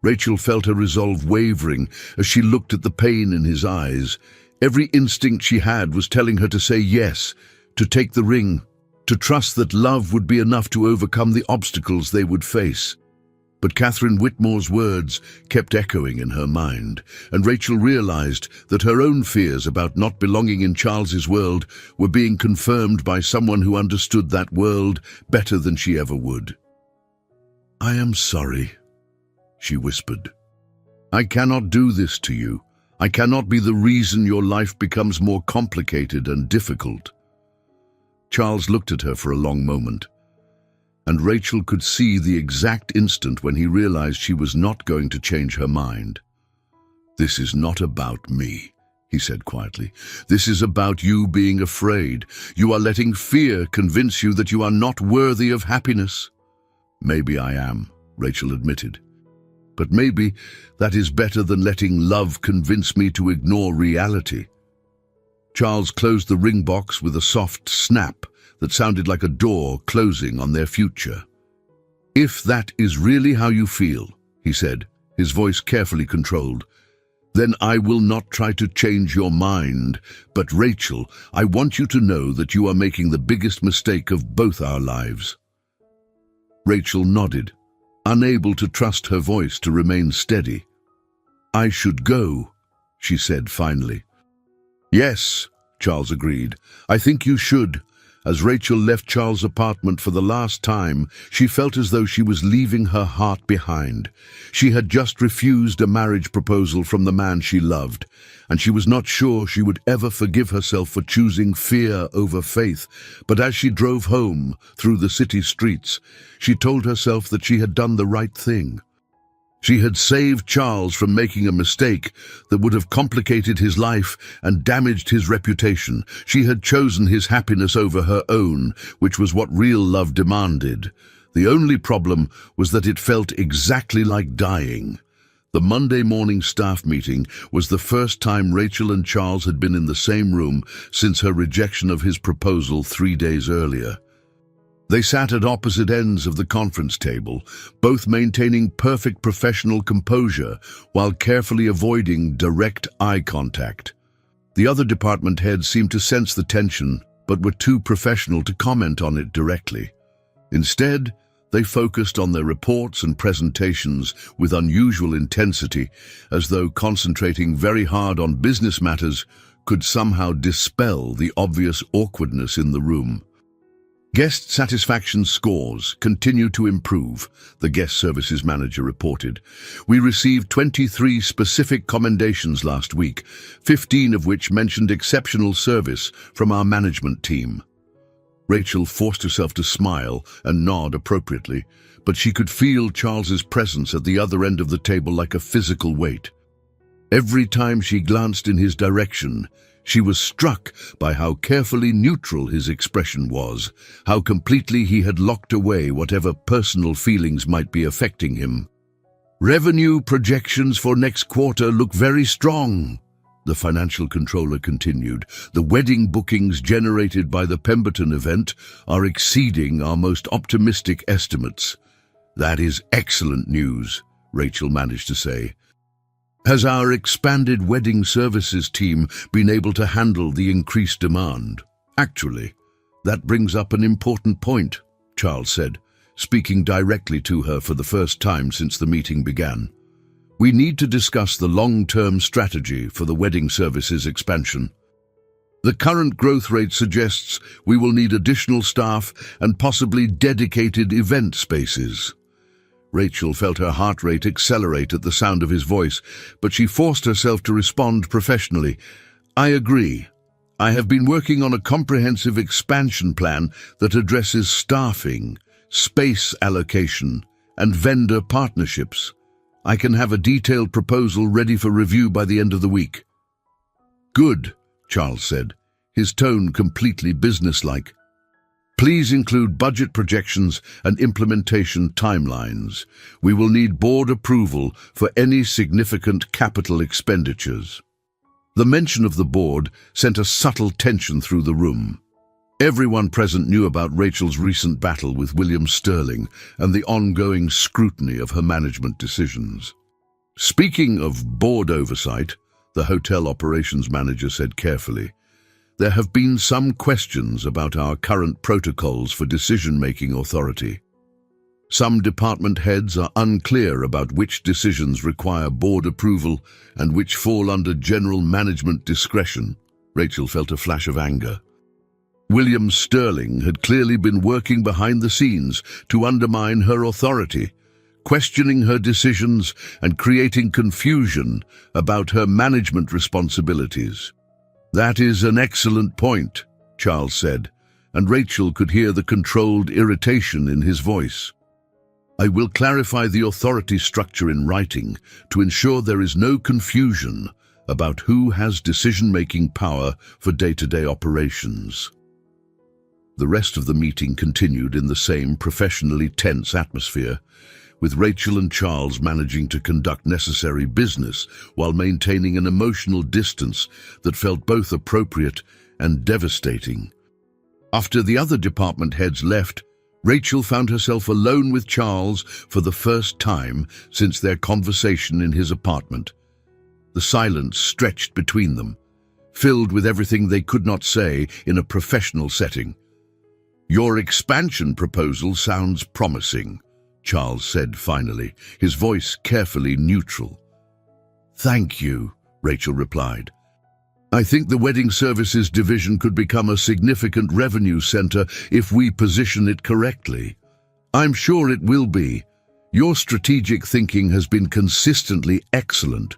Rachel felt her resolve wavering as she looked at the pain in his eyes. Every instinct she had was telling her to say yes, to take the ring, to trust that love would be enough to overcome the obstacles they would face. But Catherine Whitmore's words kept echoing in her mind, and Rachel realized that her own fears about not belonging in Charles's world were being confirmed by someone who understood that world better than she ever would. "I am sorry," she whispered. "I cannot do this to you. I cannot be the reason your life becomes more complicated and difficult." Charles looked at her for a long moment, and Rachel could see the exact instant when he realized she was not going to change her mind. "This is not about me," he said quietly. "This is about you being afraid. You are letting fear convince you that you are not worthy of happiness." "Maybe I am," Rachel admitted. "But maybe that is better than letting love convince me to ignore reality." Charles closed the ring box with a soft snap that sounded like a door closing on their future. "If that is really how you feel," he said, his voice carefully controlled, "then I will not try to change your mind. But Rachel, I want you to know that you are making the biggest mistake of both our lives." Rachel nodded, unable to trust her voice to remain steady. "I should go," she said finally. "Yes," Charles agreed. "I think you should." As Rachel left Charles' apartment for the last time, she felt as though she was leaving her heart behind. She had just refused a marriage proposal from the man she loved, and she was not sure she would ever forgive herself for choosing fear over faith. But as she drove home through the city streets, she told herself that she had done the right thing. She had saved Charles from making a mistake that would have complicated his life and damaged his reputation. She had chosen his happiness over her own, which was what real love demanded. The only problem was that it felt exactly like dying. The Monday morning staff meeting was the first time Rachel and Charles had been in the same room since her rejection of his proposal 3 days earlier. They sat at opposite ends of the conference table, both maintaining perfect professional composure while carefully avoiding direct eye contact. The other department heads seemed to sense the tension, but were too professional to comment on it directly. Instead, they focused on their reports and presentations with unusual intensity, as though concentrating very hard on business matters could somehow dispel the obvious awkwardness in the room. Guest satisfaction scores continue to improve, the guest services manager reported. "We received 23 specific commendations last week, 15 of which mentioned exceptional service from our management team." Rachel forced herself to smile and nod appropriately, but she could feel Charles's presence at the other end of the table like a physical weight. Every time she glanced in his direction, she was struck by how carefully neutral his expression was, how completely he had locked away whatever personal feelings might be affecting him. "Revenue projections for next quarter look very strong," The financial controller continued. The wedding bookings generated by the Pemberton event are exceeding our most optimistic estimates. That is excellent news, Rachel managed to say. Has our expanded wedding services team been able to handle the increased demand? Actually, that brings up an important point, Charles said, speaking directly to her for the first time since the meeting began. We need to discuss the long-term strategy for the wedding services expansion. The current growth rate suggests we will need additional staff and possibly dedicated event spaces. Rachel felt her heart rate accelerate at the sound of his voice, but she forced herself to respond professionally. I agree. I have been working on a comprehensive expansion plan that addresses staffing, space allocation, and vendor partnerships. I can have a detailed proposal ready for review by the end of the week. Good, Charles said, his tone completely businesslike. Please include budget projections and implementation timelines. We will need board approval for any significant capital expenditures. The mention of the board sent a subtle tension through the room. Everyone present knew about Rachel's recent battle with William Sterling and the ongoing scrutiny of her management decisions. Speaking of board oversight, the hotel operations manager said carefully, there have been some questions about our current protocols for decision-making authority. Some department heads are unclear about which decisions require board approval and which fall under general management discretion. Rachel felt a flash of anger. William Sterling had clearly been working behind the scenes to undermine her authority, questioning her decisions and creating confusion about her management responsibilities. That is an excellent point, Charles said, and Rachel could hear the controlled irritation in his voice. I will clarify the authority structure in writing to ensure there is no confusion about who has decision-making power for day-to-day operations. The rest of the meeting continued in the same professionally tense atmosphere, with Rachel and Charles managing to conduct necessary business while maintaining an emotional distance that felt both appropriate and devastating. After the other department heads left, Rachel found herself alone with Charles for the first time since their conversation in his apartment. The silence stretched between them, filled with everything they could not say in a professional setting. Your expansion proposal sounds promising, Charles said finally, his voice carefully neutral. Thank you, Rachel replied. I think the wedding services division could become a significant revenue center if we position it correctly. I'm sure it will be. Your strategic thinking has been consistently excellent.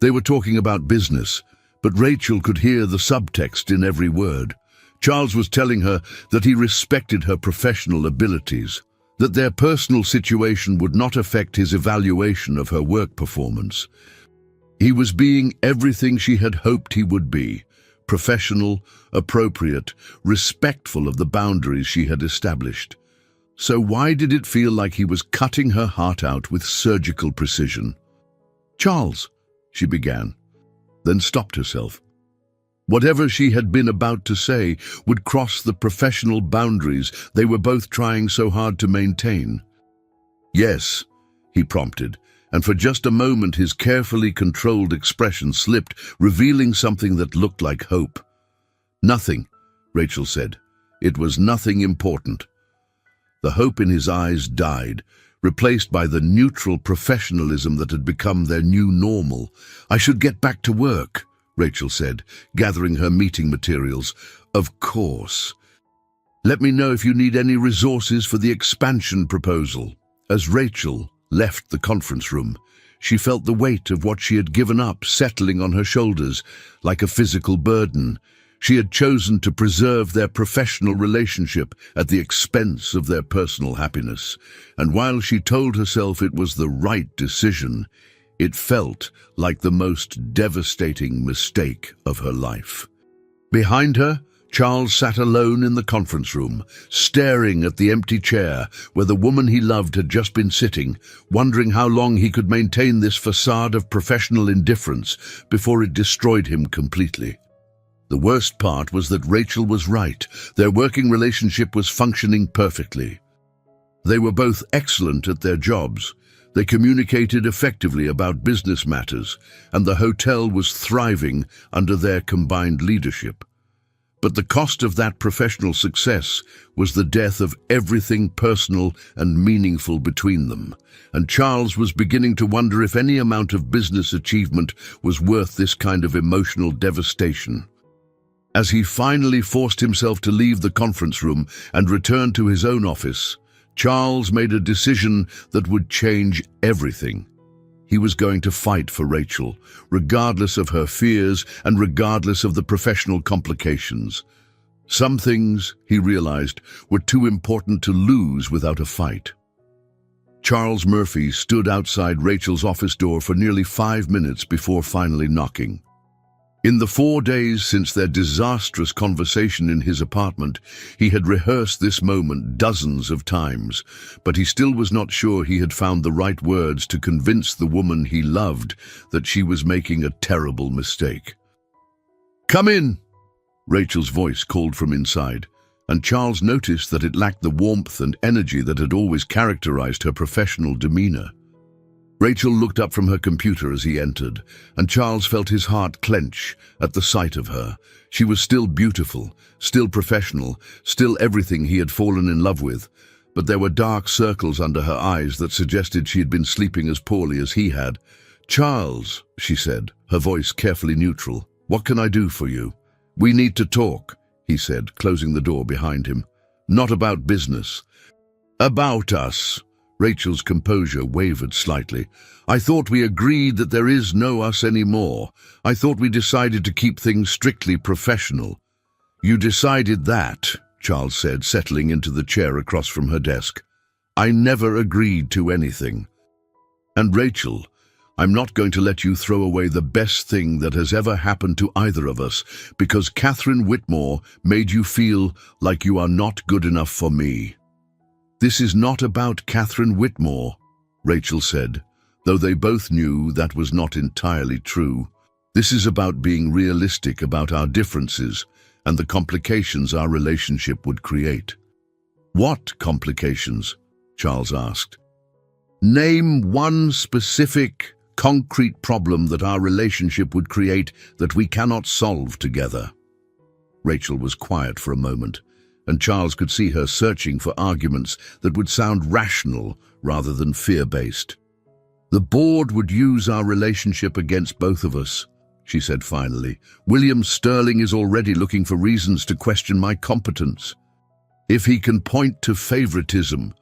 They were talking about business, but Rachel could hear the subtext in every word. Charles was telling her that he respected her professional abilities, that their personal situation would not affect his evaluation of her work performance. He was being everything she had hoped he would be, professional, appropriate, respectful of the boundaries she had established. So why did it feel like he was cutting her heart out with surgical precision? Charles, she began, then stopped herself. Whatever she had been about to say would cross the professional boundaries they were both trying so hard to maintain. Yes, he prompted, and for just a moment his carefully controlled expression slipped, revealing something that looked like hope. Nothing, Rachel said. It was nothing important. The hope in his eyes died, replaced by the neutral professionalism that had become their new normal. I should get back to work, Rachel said, gathering her meeting materials. Of course. Let me know if you need any resources for the expansion proposal. As Rachel left the conference room, she felt the weight of what she had given up settling on her shoulders like a physical burden. She had chosen to preserve their professional relationship at the expense of their personal happiness, and while she told herself it was the right decision, it felt like the most devastating mistake of her life. Behind her, Charles sat alone in the conference room, staring at the empty chair where the woman he loved had just been sitting, wondering how long he could maintain this facade of professional indifference before it destroyed him completely. The worst part was that Rachel was right. Their working relationship was functioning perfectly. They were both excellent at their jobs. They communicated effectively about business matters, and the hotel was thriving under their combined leadership. But the cost of that professional success was the death of everything personal and meaningful between them, and Charles was beginning to wonder if any amount of business achievement was worth this kind of emotional devastation. As he finally forced himself to leave the conference room and return to his own office, Charles made a decision that would change everything. He was going to fight for Rachel, regardless of her fears and regardless of the professional complications. Some things, he realized, were too important to lose without a fight. Charles Murphy stood outside Rachel's office door for nearly 5 minutes before finally knocking. In the 4 days since their disastrous conversation in his apartment, he had rehearsed this moment dozens of times, but he still was not sure he had found the right words to convince the woman he loved that she was making a terrible mistake. "Come in," Rachel's voice called from inside, and Charles noticed that it lacked the warmth and energy that had always characterized her professional demeanor. Rachel looked up from her computer as he entered, and Charles felt his heart clench at the sight of her. She was still beautiful, still professional, still everything he had fallen in love with, but there were dark circles under her eyes that suggested she had been sleeping as poorly as he had. "Charles," she said, her voice carefully neutral, "what can I do for you?" "We need to talk," he said, closing the door behind him. "Not about business. About us." Rachel's composure wavered slightly. "I thought we agreed that there is no us anymore. I thought we decided to keep things strictly professional." "You decided that," Charles said, settling into the chair across from her desk. "I never agreed to anything. And Rachel, I'm not going to let you throw away the best thing that has ever happened to either of us because Catherine Whitmore made you feel like you are not good enough for me." "This is not about Catherine Whitmore," Rachel said, though they both knew that was not entirely true. "This is about being realistic about our differences and the complications our relationship would create." "What complications?" Charles asked. "Name one specific, concrete problem that our relationship would create that we cannot solve together." Rachel was quiet for a moment, and Charles could see her searching for arguments that would sound rational rather than fear-based. "The board would use our relationship against both of us," she said finally. "William Sterling is already looking for reasons to question my competence. If he can point to favoritism,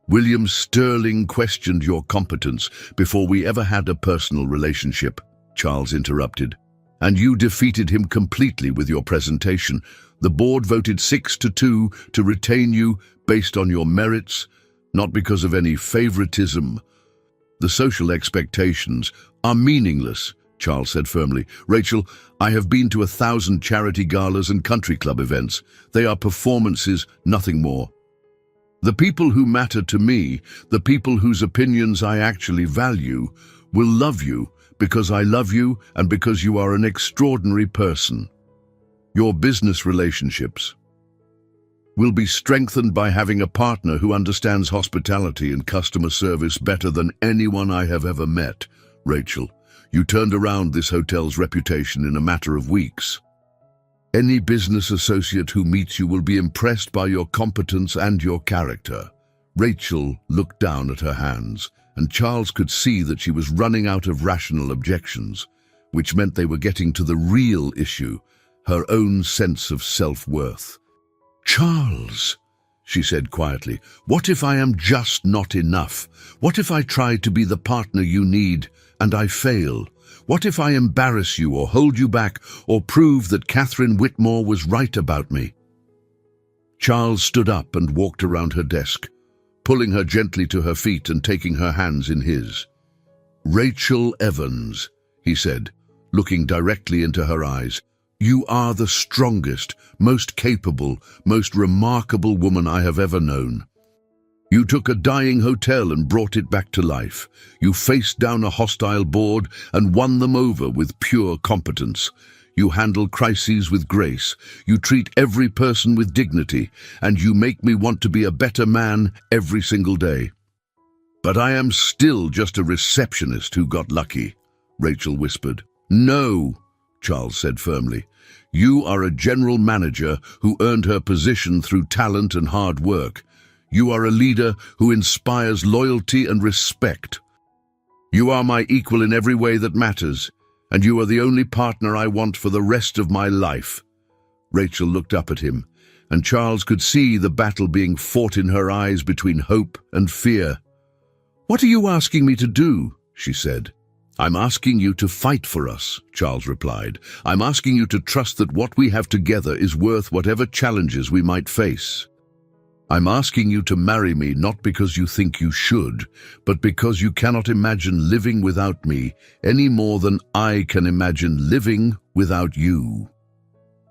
William Sterling questioned your competence before we ever had a personal relationship," Charles interrupted. "And you defeated him completely with your presentation. The board voted 6-2 to retain you based on your merits, not because of any favoritism. The social expectations are meaningless," Charles said firmly. "Rachel, I have been to 1,000 charity galas and country club events. They are performances, nothing more. The people who matter to me, the people whose opinions I actually value, will love you because I love you and because you are an extraordinary person. Your business relationships will be strengthened by having a partner who understands hospitality and customer service better than anyone I have ever met. Rachel, you turned around this hotel's reputation in a matter of weeks. Any business associate who meets you will be impressed by your competence and your character." Rachel looked down at her hands, and Charles could see that she was running out of rational objections, which meant they were getting to the real issue, her own sense of self-worth. "Charles," she said quietly, "what if I am just not enough? What if I try to be the partner you need and I fail? What if I embarrass you or hold you back or prove that Catherine Whitmore was right about me?" Charles stood up and walked around her desk, pulling her gently to her feet and taking her hands in his. "Rachel Evans," he said, looking directly into her eyes, You are the strongest, most capable, most remarkable woman I have ever known. You took a dying hotel and brought it back to life. You faced down a hostile board and won them over with pure competence. You handle crises with grace. You treat every person with dignity, and you make me want to be a better man every single day. But I am still just a receptionist who got lucky, Rachel whispered. No, Charles said firmly. You are a general manager who earned her position through talent and hard work. You are a leader who inspires loyalty and respect. You are my equal in every way that matters, and you are the only partner I want for the rest of my life. Rachel looked up at him, and Charles could see the battle being fought in her eyes between hope and fear. What are you asking me to do? She said. I'm asking you to fight for us, Charles replied. I'm asking you to trust that what we have together is worth whatever challenges we might face. I'm asking you to marry me not because you think you should, but because you cannot imagine living without me any more than I can imagine living without you.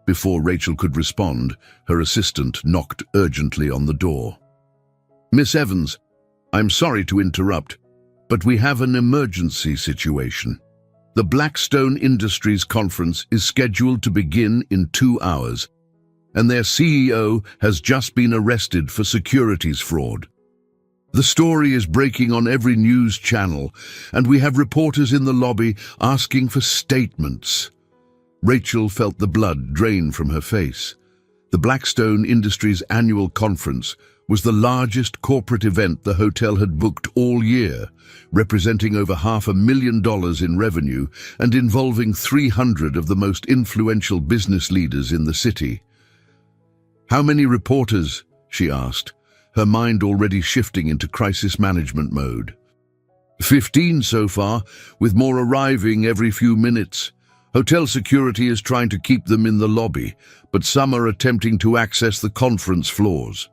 Before Rachel could respond, her assistant knocked urgently on the door. Miss Evans, I'm sorry to interrupt, but we have an emergency situation. The Blackstone Industries conference is scheduled to begin in 2 hours, and their CEO has just been arrested for securities fraud. The story is breaking on every news channel, and we have reporters in the lobby asking for statements. Rachel felt the blood drain from her face. The Blackstone Industries annual conference was the largest corporate event the hotel had booked all year, representing over $500,000 in revenue and involving 300 of the most influential business leaders in the city. How many reporters? She asked, her mind already shifting into crisis management mode. 15 so far, with more arriving every few minutes. Hotel security is trying to keep them in the lobby, but some are attempting to access the conference floors.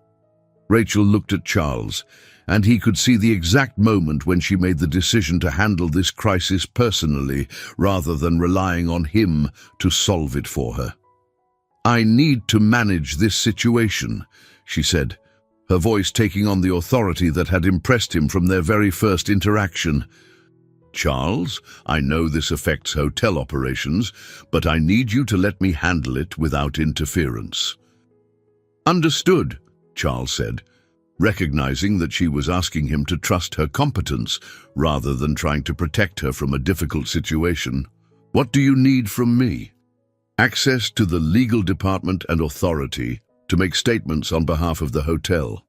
Rachel looked at Charles, and he could see the exact moment when she made the decision to handle this crisis personally rather than relying on him to solve it for her. I need to manage this situation, she said, her voice taking on the authority that had impressed him from their very first interaction. Charles, I know this affects hotel operations, but I need you to let me handle it without interference. Understood, Charles said, recognizing that she was asking him to trust her competence rather than trying to protect her from a difficult situation. What do you need from me? Access to the legal department and authority to make statements on behalf of the hotel.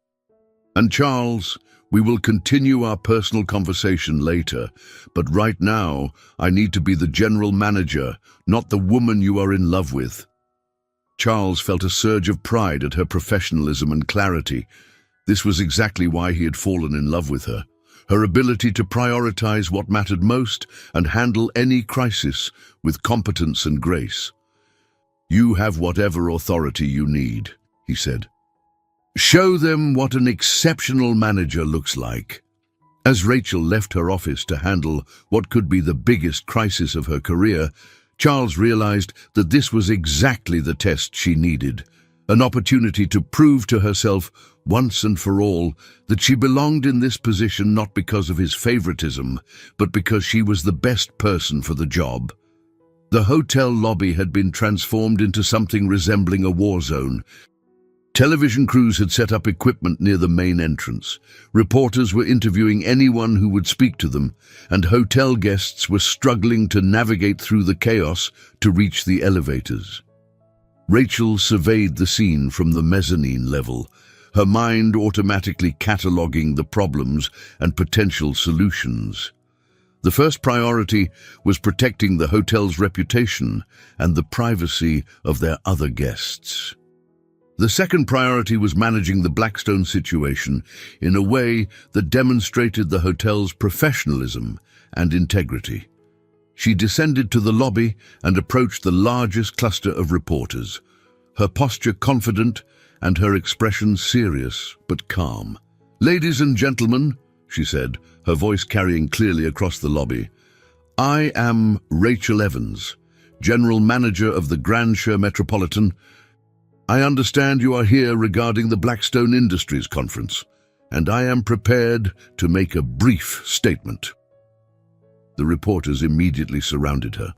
And Charles, we will continue our personal conversation later, but right now I need to be the general manager, not the woman you are in love with. Charles felt a surge of pride at her professionalism and clarity. This was exactly why he had fallen in love with her. Her ability to prioritize what mattered most and handle any crisis with competence and grace. You have whatever authority you need, he said. Show them what an exceptional manager looks like. As Rachel left her office to handle what could be the biggest crisis of her career, Charles realized that this was exactly the test she needed, an opportunity to prove to herself once and for all that she belonged in this position not because of his favoritism, but because she was the best person for the job. The hotel lobby had been transformed into something resembling a war zone. Television crews had set up equipment near the main entrance. Reporters were interviewing anyone who would speak to them, and hotel guests were struggling to navigate through the chaos to reach the elevators. Rachel surveyed the scene from the mezzanine level, her mind automatically cataloging the problems and potential solutions. The first priority was protecting the hotel's reputation and the privacy of their other guests. The second priority was managing the Blackstone situation in a way that demonstrated the hotel's professionalism and integrity. She descended to the lobby and approached the largest cluster of reporters, her posture confident and her expression serious but calm. Ladies and gentlemen, she said, her voice carrying clearly across the lobby, I am Rachel Evans, General Manager of the Grandshire Metropolitan. I understand you are here regarding the Blackstone Industries Conference, and I am prepared to make a brief statement. The reporters immediately surrounded her,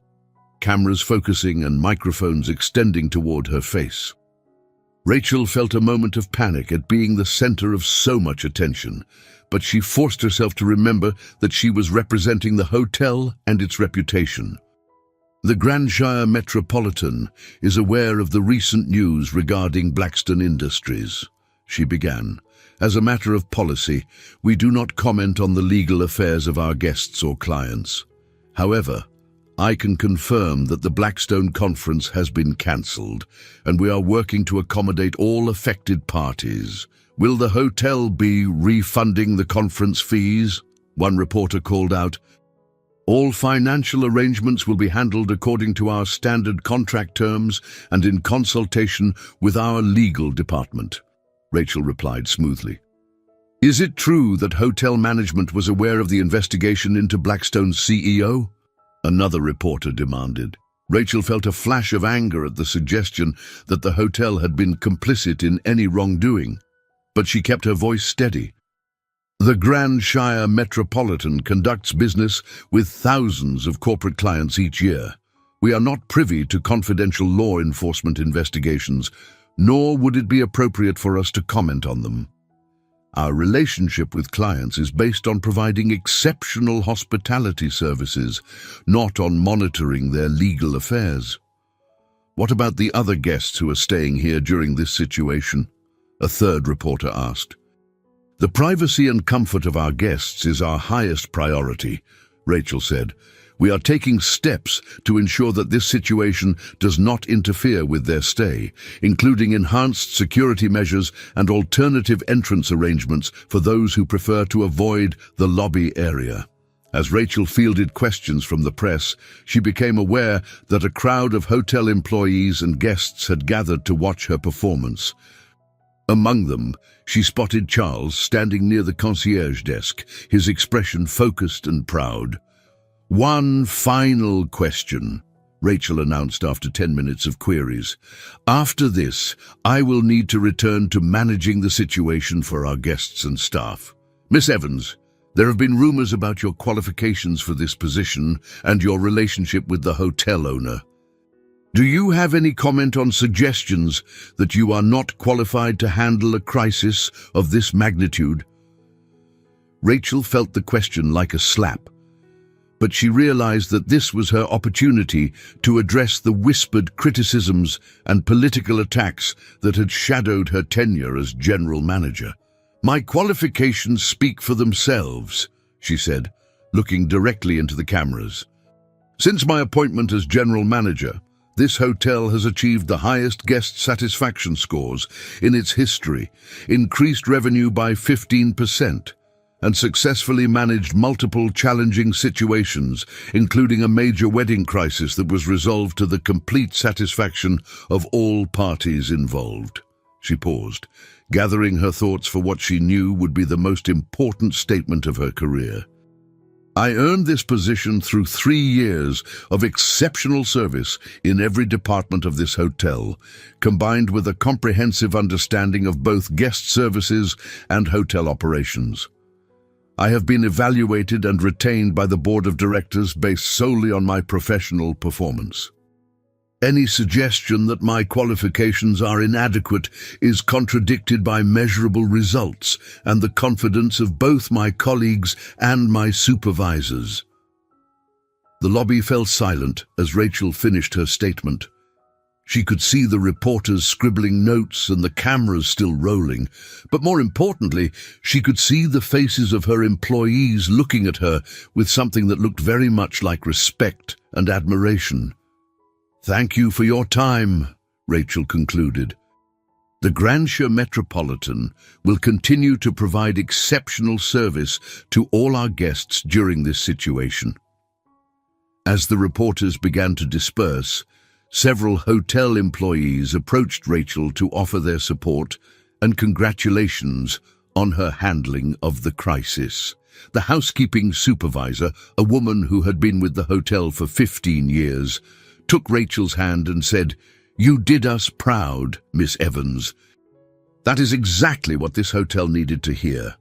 cameras focusing and microphones extending toward her face. Rachel felt a moment of panic at being the center of so much attention, but she forced herself to remember that she was representing the hotel and its reputation. The Grandshire Metropolitan is aware of the recent news regarding Blackstone Industries, she began. As a matter of policy, we do not comment on the legal affairs of our guests or clients. However, I can confirm that the Blackstone conference has been cancelled, and we are working to accommodate all affected parties. Will the hotel be refunding the conference fees? One reporter called out. All financial arrangements will be handled according to our standard contract terms and in consultation with our legal department, Rachel replied smoothly. Is it true that hotel management was aware of the investigation into Blackstone's CEO? Another reporter demanded. Rachel felt a flash of anger at the suggestion that the hotel had been complicit in any wrongdoing, but she kept her voice steady. The Grandshire Metropolitan conducts business with thousands of corporate clients each year. We are not privy to confidential law enforcement investigations, nor would it be appropriate for us to comment on them. Our relationship with clients is based on providing exceptional hospitality services, not on monitoring their legal affairs. What about the other guests who are staying here during this situation? A third reporter asked. The privacy and comfort of our guests is our highest priority, Rachel said. We are taking steps to ensure that this situation does not interfere with their stay, including enhanced security measures and alternative entrance arrangements for those who prefer to avoid the lobby area. As Rachel fielded questions from the press, she became aware that a crowd of hotel employees and guests had gathered to watch her performance. Among them, she spotted Charles standing near the concierge desk, his expression focused and proud. One final question, Rachel announced after 10 minutes of queries. After this, I will need to return to managing the situation for our guests and staff. Miss Evans, there have been rumors about your qualifications for this position and your relationship with the hotel owner. Do you have any comment on suggestions that you are not qualified to handle a crisis of this magnitude? Rachel felt the question like a slap, but she realized that this was her opportunity to address the whispered criticisms and political attacks that had shadowed her tenure as general manager. My qualifications speak for themselves, she said, looking directly into the cameras. Since my appointment as general manager, this hotel has achieved the highest guest satisfaction scores in its history, increased revenue by 15%, and successfully managed multiple challenging situations, including a major wedding crisis that was resolved to the complete satisfaction of all parties involved. She paused, gathering her thoughts for what she knew would be the most important statement of her career. I earned this position through 3 years of exceptional service in every department of this hotel, combined with a comprehensive understanding of both guest services and hotel operations. I have been evaluated and retained by the board of directors based solely on my professional performance. Any suggestion that my qualifications are inadequate is contradicted by measurable results and the confidence of both my colleagues and my supervisors. The lobby fell silent as Rachel finished her statement. She could see the reporters scribbling notes and the cameras still rolling, but more importantly, she could see the faces of her employees looking at her with something that looked very much like respect and admiration. Thank you for your time, Rachel concluded. The Grandshire Metropolitan will continue to provide exceptional service to all our guests during this situation. As the reporters began to disperse, several hotel employees approached Rachel to offer their support and congratulations on her handling of the crisis. The housekeeping supervisor, a woman who had been with the hotel for 15 years, took Rachel's hand and said, "You did us proud, Miss Evans." That is exactly what this hotel needed to hear.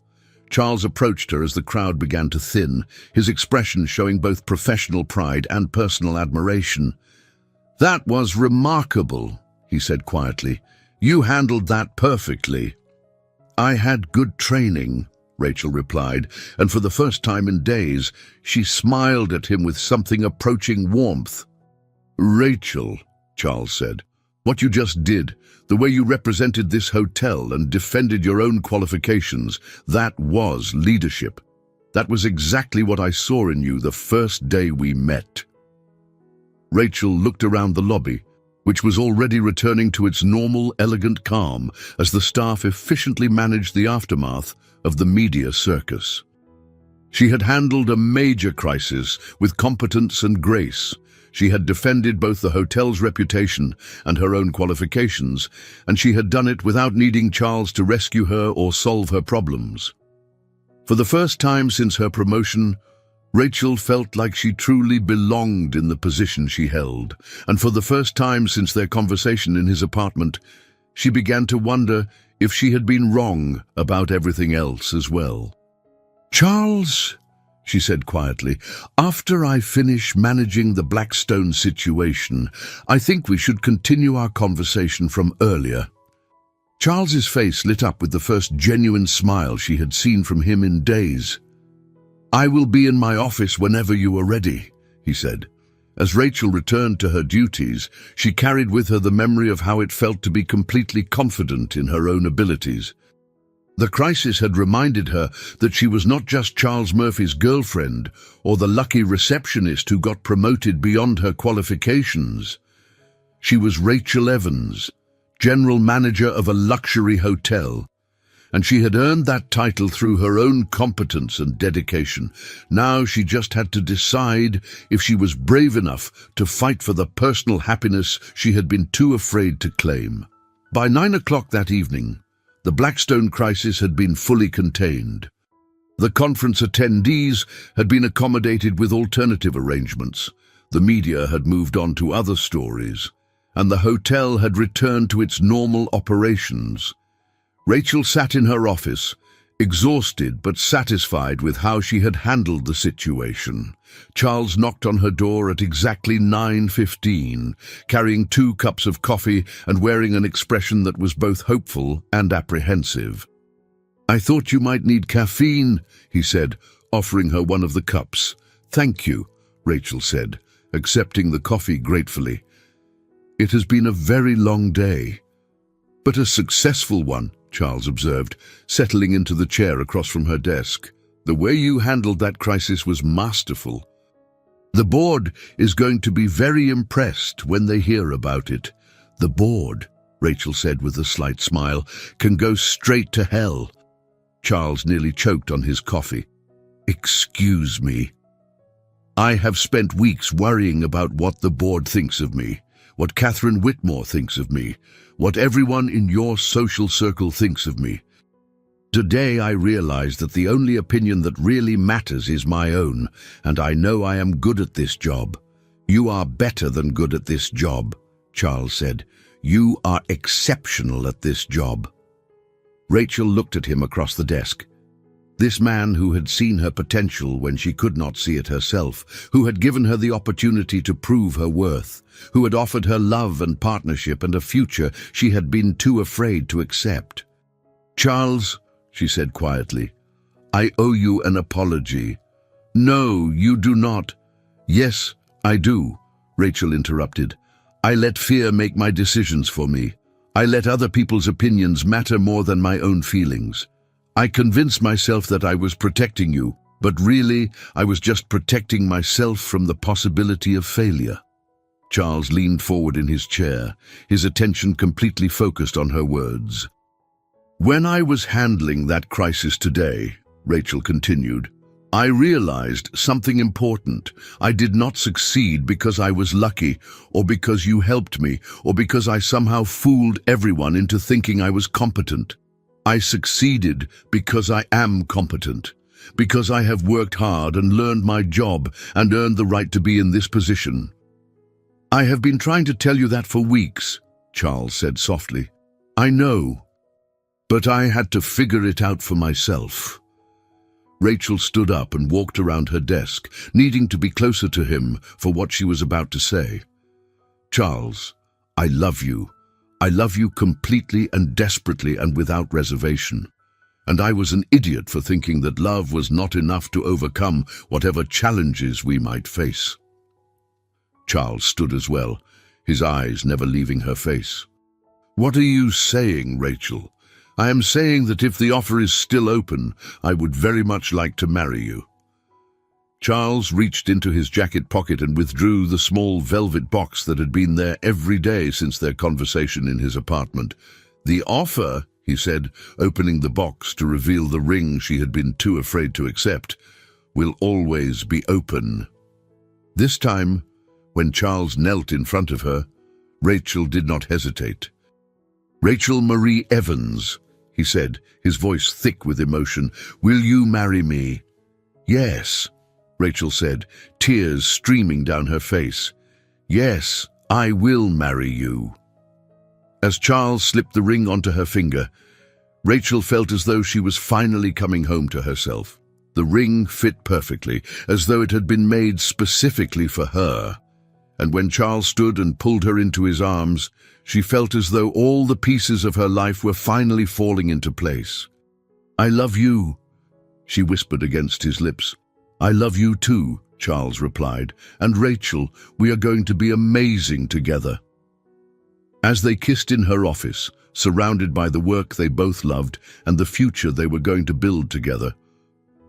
Charles approached her as the crowd began to thin, his expression showing both professional pride and personal admiration. "That was remarkable," he said quietly. "You handled that perfectly." "I had good training," Rachel replied, and for the first time in days, she smiled at him with something approaching warmth. "Rachel," Charles said, "what you just did, the way you represented this hotel and defended your own qualifications, that was leadership. That was exactly what I saw in you the first day we met." Rachel looked around the lobby, which was already returning to its normal, elegant calm as the staff efficiently managed the aftermath of the media circus. She had handled a major crisis with competence and grace. She had defended both the hotel's reputation and her own qualifications, and she had done it without needing Charles to rescue her or solve her problems. For the first time since her promotion, Rachel felt like she truly belonged in the position she held, and for the first time since their conversation in his apartment, she began to wonder if she had been wrong about everything else as well. "Charles," she said quietly, "after I finish managing the Blackstone situation, I think we should continue our conversation from earlier." Charles's face lit up with the first genuine smile she had seen from him in days. "I will be in my office whenever you are ready," he said. As Rachel returned to her duties, she carried with her the memory of how it felt to be completely confident in her own abilities. The crisis had reminded her that she was not just Charles Murphy's girlfriend or the lucky receptionist who got promoted beyond her qualifications. She was Rachel Evans, general manager of a luxury hotel, and she had earned that title through her own competence and dedication. Now she just had to decide if she was brave enough to fight for the personal happiness she had been too afraid to claim. By 9 o'clock that evening, the Blackstone crisis had been fully contained. The conference attendees had been accommodated with alternative arrangements. The media had moved on to other stories, and the hotel had returned to its normal operations. Rachel sat in her office, exhausted but satisfied with how she had handled the situation. Charles knocked on her door at exactly 9:15, carrying 2 cups of coffee and wearing an expression that was both hopeful and apprehensive. "I thought you might need caffeine," he said, offering her one of the cups. "Thank you," Rachel said, accepting the coffee gratefully. "It has been a very long day." "But a successful one," Charles observed, settling into the chair across from her desk. "The way you handled that crisis was masterful. The board is going to be very impressed when they hear about it." "The board," Rachel said with a slight smile, "can go straight to hell." Charles nearly choked on his coffee. "Excuse me. I have spent weeks worrying about what the board thinks of me, what Catherine Whitmore thinks of me, what everyone in your social circle thinks of me. Today I realize that the only opinion that really matters is my own, and I know I am good at this job." "You are better than good at this job," Charles said. "You are exceptional at this job." Rachel looked at him across the desk. This man who had seen her potential when she could not see it herself, who had given her the opportunity to prove her worth, who had offered her love and partnership and a future she had been too afraid to accept. "Charles," she said quietly, "I owe you an apology." "No, you do not." "Yes, I do," Rachel interrupted. "I let fear make my decisions for me. I let other people's opinions matter more than my own feelings. I convinced myself that I was protecting you, but really I was just protecting myself from the possibility of failure." Charles leaned forward in his chair, his attention completely focused on her words. "When I was handling that crisis today," Rachel continued, "I realized something important. I did not succeed because I was lucky, or because you helped me, or because I somehow fooled everyone into thinking I was competent. I succeeded because I am competent, because I have worked hard and learned my job and earned the right to be in this position." "I have been trying to tell you that for weeks," Charles said softly. "I know, but I had to figure it out for myself." Rachel stood up and walked around her desk, needing to be closer to him for what she was about to say. "Charles, I love you. I love you completely and desperately and without reservation. And I was an idiot for thinking that love was not enough to overcome whatever challenges we might face." Charles stood as well, his eyes never leaving her face. "What are you saying, Rachel?" "I am saying that if the offer is still open, I would very much like to marry you." Charles reached into his jacket pocket and withdrew the small velvet box that had been there every day since their conversation in his apartment. "The offer," he said, opening the box to reveal the ring she had been too afraid to accept, "will always be open." This time, when Charles knelt in front of her, Rachel did not hesitate. "Rachel Marie Evans," he said, his voice thick with emotion, "will you marry me?" "Yes," Rachel said, tears streaming down her face. "Yes, I will marry you." As Charles slipped the ring onto her finger, Rachel felt as though she was finally coming home to herself. The ring fit perfectly, as though it had been made specifically for her. And when Charles stood and pulled her into his arms, she felt as though all the pieces of her life were finally falling into place. "I love you," she whispered against his lips. "I love you too," Charles replied, "and Rachel, we are going to be amazing together." As they kissed in her office, surrounded by the work they both loved and the future they were going to build together,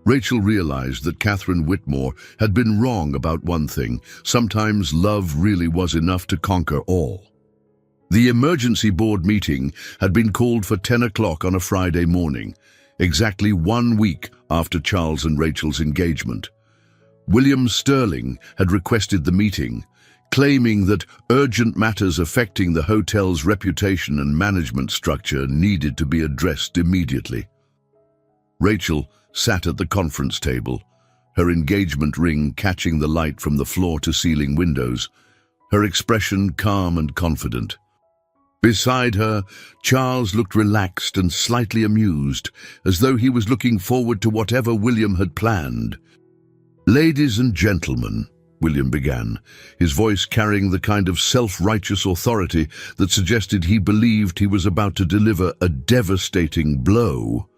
Rachel realized that Catherine Whitmore had been wrong about one thing. Sometimes love really was enough to conquer all. The emergency board meeting had been called for 10 o'clock on a Friday morning, exactly 1 week after Charles and Rachel's engagement. William Sterling had requested the meeting, claiming that urgent matters affecting the hotel's reputation and management structure needed to be addressed immediately. Rachel sat at the conference table, her engagement ring catching the light from the floor-to-ceiling windows, her expression calm and confident. Beside her, Charles looked relaxed and slightly amused, as though he was looking forward to whatever William had planned. "Ladies and gentlemen," William began, his voice carrying the kind of self-righteous authority that suggested he believed he was about to deliver a devastating blow.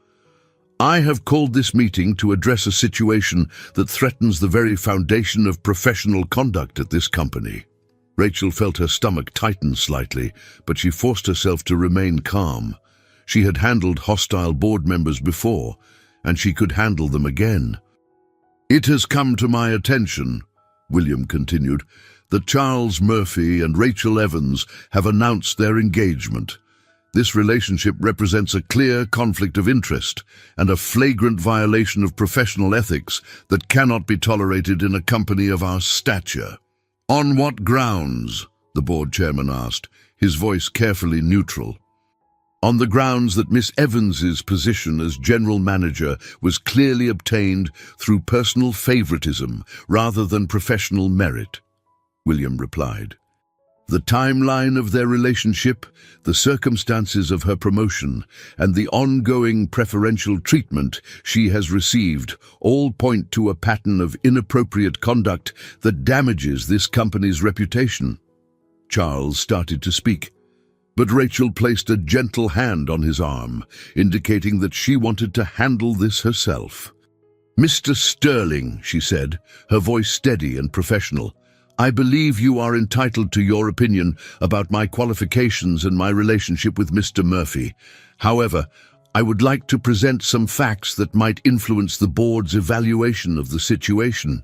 "I have called this meeting to address a situation that threatens the very foundation of professional conduct at this company." Rachel felt her stomach tighten slightly, but she forced herself to remain calm. She had handled hostile board members before, and she could handle them again. "It has come to my attention," William continued, "that Charles Murphy and Rachel Evans have announced their engagement. This relationship represents a clear conflict of interest and a flagrant violation of professional ethics that cannot be tolerated in a company of our stature." "On what grounds?" the board chairman asked, his voice carefully neutral. "On the grounds that Miss Evans's position as general manager was clearly obtained through personal favoritism rather than professional merit," William replied. "The timeline of their relationship, the circumstances of her promotion, and the ongoing preferential treatment she has received all point to a pattern of inappropriate conduct that damages this company's reputation." Charles started to speak, but Rachel placed a gentle hand on his arm, indicating that she wanted to handle this herself. "Mr. Sterling," she said, her voice steady and professional, "I believe you are entitled to your opinion about my qualifications and my relationship with Mr. Murphy. However, I would like to present some facts that might influence the board's evaluation of the situation."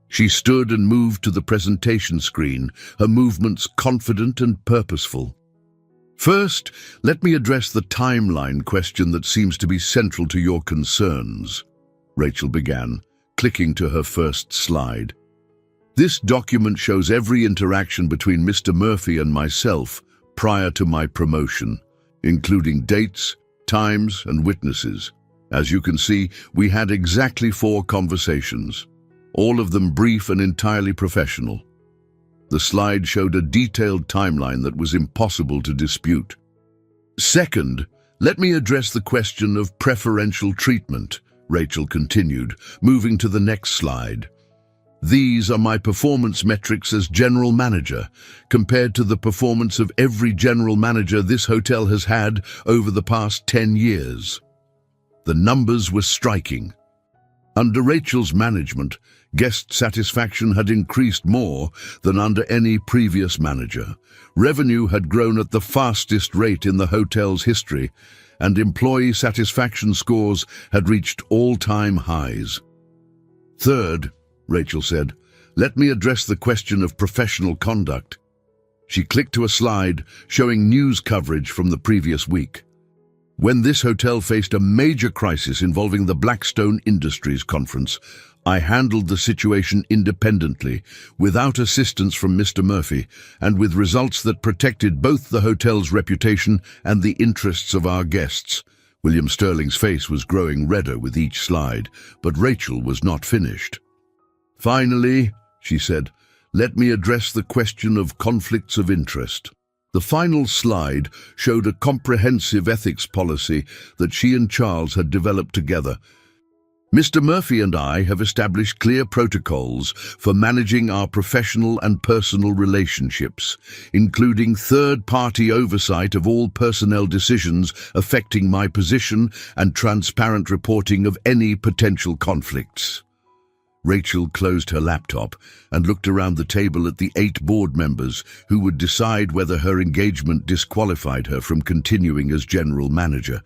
She stood and moved to the presentation screen, her movements confident and purposeful. "First, let me address the timeline question that seems to be central to your concerns," Rachel began, clicking to her first slide. "This document shows every interaction between Mr. Murphy and myself prior to my promotion, including dates, times, and witnesses. As you can see, we had exactly 4 conversations, all of them brief and entirely professional." The slide showed a detailed timeline that was impossible to dispute. Second, let me address the question of preferential treatment, Rachel continued, moving to the next slide. These are my performance metrics as general manager, compared to the performance of every general manager this hotel has had over the past 10 years. The numbers were striking. Under Rachel's management, guest satisfaction had increased more than under any previous manager. Revenue had grown at the fastest rate in the hotel's history, and employee satisfaction scores had reached all-time highs. Third, Rachel said, let me address the question of professional conduct. She clicked to a slide showing news coverage from the previous week. When this hotel faced a major crisis involving the Blackstone Industries conference, I handled the situation independently, without assistance from Mr. Murphy, and with results that protected both the hotel's reputation and the interests of our guests. William Sterling's face was growing redder with each slide, but Rachel was not finished. Finally, she said, let me address the question of conflicts of interest. The final slide showed a comprehensive ethics policy that she and Charles had developed together. Mr. Murphy and I have established clear protocols for managing our professional and personal relationships, including third-party oversight of all personnel decisions affecting my position and transparent reporting of any potential conflicts. Rachel closed her laptop and looked around the table at the 8 board members who would decide whether her engagement disqualified her from continuing as general manager.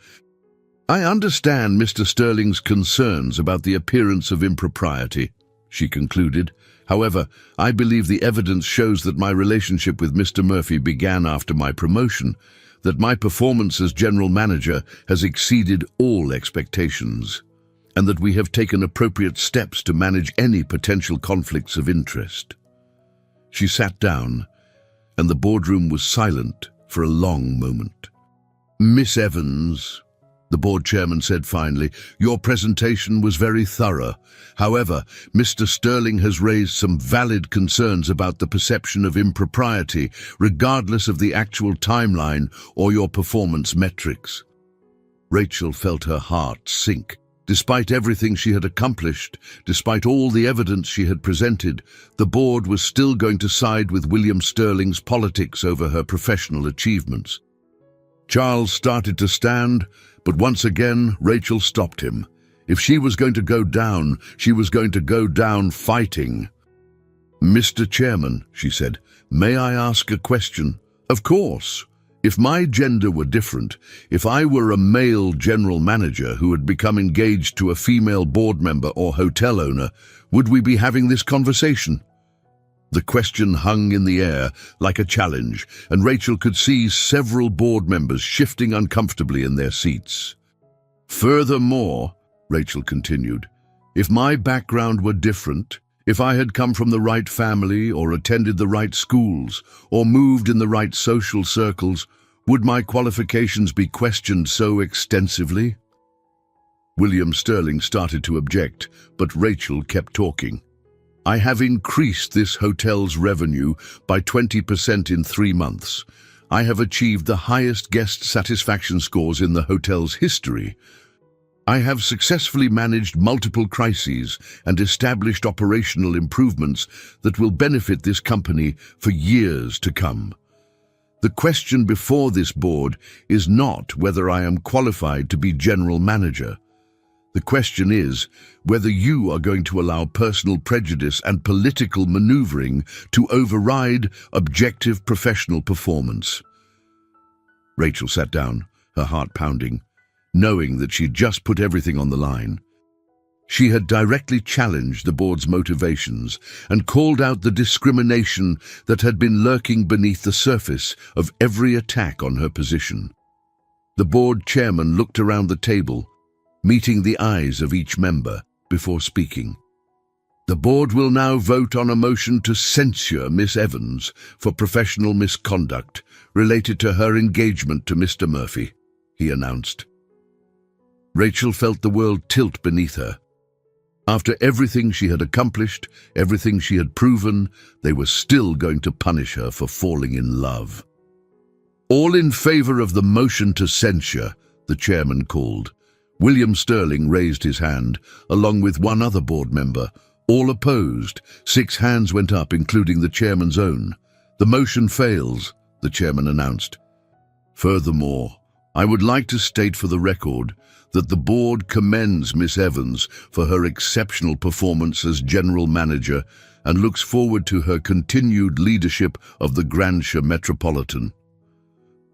I understand Mr. Sterling's concerns about the appearance of impropriety, she concluded. However, I believe the evidence shows that my relationship with Mr. Murphy began after my promotion, that my performance as general manager has exceeded all expectations, and that we have taken appropriate steps to manage any potential conflicts of interest. She sat down, and the boardroom was silent for a long moment. Miss Evans, the board chairman said finally, your presentation was very thorough. However, Mr. Sterling has raised some valid concerns about the perception of impropriety, regardless of the actual timeline or your performance metrics. Rachel felt her heart sink. Despite everything she had accomplished, despite all the evidence she had presented, the board was still going to side with William Sterling's politics over her professional achievements. Charles started to stand, but once again Rachel stopped him. If she was going to go down, she was going to go down fighting. Mr. Chairman, she said, may I ask a question? Of course. If my gender were different, if I were a male general manager who had become engaged to a female board member or hotel owner, would we be having this conversation? The question hung in the air like a challenge, and Rachel could see several board members shifting uncomfortably in their seats. Furthermore, Rachel continued, if my background were different, if I had come from the right family or attended the right schools or moved in the right social circles, would my qualifications be questioned so extensively? William Sterling started to object, but Rachel kept talking. I have increased this hotel's revenue by 20% in 3 months. I have achieved the highest guest satisfaction scores in the hotel's history. I have successfully managed multiple crises and established operational improvements that will benefit this company for years to come. The question before this board is not whether I am qualified to be general manager. The question is whether you are going to allow personal prejudice and political maneuvering to override objective professional performance. Rachel sat down, her heart pounding, knowing that she'd just put everything on the line. She had directly challenged the board's motivations and called out the discrimination that had been lurking beneath the surface of every attack on her position. The board chairman looked around the table, meeting the eyes of each member before speaking. The board will now vote on a motion to censure Miss Evans for professional misconduct related to her engagement to Mr. Murphy, he announced. Rachel felt the world tilt beneath her. After everything she had accomplished, everything she had proven, they were still going to punish her for falling in love. All in favor of the motion to censure, the chairman called. William Sterling raised his hand, along with one other board member. All opposed. 6 hands went up, including the chairman's own. The motion fails, the chairman announced. Furthermore, I would like to state for the record that the board commends Miss Evans for her exceptional performance as general manager and looks forward to her continued leadership of the Grandshire Metropolitan.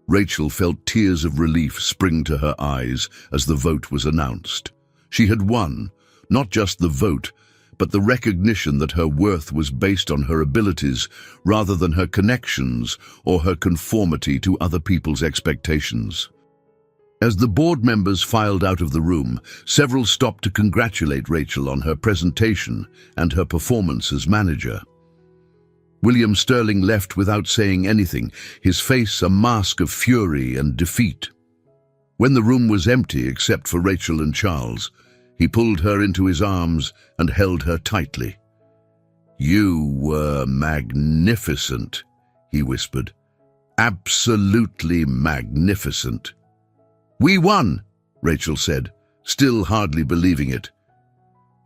Rachel felt tears of relief spring to her eyes as the vote was announced. She had won, not just the vote, but the recognition that her worth was based on her abilities rather than her connections or her conformity to other people's expectations. As the board members filed out of the room, several stopped to congratulate Rachel on her presentation and her performance as manager. William Sterling left without saying anything, his face a mask of fury and defeat. When the room was empty except for Rachel and Charles, he pulled her into his arms and held her tightly. "You were magnificent," he whispered. "Absolutely magnificent." "We won," Rachel said, still hardly believing it.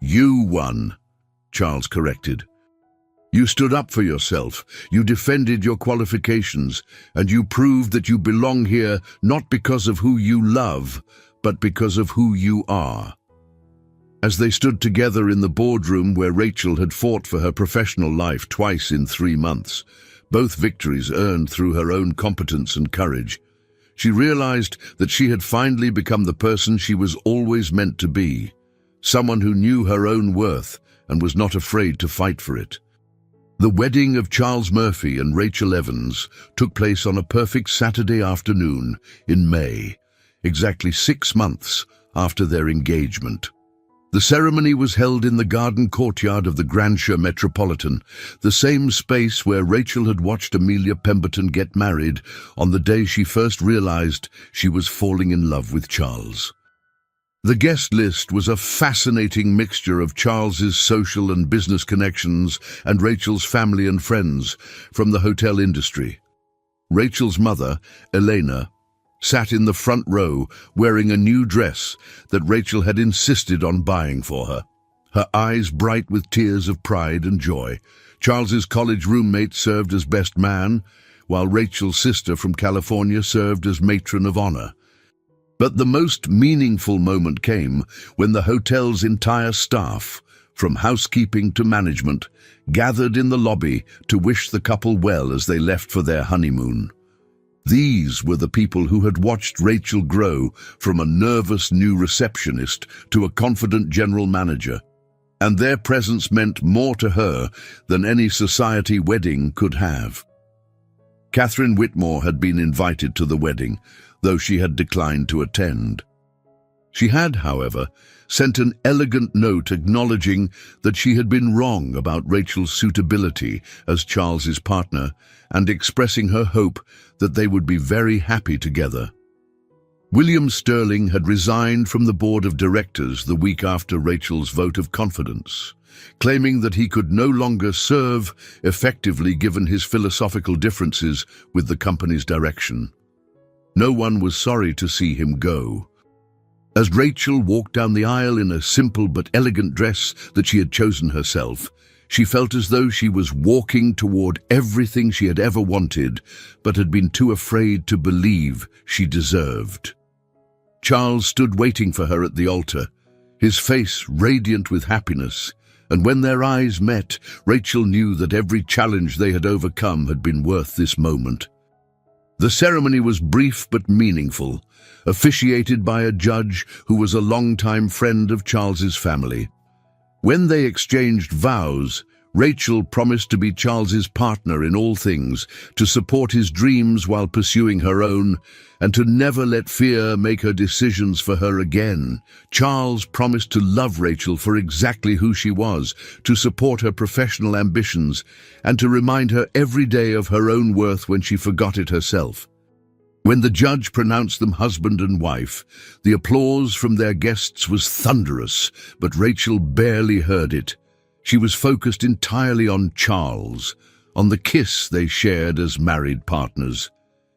"You won," Charles corrected. "You stood up for yourself, you defended your qualifications, and you proved that you belong here not because of who you love, but because of who you are." As they stood together in the boardroom where Rachel had fought for her professional life twice in 3 months, both victories earned through her own competence and courage, she realized that she had finally become the person she was always meant to be, someone who knew her own worth and was not afraid to fight for it. The wedding of Charles Murphy and Rachel Evans took place on a perfect Saturday afternoon in May, exactly 6 months after their engagement. The ceremony was held in the garden courtyard of the Grandshire Metropolitan, the same space where Rachel had watched Amelia Pemberton get married on the day she first realized she was falling in love with Charles. The guest list was a fascinating mixture of Charles's social and business connections and Rachel's family and friends from the hotel industry. Rachel's mother, Elena, sat in the front row wearing a new dress that Rachel had insisted on buying for her, her eyes bright with tears of pride and joy. Charles's college roommate served as best man, while Rachel's sister from California served as matron of honor. But the most meaningful moment came when the hotel's entire staff, from housekeeping to management, gathered in the lobby to wish the couple well as they left for their honeymoon. These were the people who had watched Rachel grow from a nervous new receptionist to a confident general manager, and their presence meant more to her than any society wedding could have. Catherine Whitmore had been invited to the wedding, though she had declined to attend. She had, however, sent an elegant note acknowledging that she had been wrong about Rachel's suitability as Charles's partner and expressing her hope that they would be very happy together. William Sterling had resigned from the board of directors the week after Rachel's vote of confidence, claiming that he could no longer serve effectively given his philosophical differences with the company's direction. No one was sorry to see him go. As Rachel walked down the aisle in a simple but elegant dress that she had chosen herself, she felt as though she was walking toward everything she had ever wanted, but had been too afraid to believe she deserved. Charles stood waiting for her at the altar, his face radiant with happiness, and when their eyes met, Rachel knew that every challenge they had overcome had been worth this moment. The ceremony was brief but meaningful, officiated by a judge who was a longtime friend of Charles's family. When they exchanged vows, Rachel promised to be Charles's partner in all things, to support his dreams while pursuing her own, and to never let fear make her decisions for her again. Charles promised to love Rachel for exactly who she was, to support her professional ambitions, and to remind her every day of her own worth when she forgot it herself. When the judge pronounced them husband and wife, the applause from their guests was thunderous, but Rachel barely heard it. She was focused entirely on Charles, on the kiss they shared as married partners,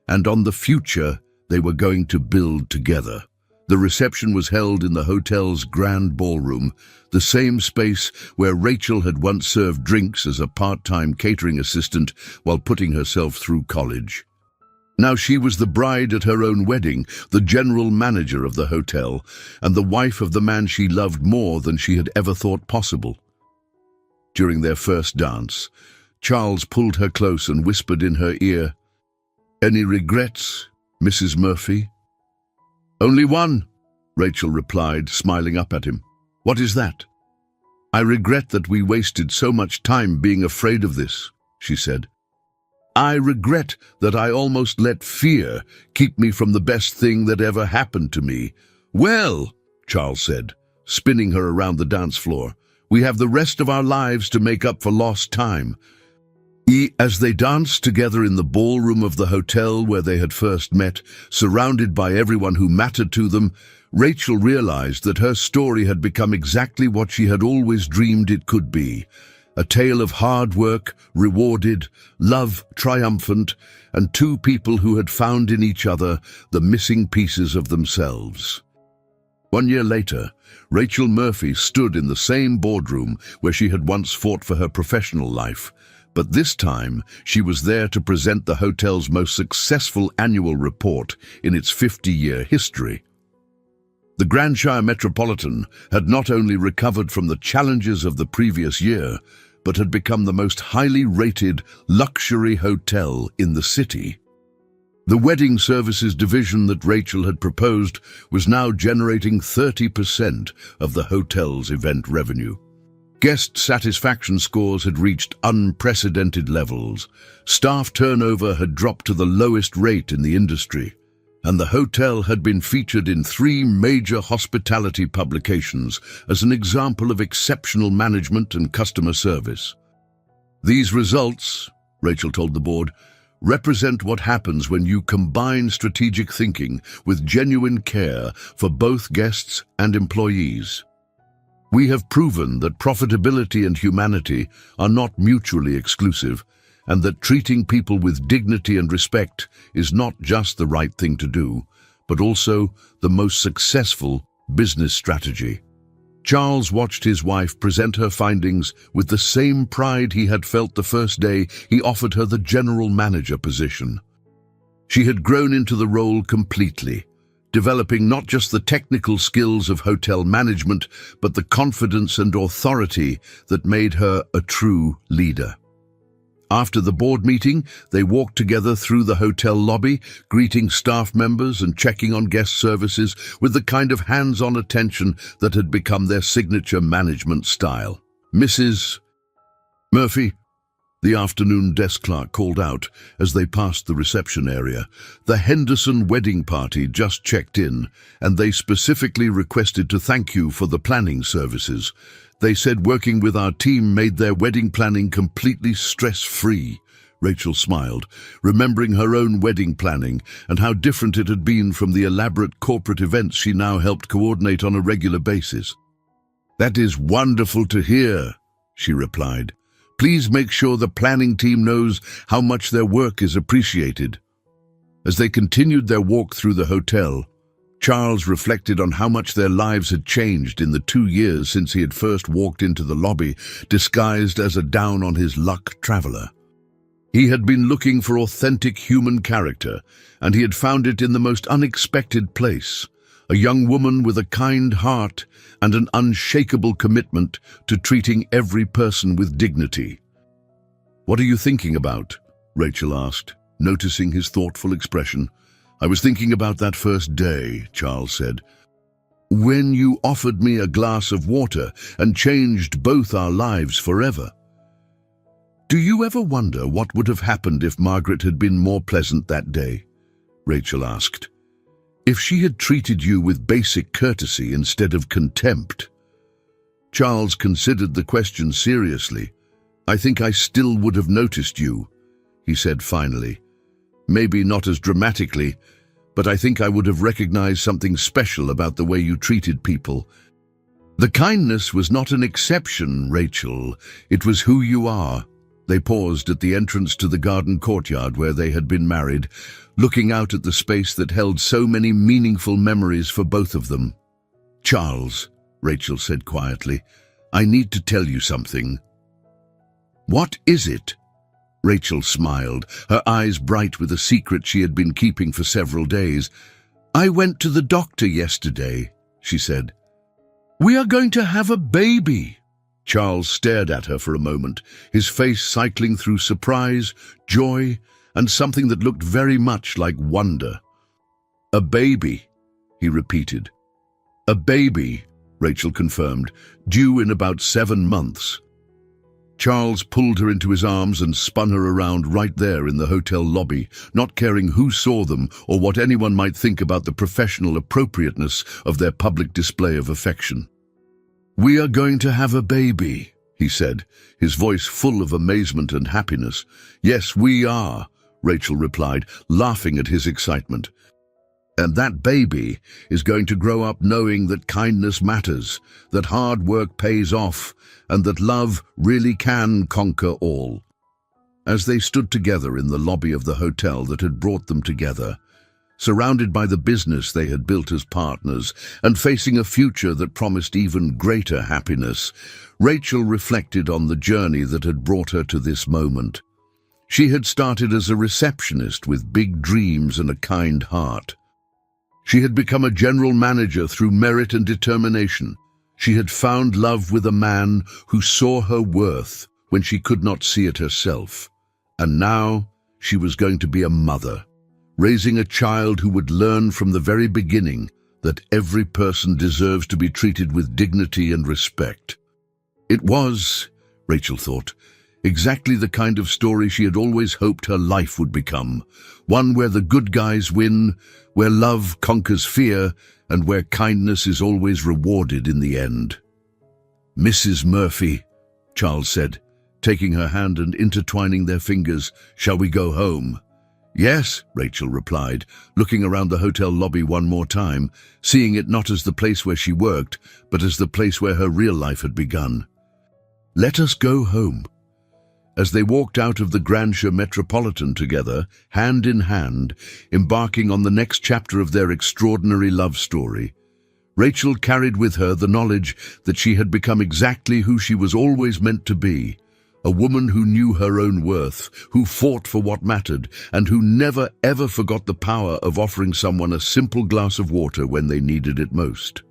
and on the future they were going to build together. The reception was held in the hotel's grand ballroom, the same space where Rachel had once served drinks as a part-time catering assistant while putting herself through college. Now she was the bride at her own wedding, the general manager of the hotel, and the wife of the man she loved more than she had ever thought possible. During their first dance, Charles pulled her close and whispered in her ear, "Any regrets, Mrs. Murphy?" "Only one," Rachel replied, smiling up at him. "What is that?" "I regret that we wasted so much time being afraid of this," she said. "I regret that I almost let fear keep me from the best thing that ever happened to me." "Well," Charles said, spinning her around the dance floor, "we have the rest of our lives to make up for lost time." As they danced together in the ballroom of the hotel where they had first met, surrounded by everyone who mattered to them, Rachel realized that her story had become exactly what she had always dreamed it could be. A tale of hard work, rewarded, love triumphant, and two people who had found in each other the missing pieces of themselves. 1 year later, Rachel Murphy stood in the same boardroom where she had once fought for her professional life, but this time she was there to present the hotel's most successful annual report in its 50-year history. The Grandshire Metropolitan had not only recovered from the challenges of the previous year, but had become the most highly rated luxury hotel in the city. The wedding services division that Rachel had proposed was now generating 30% of the hotel's event revenue. Guest satisfaction scores had reached unprecedented levels. Staff turnover had dropped to the lowest rate in the industry, and the hotel had been featured in 3 major hospitality publications as an example of exceptional management and customer service. "These results," Rachel told the board, "represent what happens when you combine strategic thinking with genuine care for both guests and employees. We have proven that profitability and humanity are not mutually exclusive, and that treating people with dignity and respect is not just the right thing to do, but also the most successful business strategy." Charles watched his wife present her findings with the same pride he had felt the first day he offered her the general manager position. She had grown into the role completely, developing not just the technical skills of hotel management, but the confidence and authority that made her a true leader. After the board meeting, they walked together through the hotel lobby, greeting staff members and checking on guest services with the kind of hands-on attention that had become their signature management style. "Mrs. Murphy," the afternoon desk clerk called out as they passed the reception area, "the Henderson wedding party just checked in, and they specifically requested to thank you for the planning services. They said working with our team made their wedding planning completely stress-free." Rachel smiled, remembering her own wedding planning and how different it had been from the elaborate corporate events she now helped coordinate on a regular basis. "That is wonderful to hear," she replied. "Please make sure the planning team knows how much their work is appreciated." As they continued their walk through the hotel, Charles reflected on how much their lives had changed in the 2 years since he had first walked into the lobby, disguised as a down-on-his-luck traveler. He had been looking for authentic human character, and he had found it in the most unexpected place, a young woman with a kind heart and an unshakable commitment to treating every person with dignity. "What are you thinking about?" Rachel asked, noticing his thoughtful expression. "I was thinking about that first day," Charles said, "when you offered me a glass of water and changed both our lives forever." "Do you ever wonder what would have happened if Margaret had been more pleasant that day?" Rachel asked. "If she had treated you with basic courtesy instead of contempt?" Charles considered the question seriously. "I think I still would have noticed you," he said finally. Maybe not as dramatically, but I think I would have recognized something special about the way you treated people. The kindness was not an exception, Rachel. It was who you are. They paused at the entrance to the garden courtyard where they had been married, looking out at the space that held so many meaningful memories for both of them. "Charles," Rachel said quietly, "I need to tell you something." "What is it?" Rachel smiled, her eyes bright with a secret she had been keeping for several days. "I went to the doctor yesterday," she said. "We are going to have a baby." Charles stared at her for a moment, his face cycling through surprise, joy, and something that looked very much like wonder. "A baby," he repeated. "A baby," Rachel confirmed, "due in about 7 months. Charles pulled her into his arms and spun her around right there in the hotel lobby, not caring who saw them or what anyone might think about the professional appropriateness of their public display of affection. "We are going to have a baby," he said, his voice full of amazement and happiness. "Yes, we are," Rachel replied, laughing at his excitement. "And that baby is going to grow up knowing that kindness matters, that hard work pays off, and that love really can conquer all." As they stood together in the lobby of the hotel that had brought them together, surrounded by the business they had built as partners and facing a future that promised even greater happiness, Rachel reflected on the journey that had brought her to this moment. She had started as a receptionist with big dreams and a kind heart. She had become a general manager through merit and determination. She had found love with a man who saw her worth when she could not see it herself. And now she was going to be a mother, raising a child who would learn from the very beginning that every person deserves to be treated with dignity and respect. It was, Rachel thought, exactly the kind of story she had always hoped her life would become, one where the good guys win, where love conquers fear, and where kindness is always rewarded in the end. "Mrs. Murphy," Charles said, taking her hand and intertwining their fingers, "shall we go home?" "Yes," Rachel replied, looking around the hotel lobby one more time, seeing it not as the place where she worked, but as the place where her real life had begun. "Let us go home." As they walked out of the Grandshire Metropolitan together, hand in hand, embarking on the next chapter of their extraordinary love story, Rachel carried with her the knowledge that she had become exactly who she was always meant to be, a woman who knew her own worth, who fought for what mattered, and who never ever forgot the power of offering someone a simple glass of water when they needed it most.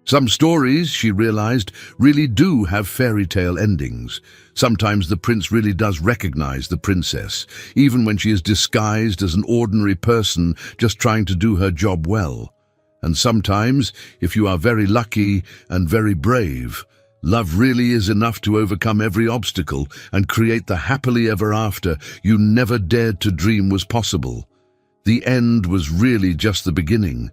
Some stories, she realized, really do have fairy tale endings. Sometimes the prince really does recognize the princess, even when she is disguised as an ordinary person just trying to do her job well. And sometimes, if you are very lucky and very brave, love really is enough to overcome every obstacle and create the happily ever after you never dared to dream was possible. The end was really just the beginning.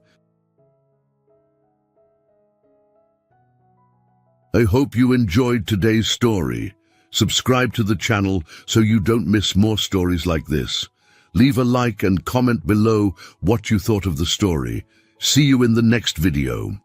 I hope you enjoyed today's story. Subscribe to the channel so you don't miss more stories like this. Leave a like and comment below what you thought of the story. See you in the next video.